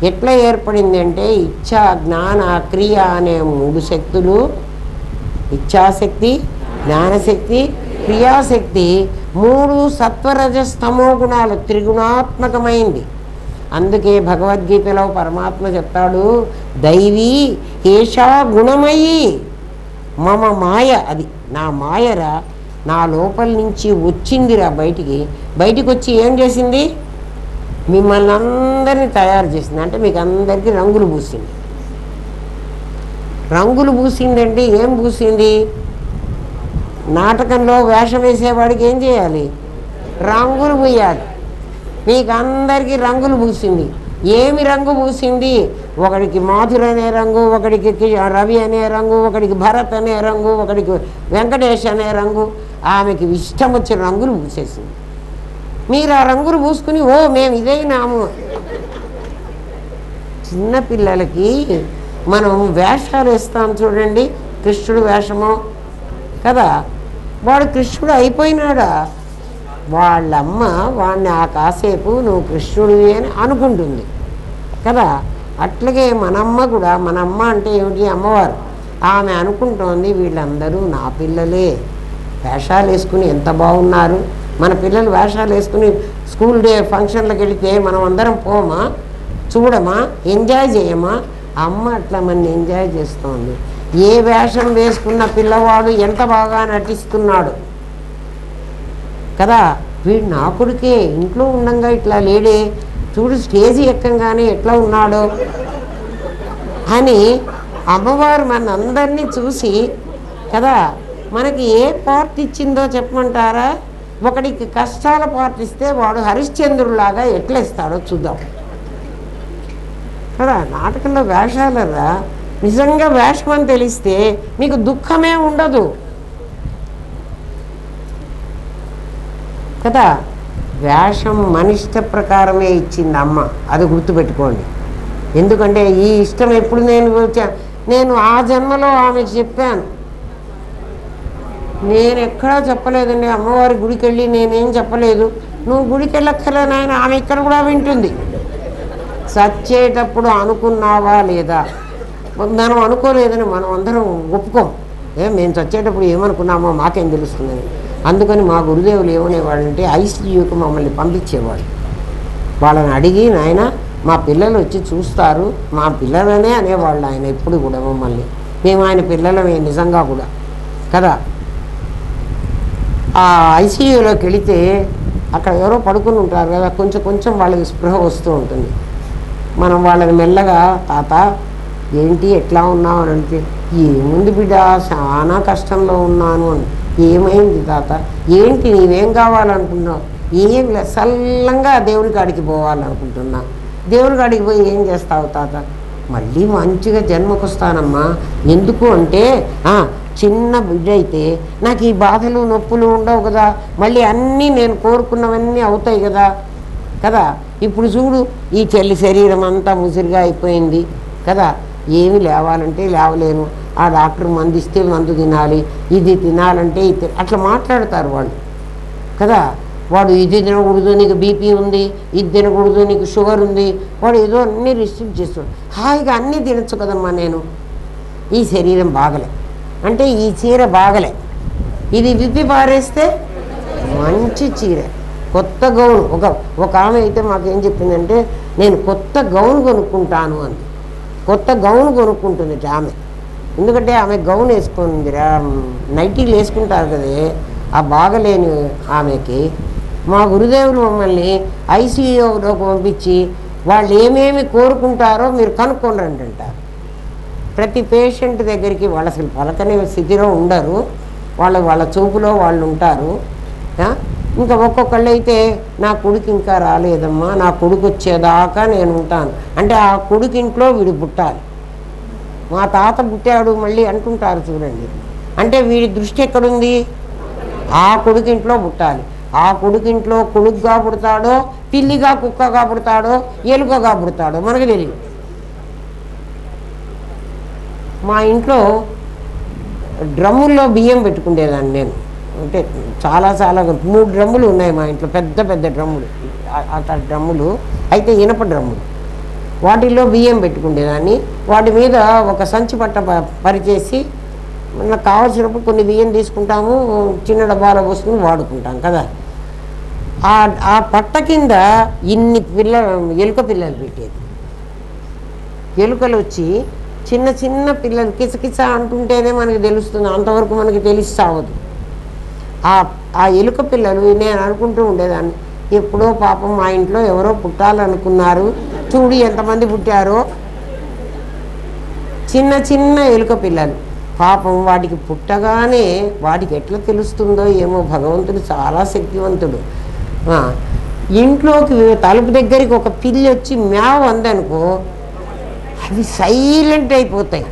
ఎట్లా ఏర్పడింది అంటే ఇచ్ఛ జ్ఞాన క్రియ అనే 3 శక్తులు, ఇచ్ఛాశక్తి, జ్ఞానశక్తి, క్రియాశక్తి 3 సత్వరజస్తమో గుణాలు, త్రిగుణాత్మకమైంది. అందుకే భగవద్గీతలో పరమాత్మ చెప్తాడు, దైవీ ఏషా గుణమయి మమ మాయ. అది నా మాయరా, నా లోపల నుంచి వచ్చిందిరా బయటికి. బయటికి వచ్చి ఏం చేసింది? మిమ్మల్ని అందరినీ తయారు చేసింది. అంటే మీకు అందరికీ రంగులు పూసింది. రంగులు పూసిందంటే ఏం పూసింది? నాటకంలో వేషం వేసేవాడికి ఏం చేయాలి? రంగులు పూయాలి. మీకు అందరికీ రంగులు పూసింది. ఏమి రంగు పూసింది? ఒకడికి మాధుర్ అనే రంగు, ఒకడికి రవి అనే రంగు, ఒకడికి భరత్ అనే రంగు, ఒకడికి వెంకటేష్ అనే రంగు. ఆమెకి ఇష్టం వచ్చిన రంగులు పూసేసింది. మీరు ఆ రంగులు పూసుకుని ఓ మేము ఇదైనాము. చిన్నపిల్లలకి మనం వేషాలు వేస్తాం చూడండి, కృష్ణుడు వేషము కదా. వాడు కృష్ణుడు అయిపోయినాడా? వాళ్ళమ్మ వాడిని ఆ కాసేపు నువ్వు కృష్ణుడివి అని అనుకుంటుంది కదా. అట్లాగే మనమ్మ కూడా, మనమ్మ అంటే ఏమిటి? అమ్మవారు. ఆమె అనుకుంటోంది వీళ్ళందరూ నా పిల్లలే, వేషాలు వేసుకుని ఎంత బాగున్నారు. మన పిల్లలు వేషాలు వేసుకుని స్కూల్ డే ఫంక్షన్లకు వెళితే మనం అందరం పోమా, చూడమా, ఎంజాయ్ చేయమా? అమ్మ అట్లా మన ఎంజాయ్ చేస్తోంది. ఏ వేషం వేసుకున్న పిల్లవాడు ఎంత బాగా నటిస్తున్నాడు కదా. వీడు నా కొడుకే, ఇంట్లో ఉండంగా ఇట్లా లేడే, చూడు స్టేజి ఎక్కంగానే ఎట్లా ఉన్నాడో అని అమ్మవారు మనందరినీ చూసి కదా మనకి ఏ పార్ట్ ఇచ్చిందో చెప్పమంటారా? ఒకడికి కష్టాల పార్ట్ ఇస్తే వాడు హరిశ్చంద్రులాగా ఎట్లా ఇస్తాడో చూద్దాం కదా. నాటకంలో వేషాలరా, నిజంగా వేషం అని తెలిస్తే మీకు దుఃఖమే ఉండదు కదా. వేషం మనిష్ట ప్రకారమే ఇచ్చింది అమ్మ, అది గుర్తుపెట్టుకోండి. ఎందుకంటే ఈ ఇష్టం ఎప్పుడు నేను ఆ జన్మలో ఆమెకు చెప్పాను. నేను ఎక్కడా చెప్పలేదండి, అమ్మవారి గుడికి వెళ్ళి నేనేం చెప్పలేదు. నువ్వు గుడికి వెళ్ళక్కర్లే నాయన, ఆమె ఇక్కడ కూడా వింటుంది. చచ్చేటప్పుడు అనుకున్నావా లేదా? మనం అనుకోలేదని మనం అందరం ఒప్పుకోం. మేము చచ్చేటప్పుడు ఏమనుకున్నామో మాకేం తెలుస్తుందని. అందుకని మా గురుదేవులు ఏమనేవాళ్ళంటే ఐసీయూకి మమ్మల్ని పంపించేవాళ్ళు. వాళ్ళని అడిగి, నాయన మా పిల్లలు వచ్చి చూస్తారు, మా పిల్లలనే అనేవాళ్ళు ఆయన ఎప్పుడు కూడా మమ్మల్ని. మేము ఆయన పిల్లలమే నిజంగా కూడా కదా. ఆ ఐసీయూలోకి వెళితే అక్కడ ఎవరో పడుకుని ఉంటారు కదా, కొంచెం కొంచెం వాళ్ళకి స్పృహ వస్తూ ఉంటుంది. మనం వాళ్ళని మెల్లగా, తాత ఏంటి ఎట్లా ఉన్నావు అని అంటే, ఏముంది బిడ్డ చాలా కష్టంలో ఉన్నాను అని. ఏమైంది తాత? ఏంటి నీవేం కావాలనుకున్నావు? ఏం లేదు, సల్లంగా దేవుడి కాడికి పోవాలనుకుంటున్నా. దేవుడి కాడికి పోయి ఏం చేస్తావు తాత? మళ్ళీ మంచిగా జన్మకు వస్తానమ్మా. ఎందుకు అంటే చిన్న బిడ్డ అయితే నాకు ఈ బాధలు నొప్పులు ఉండవు కదా, మళ్ళీ అన్నీ నేను కోరుకున్నవన్నీ అవుతాయి కదా కదా. ఇప్పుడు చూడు, ఈ చెల్లి శరీరం అంతా ముసిరిగా అయిపోయింది కదా, ఏమి లేవాలంటే లేవలేను, ఆ డాక్టర్ మందు ఇస్తే మందు తినాలి, ఇది తినాలంటే ఇది అట్లా మాట్లాడతారు వాళ్ళు కదా. వాడు ఇది తినకూడదు, నీకు బీపీ ఉంది, ఇది తినకూడదు, నీకు షుగర్ ఉంది, వాడు ఏదో అన్నీ రిస్ట్రిక్ట్ చేస్తాడు. హాయిగా అన్నీ తినచ్చు కదమ్మా నేను. ఈ శరీరం బాగలే అంటే ఈ చీర బాగలే, ఇది విప్పి పారేస్తే మంచి చీర, కొత్త గౌన్. ఒక ఆమె అయితే మాకేం చెప్పిందంటే, నేను కొత్త గౌన్ కొనుక్కుంటాను అని. కొత్త గౌన్ కొనుక్కుంటుంది ఆమె. ఎందుకంటే ఆమె గౌన్ వేసుకుందిరా, నైటీలు వేసుకుంటారు కదే, ఆ బాగలేని ఆమెకి మా గురుదేవులు మమ్మల్ని ఐసీయూలోకి పంపించి వాళ్ళు ఏమేమి కోరుకుంటారో మీరు కనుక్కోండి అంటారు. ప్రతి పేషెంట్ దగ్గరికి వాళ్ళు అసలు పలకనే స్థితిలో ఉండరు, వాళ్ళ చూపులో వాళ్ళు ఉంటారు. ఇంకా ఒక్కొక్కళ్ళు అయితే నా కొడుకు ఇంకా రాలేదమ్మా, నా కొడుకు వచ్చేదాకా నేను ఉంటాను అంటే ఆ కొడుకు ఇంట్లో వీడు పుట్టాలి. మా తాత పుట్టాడు మళ్ళీ అంటుంటారు చూడండి. అంటే వీడి దృష్టి ఎక్కడుంది? ఆ కొడుకింట్లో పుట్టాలి. ఆ కొడుకింట్లో కొడుకుగా పుడతాడో, పిల్లిగా కుక్కగా పుడతాడో, ఎలుకగా పుడతాడో మనకు తెలియదు. మా ఇంట్లో డ్రమ్ముల్లో బియ్యం పెట్టుకునేదాన్ని నేను. అంటే చాలా 3 డ్రమ్ములు ఉన్నాయి మా ఇంట్లో, పెద్ద పెద్ద డ్రమ్ములు, అట్లా డ్రమ్ములు అయితే ఇనప డ్రమ్ములు. వాటిల్లో బియ్యం పెట్టుకునేదాన్ని. వాటి మీద ఒక సంచి పట్ట పరిచేసి మనకు కావాల్సినప్పుడు కొన్ని బియ్యం తీసుకుంటాము, చిన్న డబ్బాలో పోసుకుని వాడుకుంటాం కదా. ఆ పట్ట కింద ఇన్ని ఎలుక పిల్లలు పెట్టేది. ఎలుకలు వచ్చి చిన్న చిన్న పిల్లలు కిసకిస అంటుంటేనే మనకు తెలుస్తుంది, అంతవరకు మనకి తెలిసావదు. ఆ ఎలుక పిల్లలు నేను అనుకుంటూ ఉండేదాన్ని, ఎప్పుడో పాపం మా ఇంట్లో ఎవరో పుట్టాలనుకున్నారు, చూడు ఎంతమంది పుట్టారో. చిన్న చిన్న ఎలుక పిల్లలు పాపం, వాటికి పుట్టగానే వాటికి ఎట్లా తెలుస్తుందో ఏమో, భగవంతుడు చాలా శక్తివంతుడు. ఇంట్లోకి తలుపు దగ్గరికి ఒక పిల్లి వచ్చి మ్యావ్ అందనుకో, అవి సైలెంట్ అయిపోతాయి.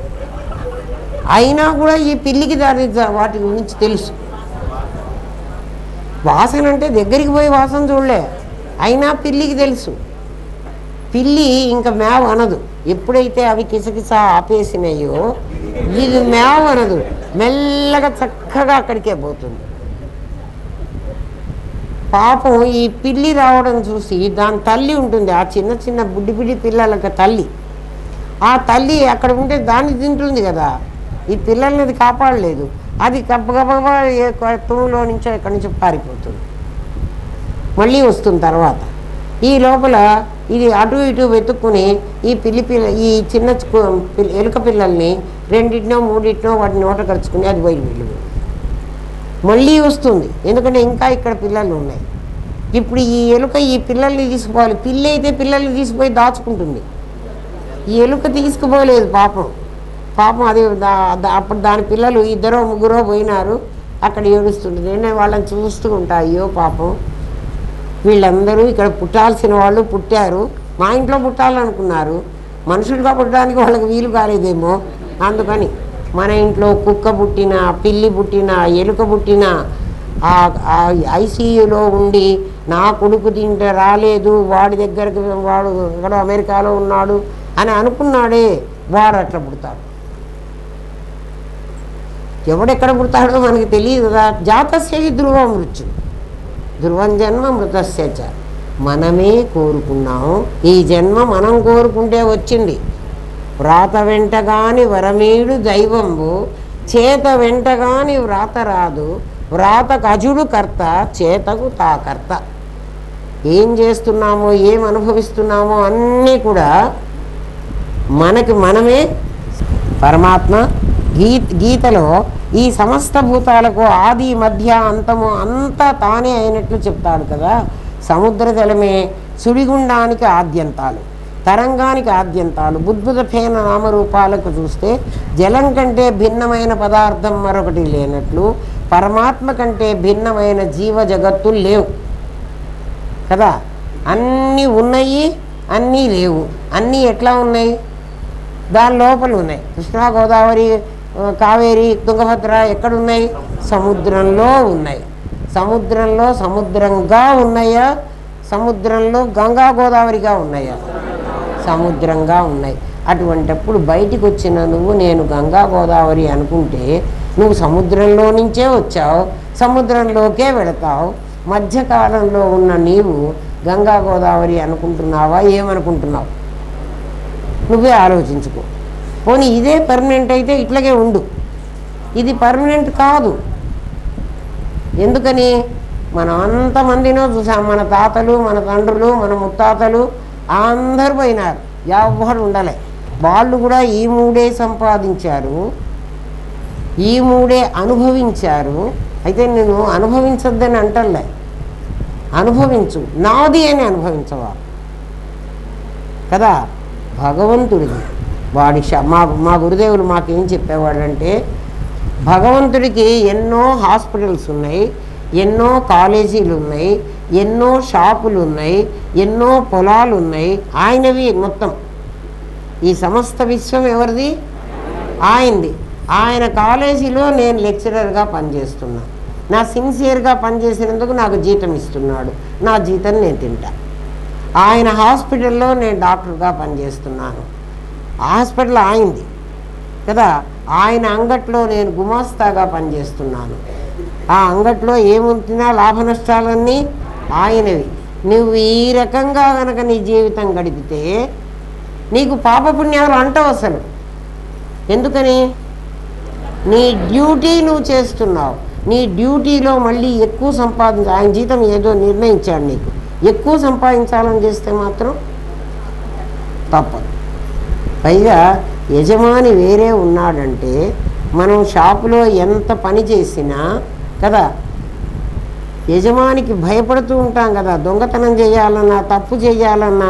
అయినా కూడా ఈ పిల్లికి వాటి గురించి తెలుసు. వాసన అంటే దగ్గరికి పోయి వాసన చూడలే, అయినా పిల్లికి తెలుసు. పిల్లి ఇంకా మ్యావ్ అనదు. ఎప్పుడైతే అవి కిసకిస ఆపేసినాయో ఇది మ్యావ్ అనదు, మెల్లగా చక్కగా అక్కడికే పోతుంది. పాపం ఈ పిల్లి రావడం చూసి దాని తల్లి ఉంటుంది, ఆ చిన్న చిన్న బుడ్డి పిల్లలకి తల్లి, ఆ తల్లి అక్కడ ఉంటే దాన్ని తింటుంది కదా. ఈ పిల్లల్ని అది కాపాడలేదు, అది గబగబా తుమ్ములో నుంచో ఎక్కడి నుంచో పారిపోతుంది, మళ్ళీ వస్తుంది తర్వాత. ఈ లోపల ఇది అటు ఇటు వెతుక్కుని ఈ చిన్న ఎలుక పిల్లల్ని రెండింటినో మూడింటినో వాటి నోట ఖర్చుకుని అది బయట వెళ్ళిపోయింది. మళ్ళీ వస్తుంది, ఎందుకంటే ఇంకా ఇక్కడ పిల్లలు ఉన్నాయి. ఇప్పుడు ఈ ఎలుక ఈ పిల్లల్ని తీసుకుపోవాలి. పిల్లి అయితే పిల్లల్ని తీసుకుపోయి దాచుకుంటుంది. ఈ ఎలుక తీసుకుపోలేదు పాపం. అది అప్పుడు దాని పిల్లలు 2 3 పోయినారు. అక్కడ ఏడుస్తుంది. నేను వాళ్ళని చూస్తూ ఉంటా, అయ్యో పాపం వీళ్ళందరూ ఇక్కడ పుట్టాల్సిన వాళ్ళు పుట్టారు, మా ఇంట్లో పుట్టాలనుకున్నారు, మనుషులుగా పుట్టడానికి వాళ్ళకి వీలు కాలేదేమో. అందుకని మన ఇంట్లో కుక్క పుట్టినా, పిల్లి పుట్టినా, ఎలుక పుట్టినా ఐసీయూలో ఉండి నా కొడుకు తింటే రాలేదు, వాడి దగ్గరికి వాడు ఎక్కడో అమెరికాలో ఉన్నాడు అని అనుకున్నాడే, వాడు అట్లా పుడతాడు. ఎవడెక్కడ పుడతాడో మనకి తెలియదు కదా. జాతస్య ధ్రువ మృత్యు, ధ్రువం జన్మ మృతస్య చ. మనమే కోరుకున్నాము. ఈ జన్మ మనం కోరుకుంటే వచ్చింది. వ్రాత వెంటగాని వరమీడు దైవంబు, చేత వెంటగాని వ్రాత రాదు, వ్రాతకు అజుడు కర్త, చేతకు తా కర్త. ఏం చేస్తున్నామో ఏం అనుభవిస్తున్నామో అన్నీ కూడా మనకి మనమే. పరమాత్మ గీతలో ఈ సమస్త భూతాలకు ఆది మధ్య అంతము అంతా తానే అయినట్లు చెప్తాడు కదా. సముద్ర జలమే సుడిగుండానికి ఆద్యంతాలు, తరంగానికి ఆద్యంతాలు. బుద్భుత ఫేన నామరూపాలకు చూస్తే జలం కంటే భిన్నమైన పదార్థం మరొకటి లేనట్లు పరమాత్మ కంటే భిన్నమైన జీవ జగత్తులు లేవు కదా. అన్నీ ఉన్నాయి, అన్నీ లేవు. అన్నీ ఎట్లా ఉన్నాయి? దాని లోపల ఉన్నాయి. కృష్ణా, గోదావరి, కావేరి, తుంగభద్ర ఎక్కడున్నాయి? సముద్రంలో ఉన్నాయి. సముద్రంలో సముద్రంగా ఉన్నాయా? సముద్రంలో గంగా గోదావరిగా ఉన్నాయా? సముద్రంగా ఉన్నాయి. అటువంటప్పుడు బయటికి వచ్చిన నువ్వు నేను గంగా గోదావరి అనుకుంటే నువ్వు సముద్రంలో నుంచే వచ్చావు, సముద్రంలోకే వెళతావు. మధ్యకాలంలో ఉన్న నీవు గంగా గోదావరి అనుకుంటున్నావా? ఏమనుకుంటున్నావు? నువ్వే ఆలోచించుకో. పోనీ ఇదే పర్మనెంట్ అయితే ఇట్లాగే ఉండు. ఇది పర్మనెంట్ కాదు. ఎందుకని? మనం అంతమందినో చూసాం. మన తాతలు, మన తండ్రులు, మన ముత్తాతలు అందరూ పోయినారు, ఎవ్వరు ఉండలే. వాళ్ళు కూడా ఈ 3 సంపాదించారు, ఈ 3 అనుభవించారు. అయితే నేను అనుభవించొద్దని అంటలే, అనుభవించు, నాది అని అనుభవించవా కదా. భగవంతుడిది వాడి మా గురుదేవులు మాకేం చెప్పేవాడంటే, భగవంతుడికి ఎన్నో హాస్పిటల్స్ ఉన్నాయి, ఎన్నో కాలేజీలు ఉన్నాయి, ఎన్నో షాపులు ఉన్నాయి, ఎన్నో పొలాలు ఉన్నాయి. ఆయనవి మొత్తం. ఈ సమస్త విశ్వం ఎవరిది? ఆయనది. ఆయన కాలేజీలో నేను లెక్చరర్గా పనిచేస్తున్నా. నా సిన్సియర్గా పనిచేసినందుకు నాకు జీతం ఇస్తున్నాడు, నా జీతం నేను తింటా. ఆయన హాస్పిటల్లో నేను డాక్టర్గా పనిచేస్తున్నాను, హాస్పిటల్ ఆయనది కదా. ఆయన అంగట్లో నేను గుమాస్తాగా పనిచేస్తున్నాను, ఆ అంగట్లో ఏముంటున్నా లాభ నష్టాలన్నీ ఆయనవి. నువ్వు ఈ రకంగా కనుక నీ జీవితం గడిపితే నీకు పాపపుణ్యాలు అంటవు అసలు. ఎందుకని? నీ డ్యూటీ నువ్వు చేస్తున్నావు. నీ డ్యూటీలో మళ్ళీ ఎక్కువ ఆయన జీతం ఏదో నిర్ణయించాడు నీకు, ఎక్కువ సంపాదించాలని చేస్తే మాత్రం తప్పదు. పైగా యజమాని వేరే ఉన్నాడంటే మనం షాపులో ఎంత పని చేసినా కదా, యజమానికి భయపడుతూ ఉంటాం కదా. దొంగతనం చేయాలన్నా, తప్పు చేయాలన్నా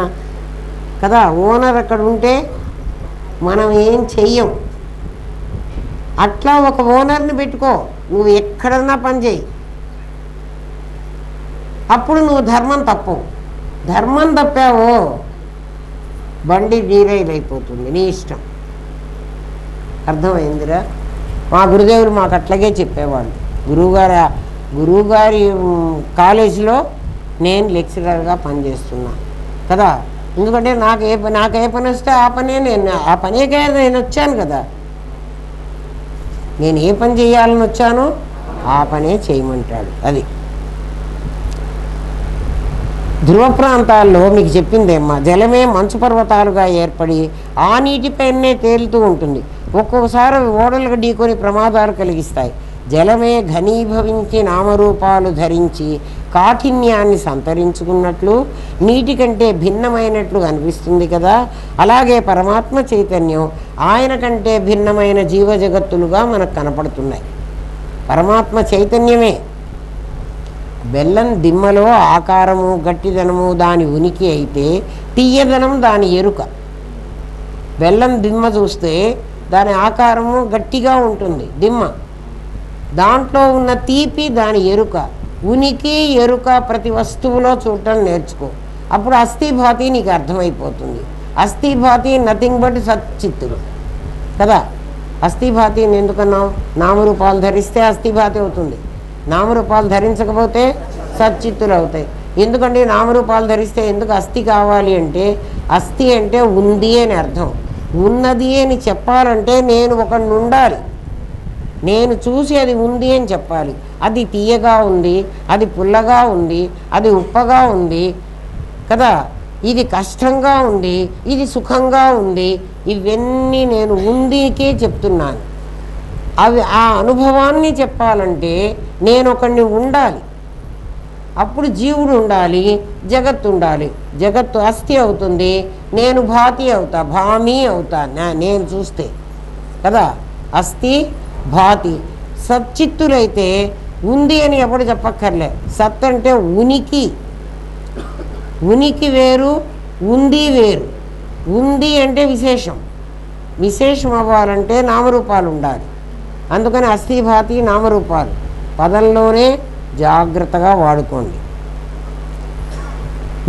కదా. ఓనర్ అక్కడ ఉంటే మనం ఏం చెయ్యం. అట్లా ఒక ఓనర్ని పెట్టుకో, నువ్వు ఎక్కడన్నా పని చేయి, అప్పుడు నువ్వు ధర్మం తప్పవు. ధర్మం తప్పావో బండి డీరైల్ అయిపోతుంది, నీ ఇష్టం. అర్థమైందిరా? మా గురుదేవులు మాకు అట్లాగే చెప్పేవాళ్ళు. గురువుగారి కాలేజీలో నేను లెక్చరర్గా పనిచేస్తున్నా కదా. ఎందుకంటే నాకు ఏ పని వస్తే ఆ పనేకే నేను వచ్చాను కదా. నేను ఏ పని చేయాలని వచ్చానో ఆ పనే చేయమంటాడు. అది ధ్రువ ప్రాంతాల్లో మీకు చెప్పిందేమ్మా, జలమే మంచు పర్వతాలుగా ఏర్పడి ఆ నీటిపైనే తేలుతూ ఉంటుంది. ఒక్కొక్కసారి ఓడలకు ఢీకొని ప్రమాదాలు కలిగిస్తాయి. జలమే ఘనీభవించి నామరూపాలు ధరించి కాఠిన్యాన్ని సంతరించుకున్నట్లు నీటి కంటే భిన్నమైనట్లు అనిపిస్తుంది కదా. అలాగే పరమాత్మ చైతన్యం ఆయన కంటే భిన్నమైన జీవజగత్తులుగా మనకు కనపడుతున్నాయి. పరమాత్మ చైతన్యమే. బెల్లం దిమ్మలో ఆకారము గట్టిదనము దాని ఉనికి అయితే తీయదనం దాని ఎరుక. బెల్లం దిమ్మ చూస్తే దాని ఆకారము గట్టిగా ఉంటుంది దిమ్మ, దాంట్లో ఉన్న తీపి దాని ఎరుక. ఉనికి ఎరుక ప్రతి వస్తువులో చూడటం నేర్చుకో, అప్పుడు అస్థిభాతి నీకు అర్థమైపోతుంది. అస్థిభాతి నథింగ్ బట్ సచ్చిత్తులు కదా. అస్థిభాతిని ఎందుకన్నావు? నామరూపాలు ధరిస్తే అస్థిభాతి అవుతుంది, నామరూపాలు ధరించకపోతే సచ్చిత్తులు అవుతాయి. ఎందుకంటే నామరూపాలు ధరిస్తే ఎందుకు అస్థి కావాలి అంటే, అస్థి అంటే ఉంది అని అర్థం. ఉన్నది అని చెప్పాలంటే నేను ఒకడిని ఉండాలి, నేను చూసి అది ఉంది అని చెప్పాలి. అది తీయగా ఉంది, అది పుల్లగా ఉంది, అది ఉప్పగా ఉంది కదా, ఇది కష్టంగా ఉంది, ఇది సుఖంగా ఉంది, ఇవన్నీ నేను ఉందికే చెప్తున్నాను. అవి ఆ అనుభవాన్ని చెప్పాలంటే నేను ఒకడిని ఉండాలి, అప్పుడు జీవుడు ఉండాలి, జగత్తు ఉండాలి. జగత్తు అస్థి అవుతుంది, నేను భాతి అవుతా, భామి అవుతా నేను చూస్తే కదా. అస్థి భాతి. సచ్చిత్తులైతే ఉంది అని ఎప్పుడు చెప్పక్కర్లే. సత్ అంటే ఉనికి, ఉనికి వేరు, ఉంది వేరు. ఉంది అంటే విశేషం, విశేషం అవ్వాలంటే నామరూపాలు ఉండాలి. అందుకని అస్థిభాతి నామరూపాలు పదంలోనే జాగ్రత్తగా వాడుకోండి.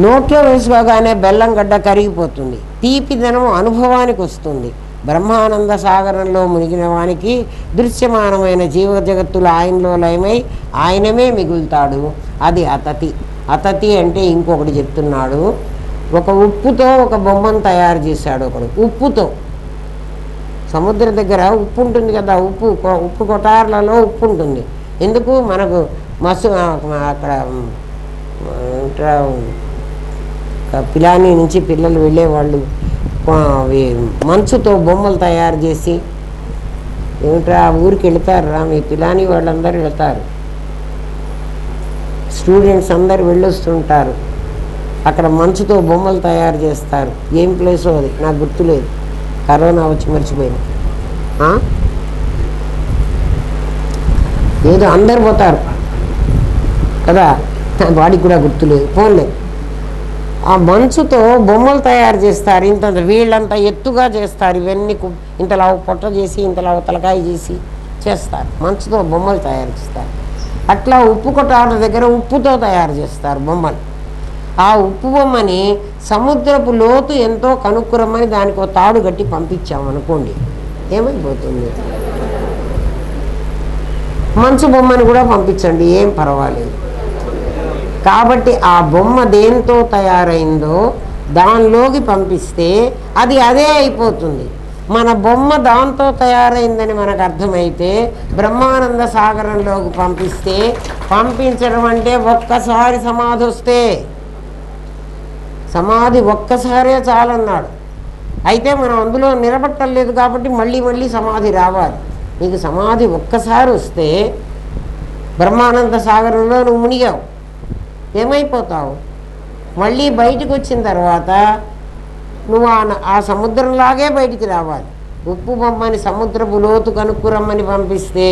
నోట్లో వేసుకోగానే బెల్లం గడ్డ కరిగిపోతుంది, తీపిదనం అనుభవానికి వస్తుంది. బ్రహ్మానంద సాగరంలో మునిగిన వానికి దృశ్యమానమైన జీవ జగత్తులు ఆయనలో లయమై ఆయనమే మిగులుతాడు. అది అతతి. అతతి అంటే ఇంకొకటి చెప్తున్నాడు. ఒక ఉప్పుతో ఒక బొమ్మను తయారు చేశాడు ఒకడు. ఉప్పుతో, సముద్రం దగ్గర ఉప్పు ఉంటుంది కదా, ఉప్పు కొటార్లలో ఉప్పు ఉంటుంది. ఎందుకు? మనకు అక్కడ పిలాని నుంచి పిల్లలు వెళ్ళేవాళ్ళు మంచుతో బొమ్మలు తయారు చేసి ఏమిట్రా ఊరికి వెళతారు మీ పిలాని వాళ్ళందరూ వెళ్తారు, స్టూడెంట్స్ అందరు వెళ్ళొస్తుంటారు. అక్కడ మంచుతో బొమ్మలు తయారు చేస్తారు. ఏం ప్లేసో అది నాకు గుర్తులేదు, కరోనా వచ్చి మర్చిపోయింది. ఏదో అందరు పోతారు కదా, వాడికి కూడా గుర్తులేదు, ఫోన్లే. ఆ మంచుతో బొమ్మలు తయారు చేస్తారు. ఇంత వీళ్ళంతా ఎత్తుగా చేస్తారు. ఇవన్నీ ఇంతలా పొట్ట చేసి ఇంతలా తలకాయ చేసి చేస్తారు. మంచుతో బొమ్మలు తయారు చేస్తారు. అట్లా ఉప్పు కొట్టాల దగ్గర ఉప్పుతో తయారు చేస్తారు బొమ్మలు. ఆ ఉప్పు బొమ్మని సముద్రపు లోతు ఎంతో కనుక్కురమ్మని దానికి ఒక తాడు కట్టి పంపించామనుకోండి, ఏమైపోతుంది? మంచు బొమ్మని కూడా పంపించండి, ఏం పర్వాలేదు. కాబట్టి ఆ బొమ్మ దేంతో తయారైందో దానిలోకి పంపిస్తే అది అదే అయిపోతుంది. మన బొమ్మ దాంతో తయారైందని మనకు అర్థమైతే బ్రహ్మానంద సాగరంలోకి పంపిస్తే, పంపించడం అంటే ఒక్కసారి సమాధి వస్తే, సమాధి ఒక్కసారే చాలన్నాడు. అయితే మనం అందులో నిలబట్టలేదు కాబట్టి మళ్ళీ మళ్ళీ సమాధి రావాలి. నీకు సమాధి ఒక్కసారి వస్తే బ్రహ్మానంద సాగరంలో నువ్వు మునిగావు, ఏమైపోతావు? మళ్ళీ బయటికి వచ్చిన తర్వాత నువ్వు ఆ సముద్రంలాగే బయటికి రావాలి. ఉప్పు బొమ్మని సముద్రపు లోతు కనుక్కురమ్మని పంపిస్తే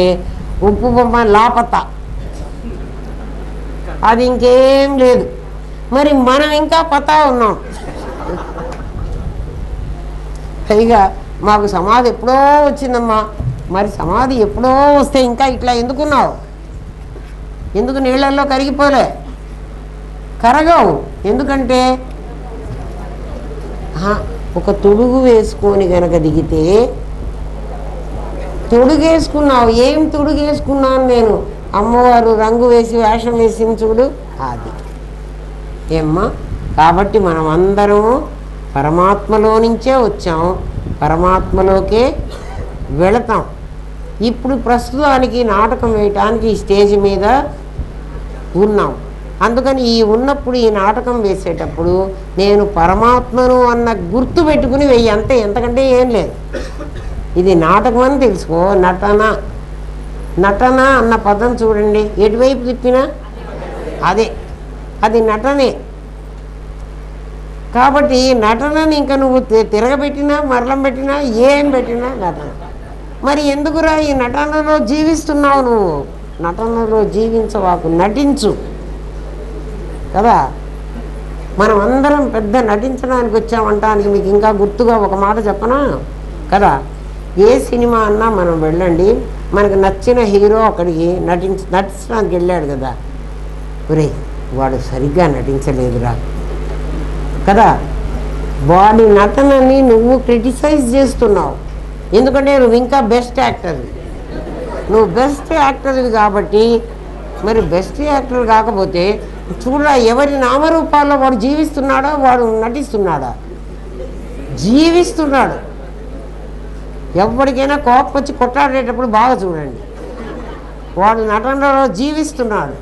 ఉప్పు బొమ్మ లాపత, అది ఇంకేం లేదు. మరి మనం ఇంకా పతా ఉన్నాం. పైగా మాకు సమాధి ఎప్పుడో వచ్చిందమ్మా. మరి సమాధి ఎప్పుడో వస్తే ఇంకా ఇట్లా ఎందుకున్నావు? ఎందుకు నీళ్ళల్లో కరిగిపోలే? కరగవు. ఎందుకంటే ఒక తొడుగు వేసుకొని కనుక దిగితే, తొడుగేసుకున్నావు. ఏం తొడుగేసుకున్నాను నేను? అమ్మవారు రంగు వేసి వేషం వేసింది చూడు, అది ఏమ్మా. కాబట్టి మనం అందరము పరమాత్మలో నుంచే వచ్చాం, పరమాత్మలోకే వెళతాం. ఇప్పుడు ప్రస్తుతానికి నాటకం వేయటానికి ఈ స్టేజ్ మీద ఉన్నాం. అందుకని ఈ ఉన్నప్పుడు ఈ నాటకం వేసేటప్పుడు నేను పరమాత్మను అన్న గుర్తు పెట్టుకుని వెయ్యి, అంతే, ఎంతకంటే ఏం లేదు. ఇది నాటకం అని తెలుసుకో. నటన, నటన అన్న పదం చూడండి, ఎటువైపు తిప్పినా అది నటనే. కాబట్టి నటనని ఇంకా నువ్వు తిరగబెట్టినా మరలం పెట్టినా ఏం పెట్టినా నటన. మరి ఎందుకురా ఈ నటనలో జీవిస్తున్నావు? నువ్వు నటనలో జీవించవాకు, నటించు కదా. మనం అందరం పెద్ద నటించడానికి వచ్చామంటానికి మీకు ఇంకా గుర్తుగా ఒక మాట చెప్పనా కదా. ఏ సినిమా అన్నా మనం వెళ్ళండి, మనకు నచ్చిన హీరో అక్కడికి నటించడానికి వెళ్ళాడు కదా, ఒరే వాడు సరిగ్గా నటించలేదురా కదా. వాడి నటనని నువ్వు క్రిటిసైజ్ చేస్తున్నావు. ఎందుకంటే నువ్వు ఇంకా బెస్ట్ యాక్టర్వి, నువ్వు బెస్ట్ యాక్టర్వి కాబట్టి. మరి బెస్ట్ యాక్టర్ కాకపోతే చూడరా, ఎవరి నామరూపాల్లో వాడు జీవిస్తున్నాడా, వాడు నటిస్తున్నాడా? జీవిస్తున్నాడు. ఎవరికైనా కోపం వచ్చి కొట్లాడేటప్పుడు బాగా చూడండి, వాడు నటనలో జీవిస్తున్నాడు.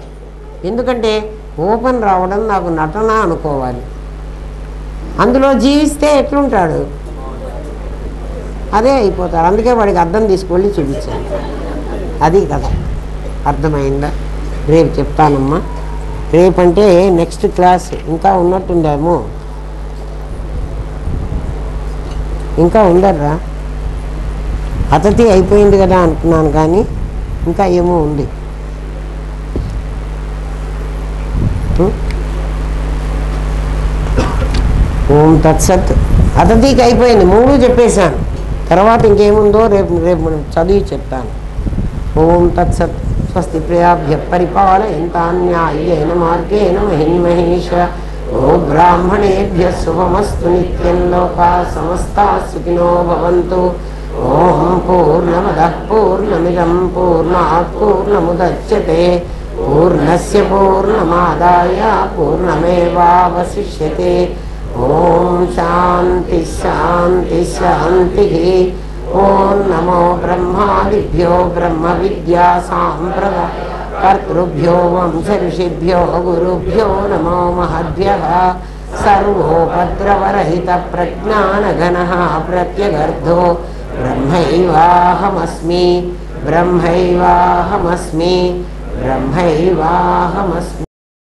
ఎందుకంటే కోపం రావడం నాకు నటన అనుకోవాలి, అందులో జీవిస్తే ఎట్లుంటాడు? అదే అయిపోతాడు. అందుకే వాడికి అర్థం తీసుకెళ్ళి చూపించాను. అది కదా, అర్థమైందా? రేపు చెప్తానమ్మా. రేపంటే నెక్స్ట్ క్లాస్ ఇంకా ఉన్నట్టుందేమో, ఇంకా ఉండర్రా. అతిథి అయిపోయింది కదా అనుకున్నాను, కానీ ఇంకా ఏమో ఉంది. ఓం తత్సత్. అతిథికి అయిపోయింది, 3 చెప్పేశాను. తర్వాత ఇంకేముందో రేపు మనం చదివి చెప్తాను. ఓం తత్సత్. స్వస్తి ప్రజాభ్యః పరిపాలయంతాన్యాయేన మార్గేణ మహిన్మహేష. ఓ బ్రాహ్మణేభ్యః శుభమస్తు నిత్యం. లోకాః సమస్తాః సుఖినో భవంతు. ఓం పూర్ణమదః పూర్ణమిదం పూర్ణాత్ పూర్ణముదచ్యతే. పూర్ణస్య పూర్ణమాదాయ పూర్ణమేవావశిష్యతే. ఓం శాంతి శాంతి శాంతి. ఓం నమో బ్రహ్మాదిభ్యో బ్రహ్మ విద్యా సాంప్రదాయ కర్తృభ్యో వంశ ఋషిభ్యో గురుభ్యో నమో మహద్భ్యః. సర్వోపద్రవరహిత ప్రజ్ఞానఘనః ప్రత్యగర్ధో బ్రహ్మైవాహమస్మి బ్రహ్మైవాహమస్మి బ్రహ్మైవాహమస్మి.